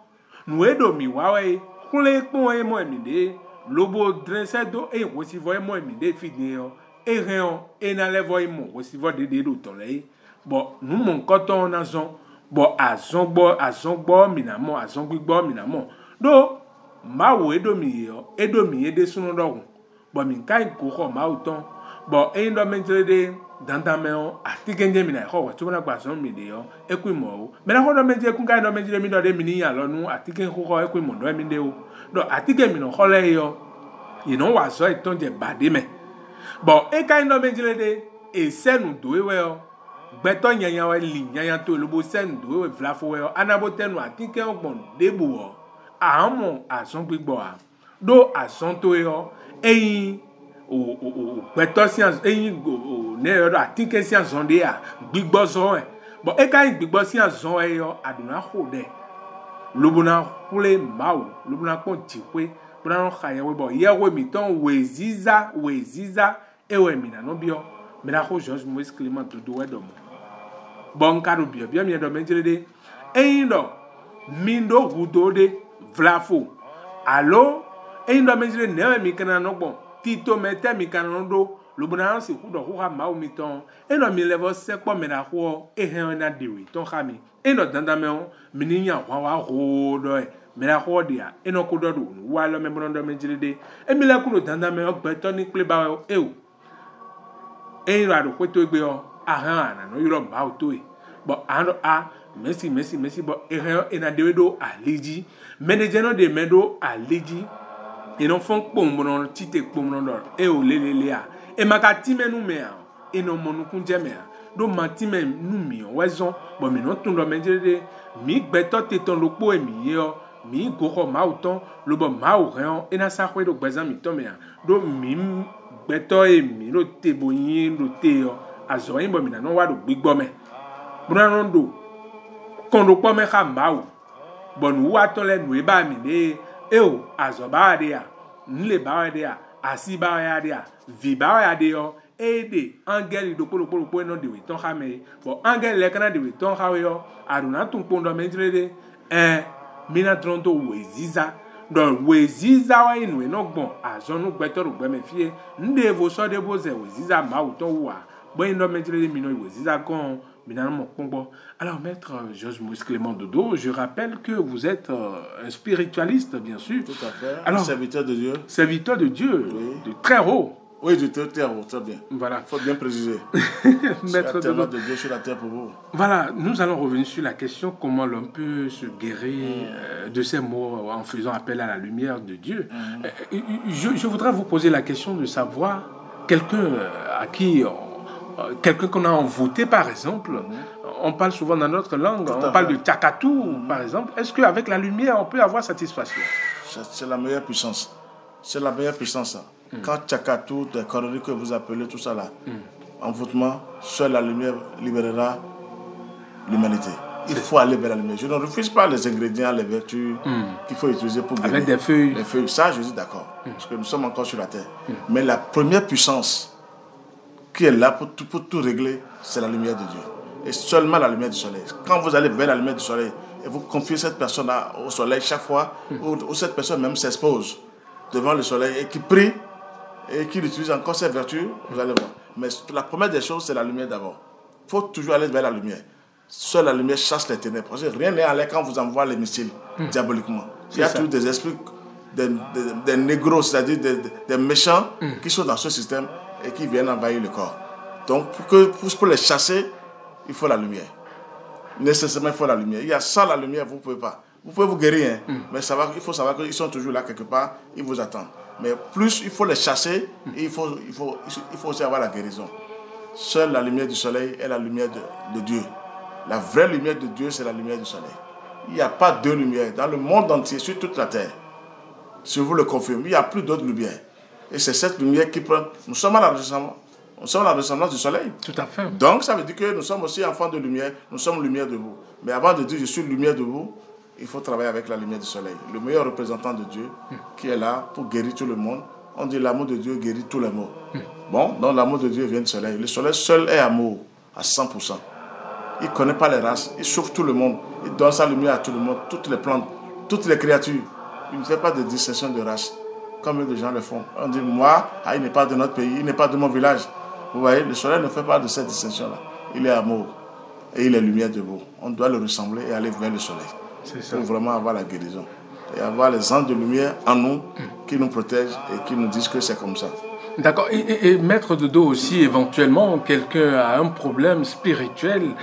S2: nous edo mi wawe kule pon e mo mi de lobo drense do e voici va mo mi de fideo e rien e na le voy mo voici va de do ton le bo nous mon coton na zon bo azongbo minamo azongbigbo minamo do ma wo edo mi ede sunu do bo mi kai ko ko ma uton bo e ndo menjele de dandame o atigenje mi na ko wa tubona gba so mi de yo ekwi mo o me na ko do menjele kun kai do menjele mi do de mi ni yan lonu atigen ko ko ekwi mo do mi de o do atigen mi no ko le yo ino wa so iton je bade me bo e kai do menjele de e senu do we o gbeto nyanya wa li nyanya to lobo senu do we vlafo we o anabo tenu atigen ogbon debo o amo azongbigbo a do azonto yo eyin o gbeto science eyin go ne yo atike science zonde a gbigbo zo e bo e kan gbigbo science zon e yo aduna ho de lobuna kule mawo lobuna kon tipe buna no khaye we bo ye we mi ton weziza e we mi na no bio me na ho George Moïse Clément do we do mo bon karo bio mi do menjele de eyin do mindo gudo de vlafo allo e ndo menjile ne mi kana no bon tito mete mi kana no do lobuna se ku do ho ha ma o mi ton e no mi level se po me na ho e he na dewi ton ha mi e no danda me o mi ni nya wa ho do e me na ho dia e no ku do do wa lo me ndo menjile de e mi le ku do danda me o beto ni ple ba o e o e ro ado kweto egbe o aha na no yiro ba o to e bo ando a Messi bo ena dewedo aliji menejeno de medo aliji eno fon pombono tite pombono e o lelele a e makati menu me a eno monukun jeme a do matime nu mi o wezon bo mi no tun do menjede mi gbeto teton lopo e mi ye o mi goko ma uton lobo ma o ren ena sa kwe do gbezan mi to me a do mi gbeto e mi ro tebo yin do te o azo yin bo mi na no wa do gbigbo me brano do kondo po me khambau bonu wato le nu ba mi de e o azoba de ya nle ba de ya asi ba ya de ya vi ba ya de yo e de angel do polo no de wi ton khame bo angel le kana de wi ton khawe yo aruna tun pondo menjire de mina tronto weziza do weziza wa inu no gbon azonu gbetoru gbe me fie nde vo so de boze weziza ma uton wa bo ino menjire de mino weziza kon. Alors, maître George Moïse Clément Dodo, je rappelle que vous êtes un spiritualiste, bien sûr.
S3: Tout à fait.
S2: Alors,
S3: serviteur de Dieu.
S2: Serviteur de Dieu,
S3: oui.
S2: De très haut.
S3: Oui, de très haut, très bien.
S2: Voilà.
S3: Il faut bien préciser.
S2: Maître
S3: Dodo. De Dieu sur la terre pour vous.
S2: Voilà, nous allons revenir sur la question comment l'homme peut se guérir de ces maux en faisant appel à la lumière de Dieu. Je voudrais vous poser la question de savoir quelqu'un à qui... Quelqu'un qu'on a envoûté, par exemple, on parle souvent dans notre langue, on parle de Tchakatou, par exemple. Est-ce qu'avec la lumière, on peut avoir satisfaction?
S3: C'est la meilleure puissance. C'est la meilleure puissance. Quand Tchakatou, des conneries que vous appelez, tout ça là, envoûtement, seule la lumière libérera l'humanité. Il faut aller vers la lumière. Je ne refuse pas les ingrédients, les vertus qu'il faut utiliser pour guérir.
S2: Avec des feuilles.
S3: Les feuilles, ça, je dis d'accord. Parce que nous sommes encore sur la terre. Mais la première puissance qui est là pour tout régler, c'est la lumière de Dieu. Et seulement la lumière du soleil. Quand vous allez vers la lumière du soleil et vous confiez cette personne au soleil chaque fois, où cette personne même s'expose devant le soleil et qui prie et qui utilise encore ses vertus, vous allez voir. Mais la première des choses, c'est la lumière d'abord. Il faut toujours aller vers la lumière. Seule la lumière chasse les ténèbres. Parce que rien n'est à l'air quand vous envoie les missiles diaboliquement. Il y a toujours des esprits, des négros, c'est-à-dire des méchants qui sont dans ce système et qui viennent envahir le corps. Donc, pour les chasser, il faut la lumière. Nécessairement, il faut la lumière. Il y a sans la lumière, vous ne pouvez pas. Vous pouvez vous guérir, mais il faut savoir qu'ils sont toujours là quelque part, ils vous attendent. Mais plus il faut les chasser, et il faut aussi avoir la guérison. Seule la lumière du soleil est la lumière de Dieu. La vraie lumière de Dieu, c'est la lumière du soleil. Il n'y a pas deux lumières. Dans le monde entier, sur toute la terre, si vous le confirmez, il n'y a plus d'autres lumières. Et c'est cette lumière qui prend... Nous sommes à la ressemblance du soleil.
S2: Tout à fait.
S3: Donc, ça veut dire que nous sommes aussi enfants de lumière. Nous sommes lumière de vous. Mais avant de dire je suis lumière de vous, il faut travailler avec la lumière du soleil. Le meilleur représentant de Dieu qui est là pour guérir tout le monde. On dit l'amour de Dieu guérit tous les maux. Bon, donc l'amour de Dieu vient du soleil. Le soleil seul est amour à 100%. Il ne connaît pas les races. Il chauffe tout le monde. Il donne sa lumière à tout le monde, toutes les plantes, toutes les créatures. Il ne fait pas de distinction de race, comme les gens le font. On dit, moi, il n'est pas de notre pays, il n'est pas de mon village. Vous voyez, le soleil ne fait pas de cette distinction-là. Il est amour et il est lumière de vous. On doit le ressembler et aller vers le soleil. C'est ça. Pour vraiment avoir la guérison. Et avoir les anges de lumière en nous qui nous protègent et qui nous disent que c'est comme ça.
S2: D'accord. Et maître de dos aussi, éventuellement, quelqu'un a un problème spirituel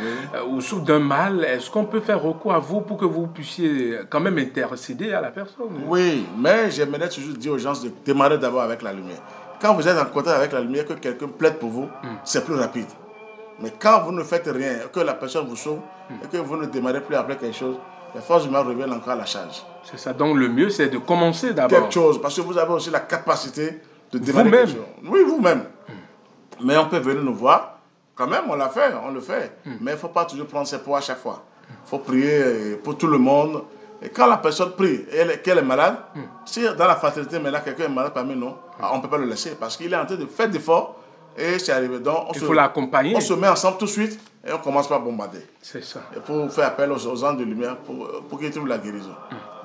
S2: ou souffre d'un mal, est-ce qu'on peut faire recours à vous pour que vous puissiez quand même intercéder à la personne?
S3: Oui, mais j'aimerais toujours dire aux gens de démarrer d'abord avec la lumière. Quand vous êtes en contact avec la lumière, que quelqu'un plaide pour vous, c'est plus rapide. Mais quand vous ne faites rien, que la personne vous sauve et que vous ne démarrez plus après quelque chose, les forces humaines reviennent encore à la charge.
S2: C'est ça. Donc le mieux, c'est de commencer d'abord.
S3: Quelque chose, parce que vous avez aussi la capacité de démarrer quelque chose. Oui, vous-même. Mais on peut venir nous voir. Quand même, on l'a fait, on le fait. Mais il ne faut pas toujours prendre ses poids à chaque fois. Il faut prier pour tout le monde. Et quand la personne prie et qu'elle est malade, si dans la fraternité, maintenant, quelqu'un est malade parmi nous, on ne peut pas le laisser parce qu'il est en train de faire d'efforts et c'est arrivé. Donc,
S2: il faut l'accompagner.
S3: On se met ensemble tout de suite et on commence par bombarder.
S2: C'est ça. Et
S3: pour faire appel aux anges de lumière pour qu'ils trouvent la guérison.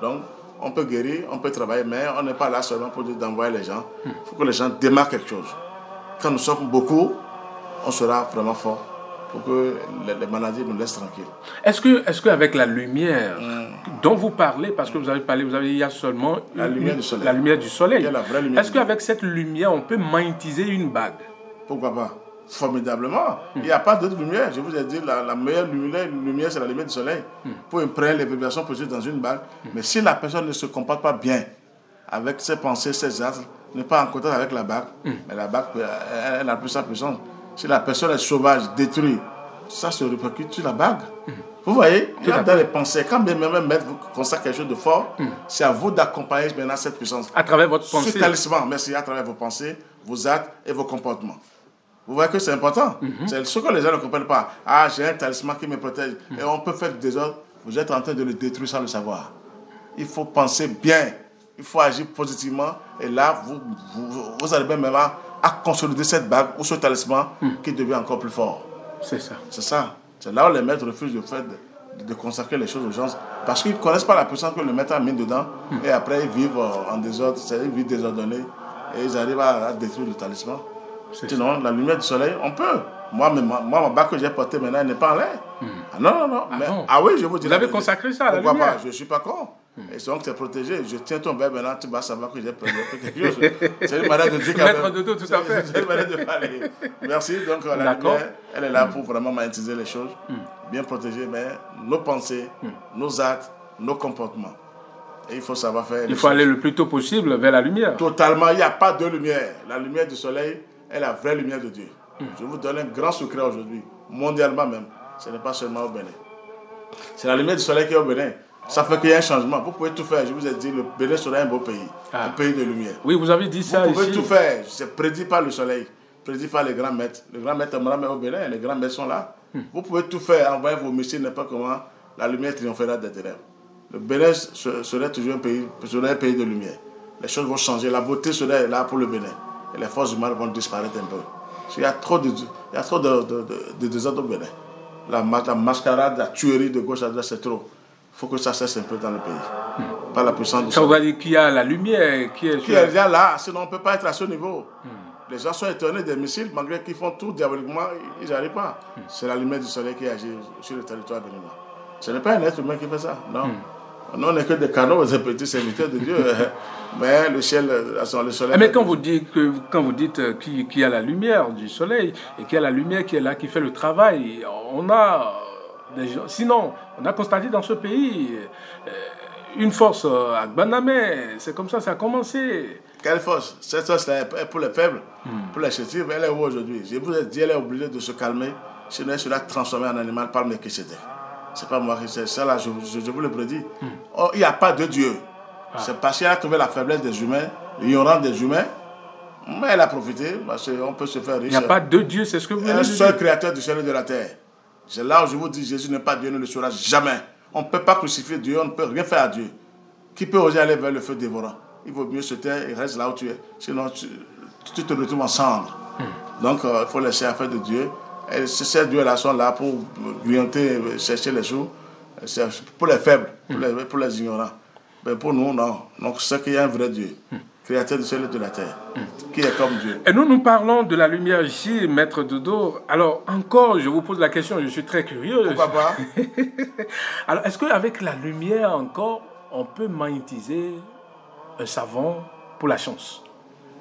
S3: Donc, on peut guérir, on peut travailler, mais on n'est pas là seulement pour dire d'envoyer les gens. Il faut que les gens démarrent quelque chose. Quand nous sommes beaucoup, on sera vraiment fort pour que les maladies nous laissent tranquilles.
S2: Est-ce qu'avec la lumière dont vous parlez, parce que vous avez parlé, il y a seulement
S3: la lumière du soleil.
S2: La lumière du soleil.
S3: Il y a la vraie lumière.
S2: Est-ce qu'avec cette lumière, on peut magnétiser une bague?
S3: Pourquoi pas? Formidablement. Il n'y a pas d'autre lumière. Je vous ai dit, la meilleure lumière, c'est la lumière du soleil. Pour imprégner les vibrations possibles dans une bague. Mais si la personne ne se comporte pas bien avec ses pensées, ses actes, n'est pas en contact avec la bague, mais la bague, elle n'a plus sa puissance. Si la personne est sauvage, détruite, ça se répercute sur la bague. Vous voyez, il y a dans les pensées, quand même maître vous constate quelque chose de fort, c'est à vous d'accompagner maintenant cette puissance.
S2: À travers votre pensée.
S3: Ce talisman, merci, à travers vos pensées, vos actes et vos comportements. Vous voyez que c'est important. C'est ce que les gens ne comprennent pas. Ah, j'ai un talisman qui me protège. Et on peut faire du désordre. Vous êtes en train de le détruire sans le savoir. Il faut penser bien. Il faut agir positivement. Et là, vous arrivez même à consolider cette bague ou ce talisman qui devient encore plus fort.
S2: C'est ça.
S3: C'est ça. C'est là où les maîtres refusent de consacrer les choses aux gens. Parce qu'ils ne connaissent pas la puissance que le maître a mis dedans. Et après, ils vivent en désordre. Ils vivent désordonnés. Et ils arrivent à détruire le talisman. Sinon, la lumière du soleil, on peut. Moi, ma bague que j'ai portée maintenant, elle n'est pas en l'air. Ah non. Oui, je vous dis.
S2: Vous avez consacré ça à la lumière.
S3: Pourquoi pas? Je ne suis pas con. Et donc, c'est protégé. Je tiens ton verre maintenant, tu vas savoir que j'ai perdu quelque chose. C'est une manière de dire quand même.
S2: Maître de dos, tout à fait.
S3: C'est une manière de parler. Merci. Donc, la lumière, elle est là pour vraiment magnétiser les choses, bien protéger nos pensées, nos actes, nos comportements. Et il faut savoir faire.
S2: Il faut aller le plus tôt possible vers la lumière.
S3: Totalement. Il n'y a pas de lumière. La lumière du soleil est la vraie lumière de Dieu. Je vous donne un grand secret aujourd'hui, mondialement même. Ce n'est pas seulement au Bénin. C'est la lumière du soleil qui est au Bénin. Ça fait qu'il y a un changement. Vous pouvez tout faire. Je vous ai dit, le Bénin sera un beau pays. Un pays de lumière.
S2: Oui, vous avez dit ça ici.
S3: Vous pouvez tout faire. C'est prédit par le soleil. Prédit par les grands maîtres. Les grands maîtres au Bénin, les grands maîtres sont là. Vous pouvez tout faire. Envoyer vos missiles, n'importe comment. La lumière triomphera des ténèbres. Le Bénin serait toujours un pays de lumière. Les choses vont changer. La beauté serait là pour le Bénin. Et les forces humaines vont disparaître un peu. Il y a trop de désordre au Bénin. La mascarade, la tuerie de gauche à droite, c'est trop. Il faut que ça cesse un peu dans le pays. Par la puissance du
S2: soleil. Ça veut dire qu'il y a la lumière qui est
S3: déjà là, sinon on ne peut pas être à ce niveau. Les gens sont étonnés des missiles, malgré qu'ils font tout diaboliquement, ils n'arrivent pas. C'est la lumière du soleil qui agit sur le territoire béninois. Ce n'est pas un être humain qui fait ça, non. Nous, on n'est que des canaux, des petits serviteurs de Dieu. Mais le ciel, le soleil...
S2: Mais quand vous dites qu'il y a la lumière du soleil, et qu'il y a la lumière qui est là, qui fait le travail, on a des gens... Sinon, on a constaté dans ce pays une force à Gbanamé. C'est comme ça a commencé.
S3: Quelle force? Cette force est pour les faibles, pour les chétifs. Elle est où aujourd'hui? Je vous ai dit, elle est obligée de se calmer, sinon elle sera transformée en animal par Melchisédek. C'est pas moi qui sais ça, là, je vous le prédis. Il n'y a pas de Dieu. C'est parce qu'elle a trouvé la faiblesse des humains, l'ignorance des humains. Mais elle a profité, parce qu'on peut se faire riche.
S2: Il n'y a pas de Dieu, c'est ce que vous voulez dire.
S3: Un seul créateur du ciel et de la terre. C'est là où je vous dis, Jésus n'est pas Dieu, ne le sera jamais. On ne peut pas crucifier Dieu, on ne peut rien faire à Dieu. Qui peut oser aller vers le feu dévorant? il vaut mieux se taire et reste là où tu es. Sinon, tu te retrouves en cendre. Donc, il faut laisser affaire de Dieu. Et ces dieux-là sont là pour grignoter, chercher les sous. C'est pour les faibles, pour les ignorants. Mais pour nous, non. Donc, c'est qu'il y a un vrai Dieu, créateur du ciel et de la terre, qui est comme Dieu.
S2: Et nous parlons de la lumière ici, Maître Dodo. Alors, encore, je vous pose la question, je suis très curieux.
S3: Pourquoi pas?
S2: Alors, est-ce qu'avec la lumière encore, on peut magnétiser un savon pour la chance?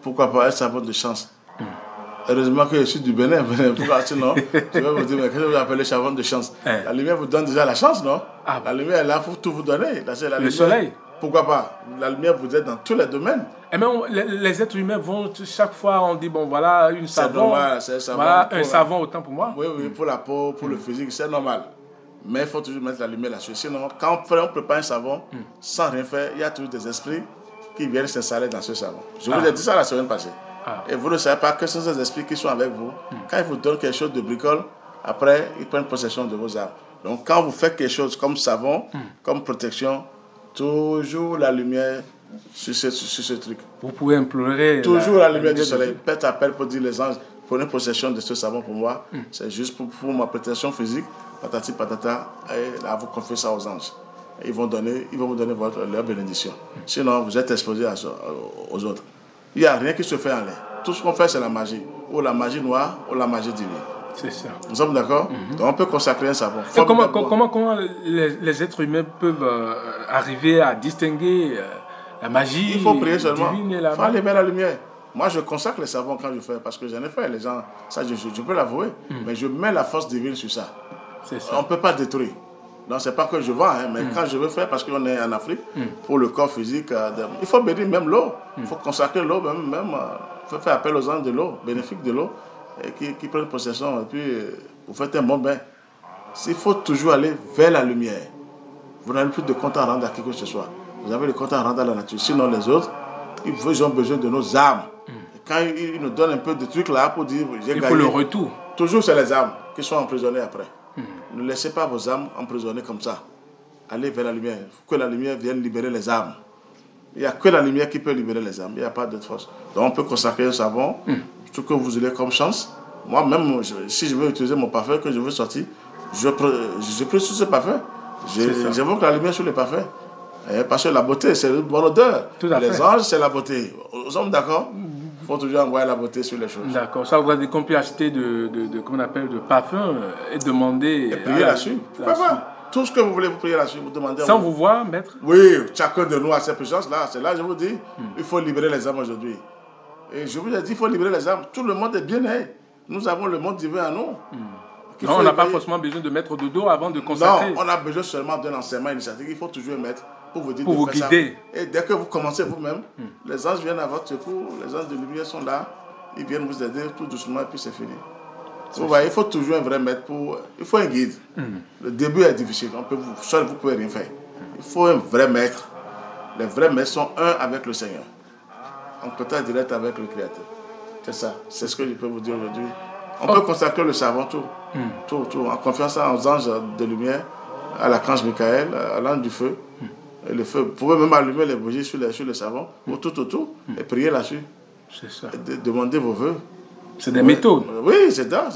S3: Pourquoi pas un savon de chance? Heureusement que je suis du Bénin. Sinon, je vais vous dire, mais qu'est-ce que vous appelez savon de chance? La lumière vous donne déjà la chance, non? La lumière est là pour tout vous donner.
S2: Le soleil?
S3: Pourquoi pas? La lumière vous aide dans tous les domaines.
S2: Et même les êtres humains vont, chaque fois, on dit, bon, voilà, une savon.
S3: Normal, c'est savon.
S2: Voilà, un savon autant pour moi.
S3: Oui, pour la peau, pour le physique, c'est normal. Mais il faut toujours mettre la lumière là-dessus. Sinon, quand on prépare un savon, sans rien faire, il y a toujours des esprits qui viennent s'installer dans ce savon. Je vous ai dit ça la semaine passée. Et vous ne savez pas que ce sont ces esprits qui sont avec vous. Quand ils vous donnent quelque chose de bricole, après, ils prennent possession de vos âmes. Donc, quand vous faites quelque chose comme savon, comme protection, toujours la lumière sur ce truc.
S2: Vous pouvez implorer.
S3: Toujours la lumière du soleil. Faites appel pour dire les anges, prenez possession de ce savon pour moi. C'est juste pour ma protection physique. Patati patata. Et là, vous confiez ça aux anges. Et ils vont vous donner leur bénédiction. Sinon, vous êtes exposé aux autres. Il n'y a rien qui se fait en l'air. Tout ce qu'on fait, c'est la magie. Ou la magie noire, ou la magie divine.
S2: C'est ça.
S3: Nous sommes d'accord? Donc on peut consacrer un savon.
S2: Et comment les êtres humains peuvent arriver à distinguer la magie?
S3: Il faut prier seulement.
S2: Il
S3: faut aller vers la lumière. Moi, je consacre les savons quand je fais, parce que j'en ai fait. Les gens, ça, je peux l'avouer. Mais je mets la force divine sur ça.
S2: C'est ça.
S3: On ne peut pas détruire. Donc, ce n'est pas que je vends, mais quand je veux faire, parce qu'on est en Afrique, pour le corps physique, il faut bénir même l'eau. Il faut consacrer l'eau, même il faut faire appel aux anges de l'eau, bénéfiques de l'eau, et qui prennent possession, et puis vous faites un bon bain. Il faut toujours aller vers la lumière. Vous n'avez plus de compte à rendre à qui que ce soit. Vous avez le compte à rendre à la nature. Sinon, les autres, ils ont besoin de nos âmes. Et quand ils nous donnent un peu de trucs là pour dire, j'ai gagné.
S2: Il faut le retour.
S3: Toujours, c'est les âmes qui sont emprisonnées après. Ne laissez pas vos âmes emprisonnées comme ça. Allez vers la lumière. Il faut que la lumière vienne libérer les âmes. Il n'y a que la lumière qui peut libérer les âmes. Il n'y a pas d'autre force. Donc on peut consacrer un savon, tout que vous ayez comme chance. Moi-même, si je veux utiliser mon parfum que je veux sortir, je prie sur ce parfum. J'évoque la lumière sur le parfum. Parce que la beauté, c'est une bonne odeur. Les anges, c'est la beauté. Nous sommes d'accord? Il faut toujours envoyer la beauté sur les choses.
S2: D'accord. Ça, vous avez qu'on peut acheter comment on appelle, de parfum et demander.
S3: Et prier là-dessus. Pourquoi pas? Tout ce que vous voulez, vous priez là-dessus, vous demandez.
S2: Sans vous voir, maître?
S3: Oui, chacun de nous a cette puissance-là. C'est là, je vous dis, il faut libérer les âmes aujourd'hui. Et je vous ai dit, il faut libérer les âmes. Tout le monde est bien né. Nous avons le monde divin à nous.
S2: Non, on n'a pas forcément besoin de mettre de dos avant de consacrer.
S3: Non, on a besoin seulement d'un enseignement initiatique. Il faut toujours mettre pour vous dire
S2: pour vous guider.
S3: Ça. Et dès que vous commencez vous-même, les anges viennent à votre secours, les anges de lumière sont là, ils viennent vous aider tout doucement et puis c'est fini. Vous voyez, il faut toujours un vrai maître il faut un guide. Le début est difficile, seul vous pouvez rien faire. Il faut un vrai maître. Les vrais maîtres sont un avec le Seigneur, en contact direct avec le Créateur. C'est ça, c'est ce que je peux vous dire aujourd'hui. On peut consacrer le savon, tout, en confiance aux anges de lumière, à l'archange Michael, à l'ange du feu. Et le feu, vous pouvez même allumer les bougies sur le savon, tout, et prier là-dessus.
S2: C'est ça.
S3: Et demander vos vœux.
S2: C'est des méthodes.
S3: Oui, c'est ça.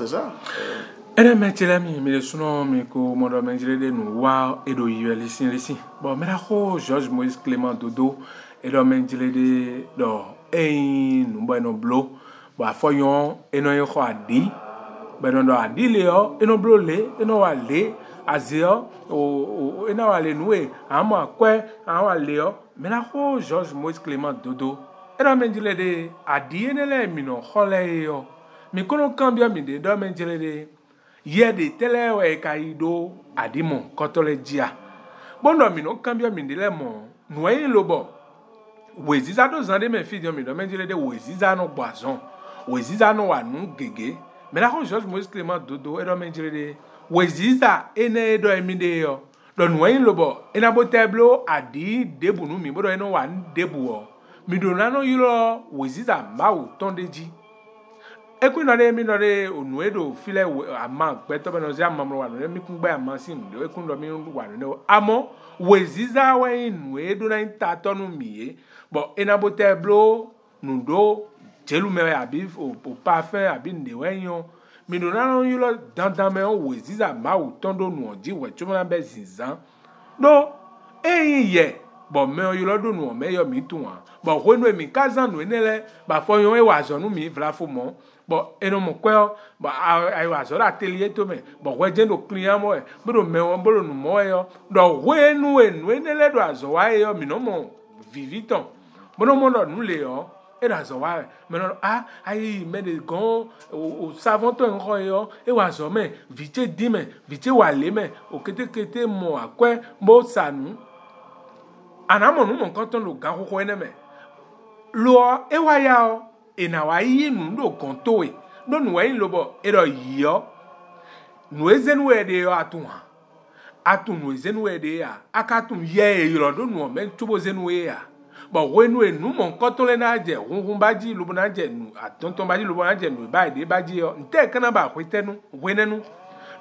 S2: Ene metilami mi suno mi ko modo menjire de no wa edo yelisi. Bon, me la ko George Moïse Clément Dodo edo menjire de do no bueno blo. Bon, afoyon eno yo ko adi. Ben do adi le yo, eno blo le, eno wa le azio o eno wa le noue, amo akwe, amo wa le yo. Me la ko George Moïse Clément Dodo edo menjire de adi enele mi no khole yo. Mi kono kambia mi de do menjire de yede telewe kaido adimo kotole dia bondo mi no kambia mi de lemo noyin lobo weziza do zande me fi mi do menjile de weziza no boison weziza no wa nu gege me la ko George Moïse Clément Dodo e do menjile de weziza ene do mi de yo do noyin lobo ena bo tableau adi debunu mi bodo eno wa debu o mi do nano yilo weziza mawu tondeji Eku nore mi nore onuedo file ama gbeto be no zi amamro wa no mi kun gba ama si ndo eku ndo mi wa no amo weziza wa inuedo na intatonu mi bo enabote blo nundo jelu me abi o parfum abi ndewe yon mi no na yon lo dandan me o weziza ma o tondo nu oji we chuma be zinzan no ye bo me yon lo do nu me yo mi tu wa bo wenu mi kazan nu enele ba fo yon e wa zo nu mi vla fo mo bo eno mo kwel bo ai wa zo la atelier to me bo we je no client mo e bo me won bo nu mo yo do wenu enele do azo wa yo mi no mo viviton bo no mo no nu le yo e da zo wa me no ai me de gon o savon to nko yo e wa zo me vite di me vite wa le me o kete mo akwe mo sanu anamo nu mo nkan ton lo gan koko ene me lo e wa ya o ena wa yi nu lo konto e no nu wa yin lo bo e do yo nu ezenu e de yo atun nu ezenu e de ya akatun ye e ro do nu me tubo zenu e ya bo wenu e nu mo nkan ton le na je hun baji lo bo na je nu atonton baji lo bo na je nu ba de baji yo nte kana ba kwetenu wenenu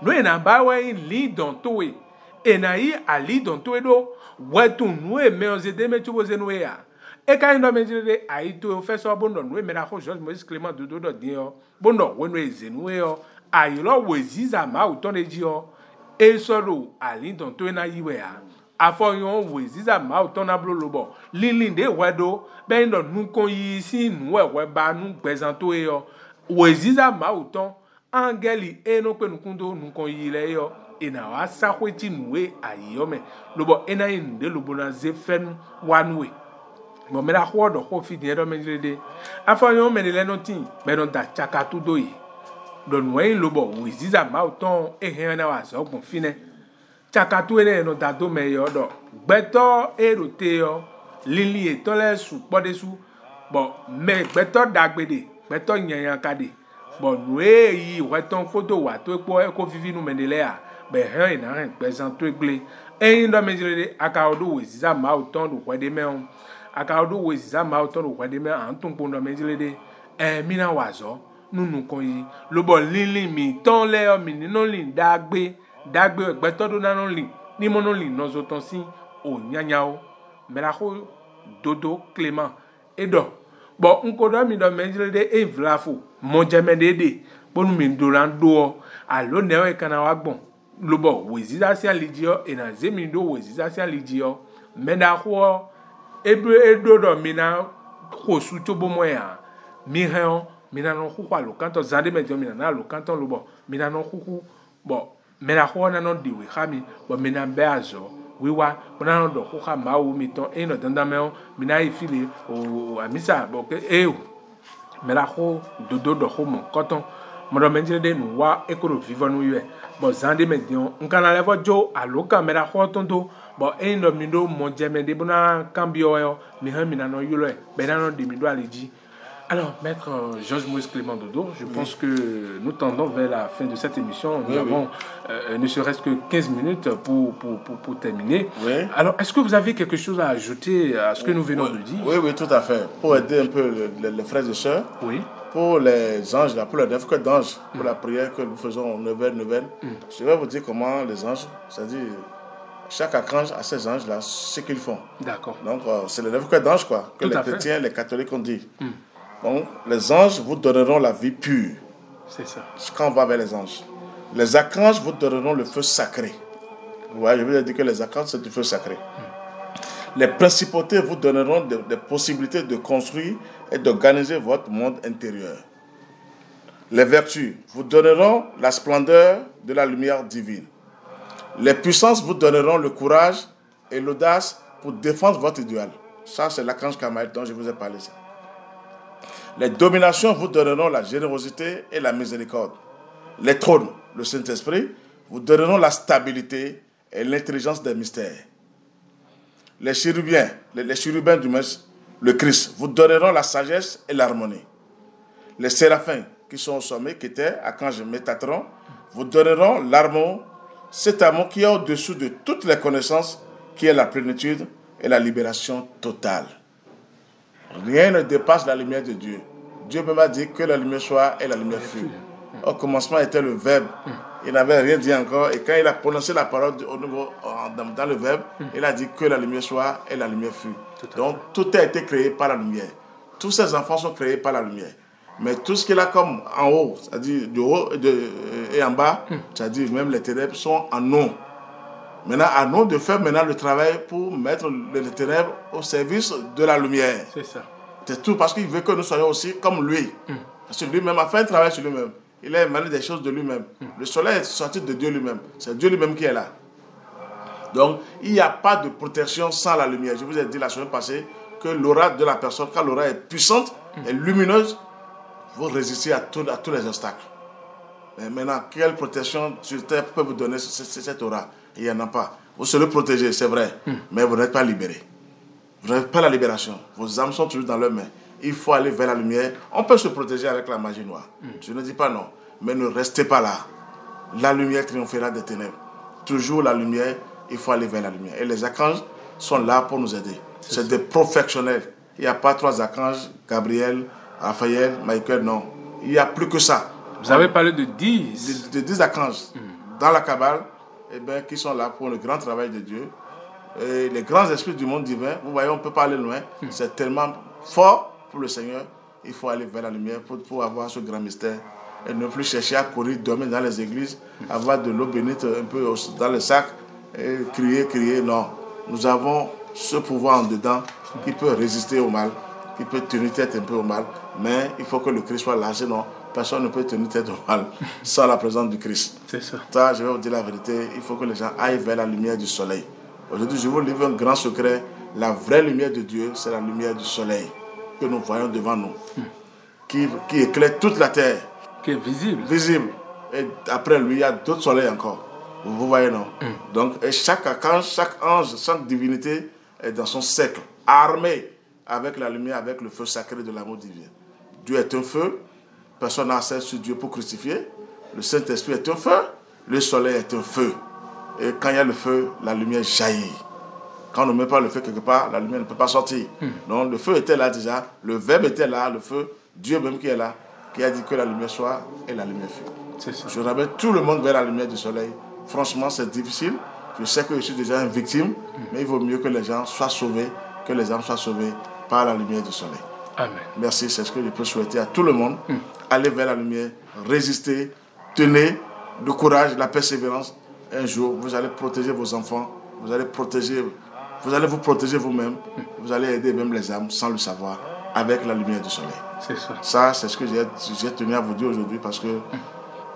S2: no e na ba wa yin li don to e ena yi ali don to e do wetun nu e me ozede me tubo zenu e ya e ka ndo menjire aito feso bondo no emera ko George Moïse Clément dodo do din yo bondo wenu ezenu yo ayilo weziza ma uton eji yo e solo ali don to na yiwe ya afoyon weziza ma uton na blo lobo lilin de wedo be ndo nu kon yi si nu we ba nu gbezanto yo weziza ma uton angeli eno pe nu kundo nu kon yi le yo ina wa sakweti nuwe ayo me lobo ena yin de lobo na ze fen wanwe mo me la ko do ko fi de do me de afanyo me le no tin me don da chaka tu do yi don we lo bo we ziza ma ton e hen na wa so gun fine chaka tu ene no da do me yo do gbeto erote yo lili e to le su pode su bo me gbeto dagbede gbeto yanyan kade bo nu e yi we ton photo wa to po e ko fifi nu me de le a be hen na ren present to egle e ndo me de aka odo we ziza ma ton do kwa de me on aka odo weziza ma otono kwade me antun pondo mejilede mina wazo nunu kon yi lobo lili mi ton le o mi ninu lin dagbe egbeto do nanu lin ni mono lin no zo ton si o nyanya o mera ko dodo Clément edo bo nko do mi do mejilede e vlafo mo jemedede bonu mi doran do alo ne o kana wa gbon lobo weziza si alijio e na zemi do weziza si alijio meda ko edo do mina ko su tobo moya mi hen mina no ku kwa lo kanto zande me jo mina na lo kanto lo bo mina no ku bo mena ko na no diwe khami bo mina be azo wiwa bona no do ku kha ma wo mi ton e no danda me mina ifile o amisa bo ke mena ko dodo do ko mo koton mo do menjire de nu wa ekoro vivo nu yue bo zande me dion nkana levo jo aloka mena ko tonto bo endo mindo mo jemede bona cambio yo mi ha mi na no yulo e be na no de mindo aliji. Alors, maître George Moïse Clément Dodo, je pense que nous tendons vers la fin de cette émission. Nous avons ne serait-ce que 15 minutes pour terminer. Oui. Alors, est-ce que vous avez quelque chose à ajouter à ce que nous venons de dire?
S3: Oui, tout à fait. Pour aider un peu les frères et sœurs, pour les anges, pour les 9 d'anges, pour la prière que nous faisons 9h, je vais vous dire comment les anges, c'est-à-dire chaque archange a ses anges-là, ce qu'ils font. D'accord. Donc, c'est les 9 d'anges, quoi, que les chrétiens, les catholiques ont dit. Donc, les anges vous donneront la vie pure.
S2: C'est ça.
S3: Quand on va vers les anges. Les archanges vous donneront le feu sacré. Vous voyez, je vous ai dit que les archanges, c'est du feu sacré. Les principautés vous donneront des possibilités de construire et d'organiser votre monde intérieur. Les vertus vous donneront la splendeur de la lumière divine. Les puissances vous donneront le courage et l'audace pour défendre votre idéal. Ça, c'est l'archange Chamayel dont je vous ai parlé. Les dominations vous donneront la générosité et la miséricorde. Les trônes, le Saint-Esprit, vous donneront la stabilité et l'intelligence des mystères. Les chérubins, du Messie, le Christ, vous donneront la sagesse et l'harmonie. Les séraphins, qui sont au sommet, qui étaient archange Métatron, vous donneront l'amour, cet amour qui est au-dessous de toutes les connaissances, qui est la plénitude et la libération totale. Rien ne dépasse la lumière de Dieu. Dieu même a dit que la lumière soit et la lumière fut. Au commencement était le verbe. Il n'avait rien dit encore. Et quand il a prononcé la parole dans le verbe, il a dit que la lumière soit et la lumière fut. Donc tout a été créé par la lumière. Tous ces enfants sont créés par la lumière. Mais tout ce qu'il a comme en haut, c'est-à-dire du haut et en bas, c'est-à-dire même les ténèbres sont en nous. Maintenant, à nous de faire maintenant le travail pour mettre les ténèbres au service de la lumière.
S2: C'est ça.
S3: C'est tout parce qu'il veut que nous soyons aussi comme lui. Parce que lui-même a fait un travail sur lui-même. Il a émané des choses de lui-même. Le soleil est sorti de Dieu lui-même. C'est Dieu lui-même qui est là. Donc, il n'y a pas de protection sans la lumière. Je vous ai dit la semaine passée que l'aura de la personne, quand l'aura est puissante et lumineuse, vous résistez à tous les obstacles. Mais maintenant, quelle protection sur terre peut vous donner cette aura? Il n'y en a pas. Vous serez protégé, c'est vrai, mais vous n'êtes pas libéré. Vous n'avez pas la libération. Vos âmes sont toujours dans leurs mains. Il faut aller vers la lumière. On peut se protéger avec la magie noire. Je ne dis pas non, mais ne restez pas là. La lumière triomphera des ténèbres. Toujours la lumière, il faut aller vers la lumière. Et les archanges sont là pour nous aider. C'est des professionnels. Il n'y a pas 3 archanges, Gabriel, Raphaël, Michael, non. Il n'y a plus que ça.
S2: Vous avez parlé de 10.
S3: De 10 archanges dans la Kabbale, qui sont là pour le grand travail de Dieu. Et les grands esprits du monde divin, vous voyez, on ne peut pas aller loin. C'est tellement fort pour le Seigneur. Il faut aller vers la lumière pour avoir ce grand mystère. Et ne plus chercher à courir, dormir dans les églises, avoir de l'eau bénite un peu dans le sac, et crier. Non. Nous avons ce pouvoir en dedans qui peut résister au mal, qui peut tenir tête un peu au mal. Mais il faut que le Christ soit là, sinon personne ne peut tenir tête au mal sans la présence du Christ.
S2: C'est ça.
S3: Ça, je vais vous dire la vérité, il faut que les gens aillent vers la lumière du soleil. Aujourd'hui, je vous livre un grand secret. La vraie lumière de Dieu, c'est la lumière du soleil que nous voyons devant nous, qui éclaire toute la terre.
S2: Qui est visible.
S3: Visible. Et après lui, il y a d'autres soleils encore. Vous voyez, non? Donc, et chaque archange, chaque ange, chaque divinité est dans son cercle, armé avec la lumière, avec le feu sacré de l'amour divin. Dieu est un feu. Personne n'a accès sur Dieu pour crucifier. Le Saint-Esprit est un feu. Le soleil est un feu. Et quand il y a le feu, la lumière jaillit. Quand on ne met pas le feu quelque part, la lumière ne peut pas sortir. Donc le feu était là déjà. Le verbe était là, le feu. Dieu même qui est là, qui a dit que la lumière soit et la lumière fut.
S2: C'est ça.
S3: Je ramène tout le monde vers la lumière du soleil. Franchement, c'est difficile. Je sais que je suis déjà une victime, mais il vaut mieux que les gens soient sauvés, que les âmes soient sauvées par la lumière du soleil.
S2: Amen.
S3: Merci, c'est ce que je peux souhaiter à tout le monde. Allez vers la lumière, résistez, tenez le courage, la persévérance. Un jour, vous allez protéger vos enfants, vous allez vous protéger vous-même, vous allez aider même les âmes sans le savoir, avec la lumière du soleil.
S2: C'est ça.
S3: Ça, c'est ce que j'ai tenu à vous dire aujourd'hui parce que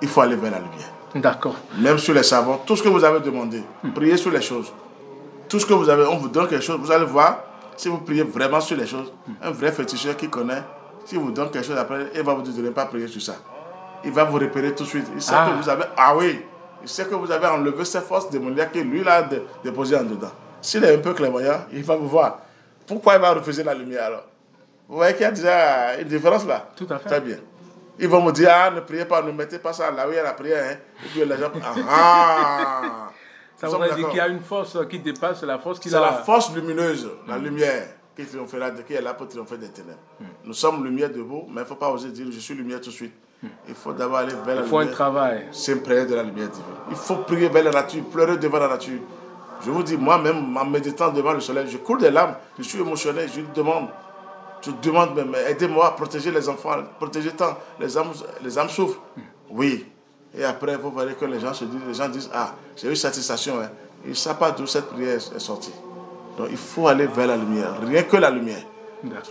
S3: il faut aller vers la lumière.
S2: D'accord.
S3: Même sur les savons, tout ce que vous avez demandé, priez sur les choses. Tout ce que vous avez, on vous donne quelque chose, vous allez voir, si vous priez vraiment sur les choses, un vrai féticheur qui connaît, si vous donne quelque chose après, il va vous dire de ne pas prier sur ça. Il va vous repérer tout de suite. Il sait que vous avez, il sait que vous avez enlevé cette force démoniaque que lui a déposée en dedans. S'il est un peu clairvoyant, il va vous voir. Pourquoi il va refuser la lumière alors? Vous voyez qu'il y a déjà une différence là?
S2: Tout à fait.
S3: Très bien. Ils vont me dire, ne priez pas, ne mettez pas ça là où il y a la prière. Hein. Et puis les gens,
S2: ça voudrait dire qu'il y a une force qui dépasse la force qu'il a.
S3: C'est la force lumineuse, la lumière, qui est là pour triompher des ténèbres. Nous sommes lumière debout, mais il ne faut pas oser dire, je suis lumière tout de suite. Il faut d'abord aller vers la lumière.
S2: Il faut un travail.
S3: C'est une prière de la lumière divine. Il faut prier vers la nature, pleurer devant la nature. Je vous dis, moi-même, en méditant devant le soleil, je coule des larmes, je suis émotionné, je demande même, aidez-moi à protéger les enfants, protéger tant, les âmes souffrent. Oui. Et après, vous verrez que les gens disent, j'ai eu satisfaction. Hein. Ils ne savent pas d'où cette prière est sortie. Donc il faut aller vers la lumière, rien que la lumière.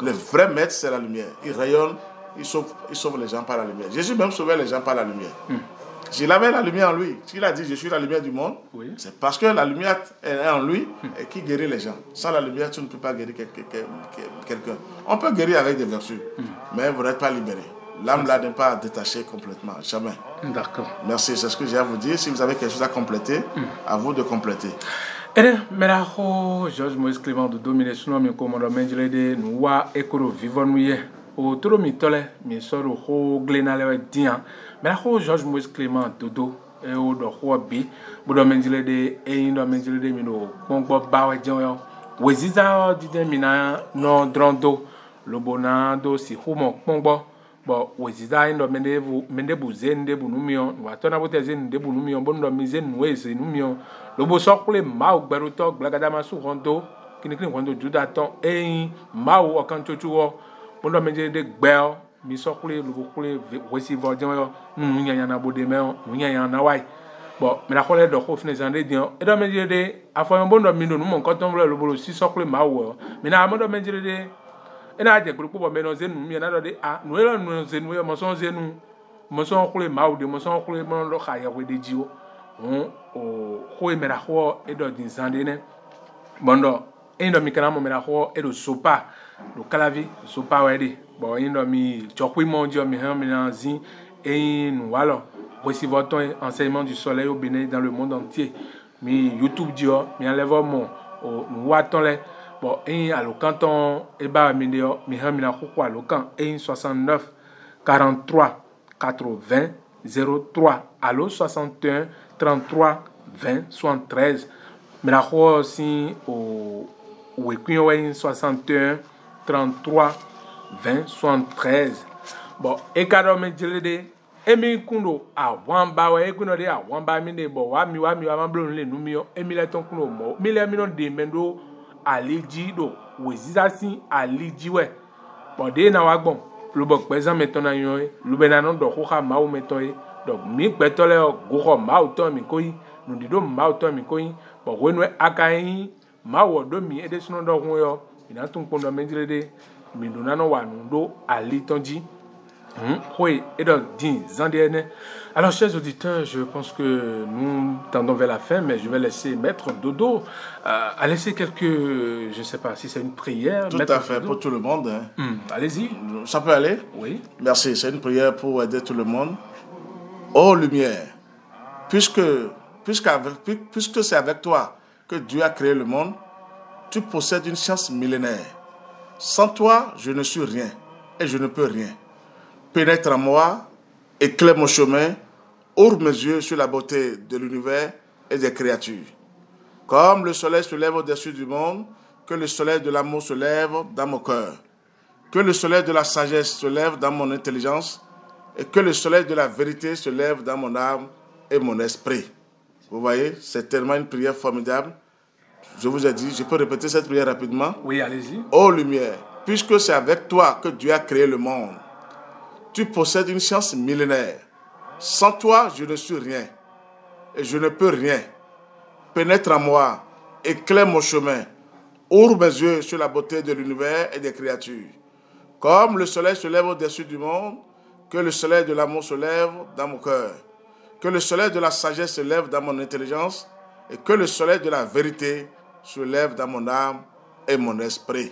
S3: Le vrai maître, c'est la lumière. Il rayonne, il sauve les gens par la lumière. Jésus même sauvait les gens par la lumière. Il avait la lumière en lui. S'il a dit, je suis la lumière du monde, c'est parce que la lumière est en lui et qui guérit les gens. Sans la lumière, tu ne peux pas guérir quelqu'un. On peut guérir avec des vertus, mais vous n'êtes pas libéré. L'âme là n'est pas détachée complètement, jamais.
S2: D'accord.
S3: Merci, c'est ce que j'ai à vous dire. Si vous avez quelque chose à compléter, à vous de compléter.
S2: Meraho George Moïse Clément de dominer sous mi commandant menjele de noua ekoro vivonouye o toro mi tole mi soro ho glenale dia meraho George Moïse Clément dodo e o do ho bi bodo menjele de e ndo menjele de mi no gbongbo bawe jon weziza di de mi na no drondo lobona do si humo gbongbo bon wezida ndo mende buzen de bunumio watona bote zen de bunumio bondo mizen weze numio lobo sokle ma gberuto glagada masu hondo kinikini hondo juda ton ma o kan chochuo bondo mende de gbel mi sokle lobo kule wesi vodjan yo nyanya na bode me nyanya na wai bon me la kole do ko fine zande dion e do mende de afoyon bondo mindo numo konton lobo si sokle ma o me na mondo mende de ena je groupe bo meno zenu mi na do de a no elo no zenu yo mo son zenu mo son kule ma o de mo son kule mo lo khaya we de jiwo o ko e mera ho e do din zande ne bondo endo mi kana mo mera ho e do sopa do kalavi sopa we de bon endo mi chokwi mo dio mi han mi na zin e nous walo voici votre enseignement du soleil au Bénin dans le monde entier mi YouTube dio mi enlève mon nous waton le bon alors quand on est bas mideo mi ha mi na ko kwa lokan 69 43 80 03 allo 61 33 20 73 mi na ko si o wekun wa 61 33 20 73 bon e kado me jelede emi kundo a wamba wa e kuno de a wamba mi de bo wa mi wa blon le nu mi o emi le ton kuno mo mi le mi no de mendo aliji do weziza si aliji we bode na wa gbon lo bo pezan meton na yon lo be na no do ko ha ma o meton e do mi peto le go ko ma o to mi koyi no di do ma o to mi koyi bo we no akai ma wo do mi e de suno do hun yo ina tun ko do menjire de mi do na no wa no do ali tonji oui, et donc, alors, chers auditeurs, je pense que nous tendons vers la fin, mais je vais laisser Maître Dodo à laisser quelques, je ne sais pas si c'est une prière.
S3: Tout à fait, pour tout le monde. Hein.
S2: Allez-y.
S3: Ça peut aller?
S2: Oui.
S3: Merci, c'est une prière pour aider tout le monde. Oh lumière, puisque c'est avec toi que Dieu a créé le monde, tu possèdes une science millénaire. Sans toi, je ne suis rien et je ne peux rien. Pénètre en moi, éclaire mon chemin, ouvre mes yeux sur la beauté de l'univers et des créatures. Comme le soleil se lève au-dessus du monde, que le soleil de l'amour se lève dans mon cœur, que le soleil de la sagesse se lève dans mon intelligence et que le soleil de la vérité se lève dans mon âme et mon esprit. Vous voyez, c'est tellement une prière formidable. Je vous ai dit, je peux répéter cette prière rapidement?
S2: Oui, allez-y.
S3: Ô lumière, puisque c'est avec toi que Dieu a créé le monde, tu possèdes une science millénaire. Sans toi, je ne suis rien et je ne peux rien. Pénètre en moi, éclaire mon chemin, ouvre mes yeux sur la beauté de l'univers et des créatures. Comme le soleil se lève au-dessus du monde, que le soleil de l'amour se lève dans mon cœur, que le soleil de la sagesse se lève dans mon intelligence et que le soleil de la vérité se lève dans mon âme et mon esprit.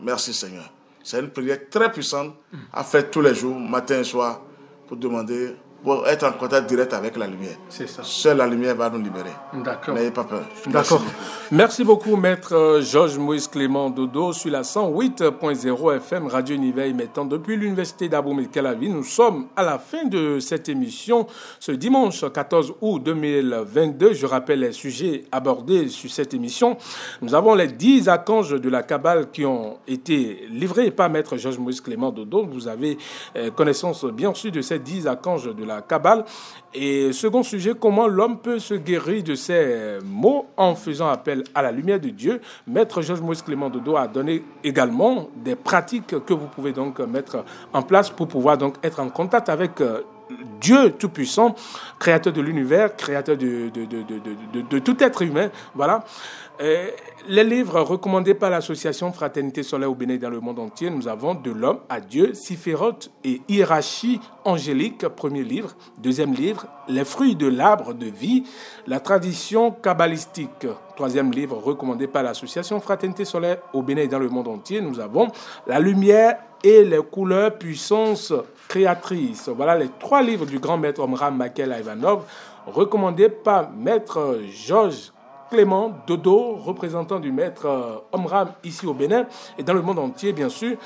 S3: Merci Seigneur. C'est une prière très puissante à faire tous les jours, matin et soir, pour demander, pour être en contact direct avec la lumière.
S2: C'est ça.
S3: Seule la lumière va nous libérer.
S2: D'accord.
S3: N'ayez pas peur.
S2: D'accord. Merci beaucoup, Maître Georges Moïse Clément Dodo, sur la 108.0 FM Radio Univers émettant depuis l'Université d'Abomey-Calavi. Nous sommes à la fin de cette émission, ce dimanche 14 août 2022. Je rappelle les sujets abordés sur cette émission. Nous avons les 10 archanges de la Kabbale qui ont été livrés par Maître Georges Moïse Clément Dodo. Vous avez connaissance, bien sûr, de ces 10 archanges de la Kabbale. Et second sujet, comment l'homme peut se guérir de ces maux en faisant appel à la lumière de Dieu. Maître Georges Moïse Clément Dodo a donné également des pratiques que vous pouvez donc mettre en place pour pouvoir donc être en contact avec Dieu Tout-Puissant, créateur de l'univers, créateur de tout être humain. Voilà. Les livres recommandés par l'association Fraternité Soleil au Bénin dans le monde entier, nous avons De l'homme à Dieu, Siphéroth et Hiérarchie angélique, premier livre. Deuxième livre, Les fruits de l'arbre de vie, la tradition kabbalistique. Troisième livre recommandé par l'association Fraternité Soleil au Bénin dans le monde entier, nous avons La lumière et les couleurs, puissance créatrice. Voilà les 3 livres du grand maître Omram Makela Ivanov, recommandés par Maître Georges Clément Dodo, représentant du maître Omram ici au Bénin et dans le monde entier, bien sûr.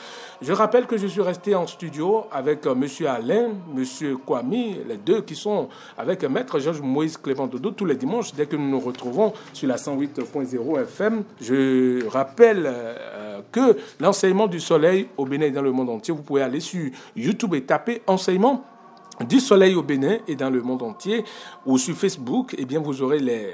S2: Je rappelle que je suis resté en studio avec monsieur Alain, monsieur Kwame, les deux qui sont avec maître Georges Moïse Clément Dodo tous les dimanches dès que nous nous retrouvons sur la 108.0 FM. Je rappelle que l'enseignement du soleil au Bénin et dans le monde entier. Vous pouvez aller sur YouTube et taper enseignement du soleil au Bénin et dans le monde entier, ou sur Facebook, eh bien vous aurez les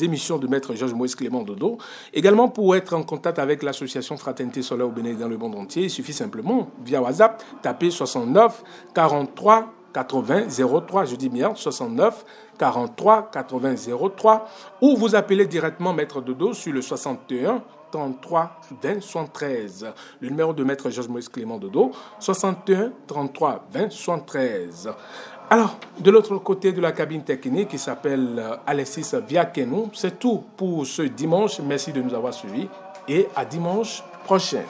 S2: émissions de Maître Georges Moïse Clément Dodo. Également, pour être en contact avec l'association Fraternité Solaire au Bénin et dans le monde entier, il suffit simplement, via WhatsApp, taper 69 43 80 03, je dis bien 69 43 80 03, ou vous appelez directement Maître Dodo sur le 61 33 20 73. Le numéro de Maître Georges Moïse Clément Dodo, 61 33 20 73. Alors, de l'autre côté de la cabine technique, qui s'appelle Alexis Viakenou, c'est tout pour ce dimanche. Merci de nous avoir suivis et à dimanche prochain.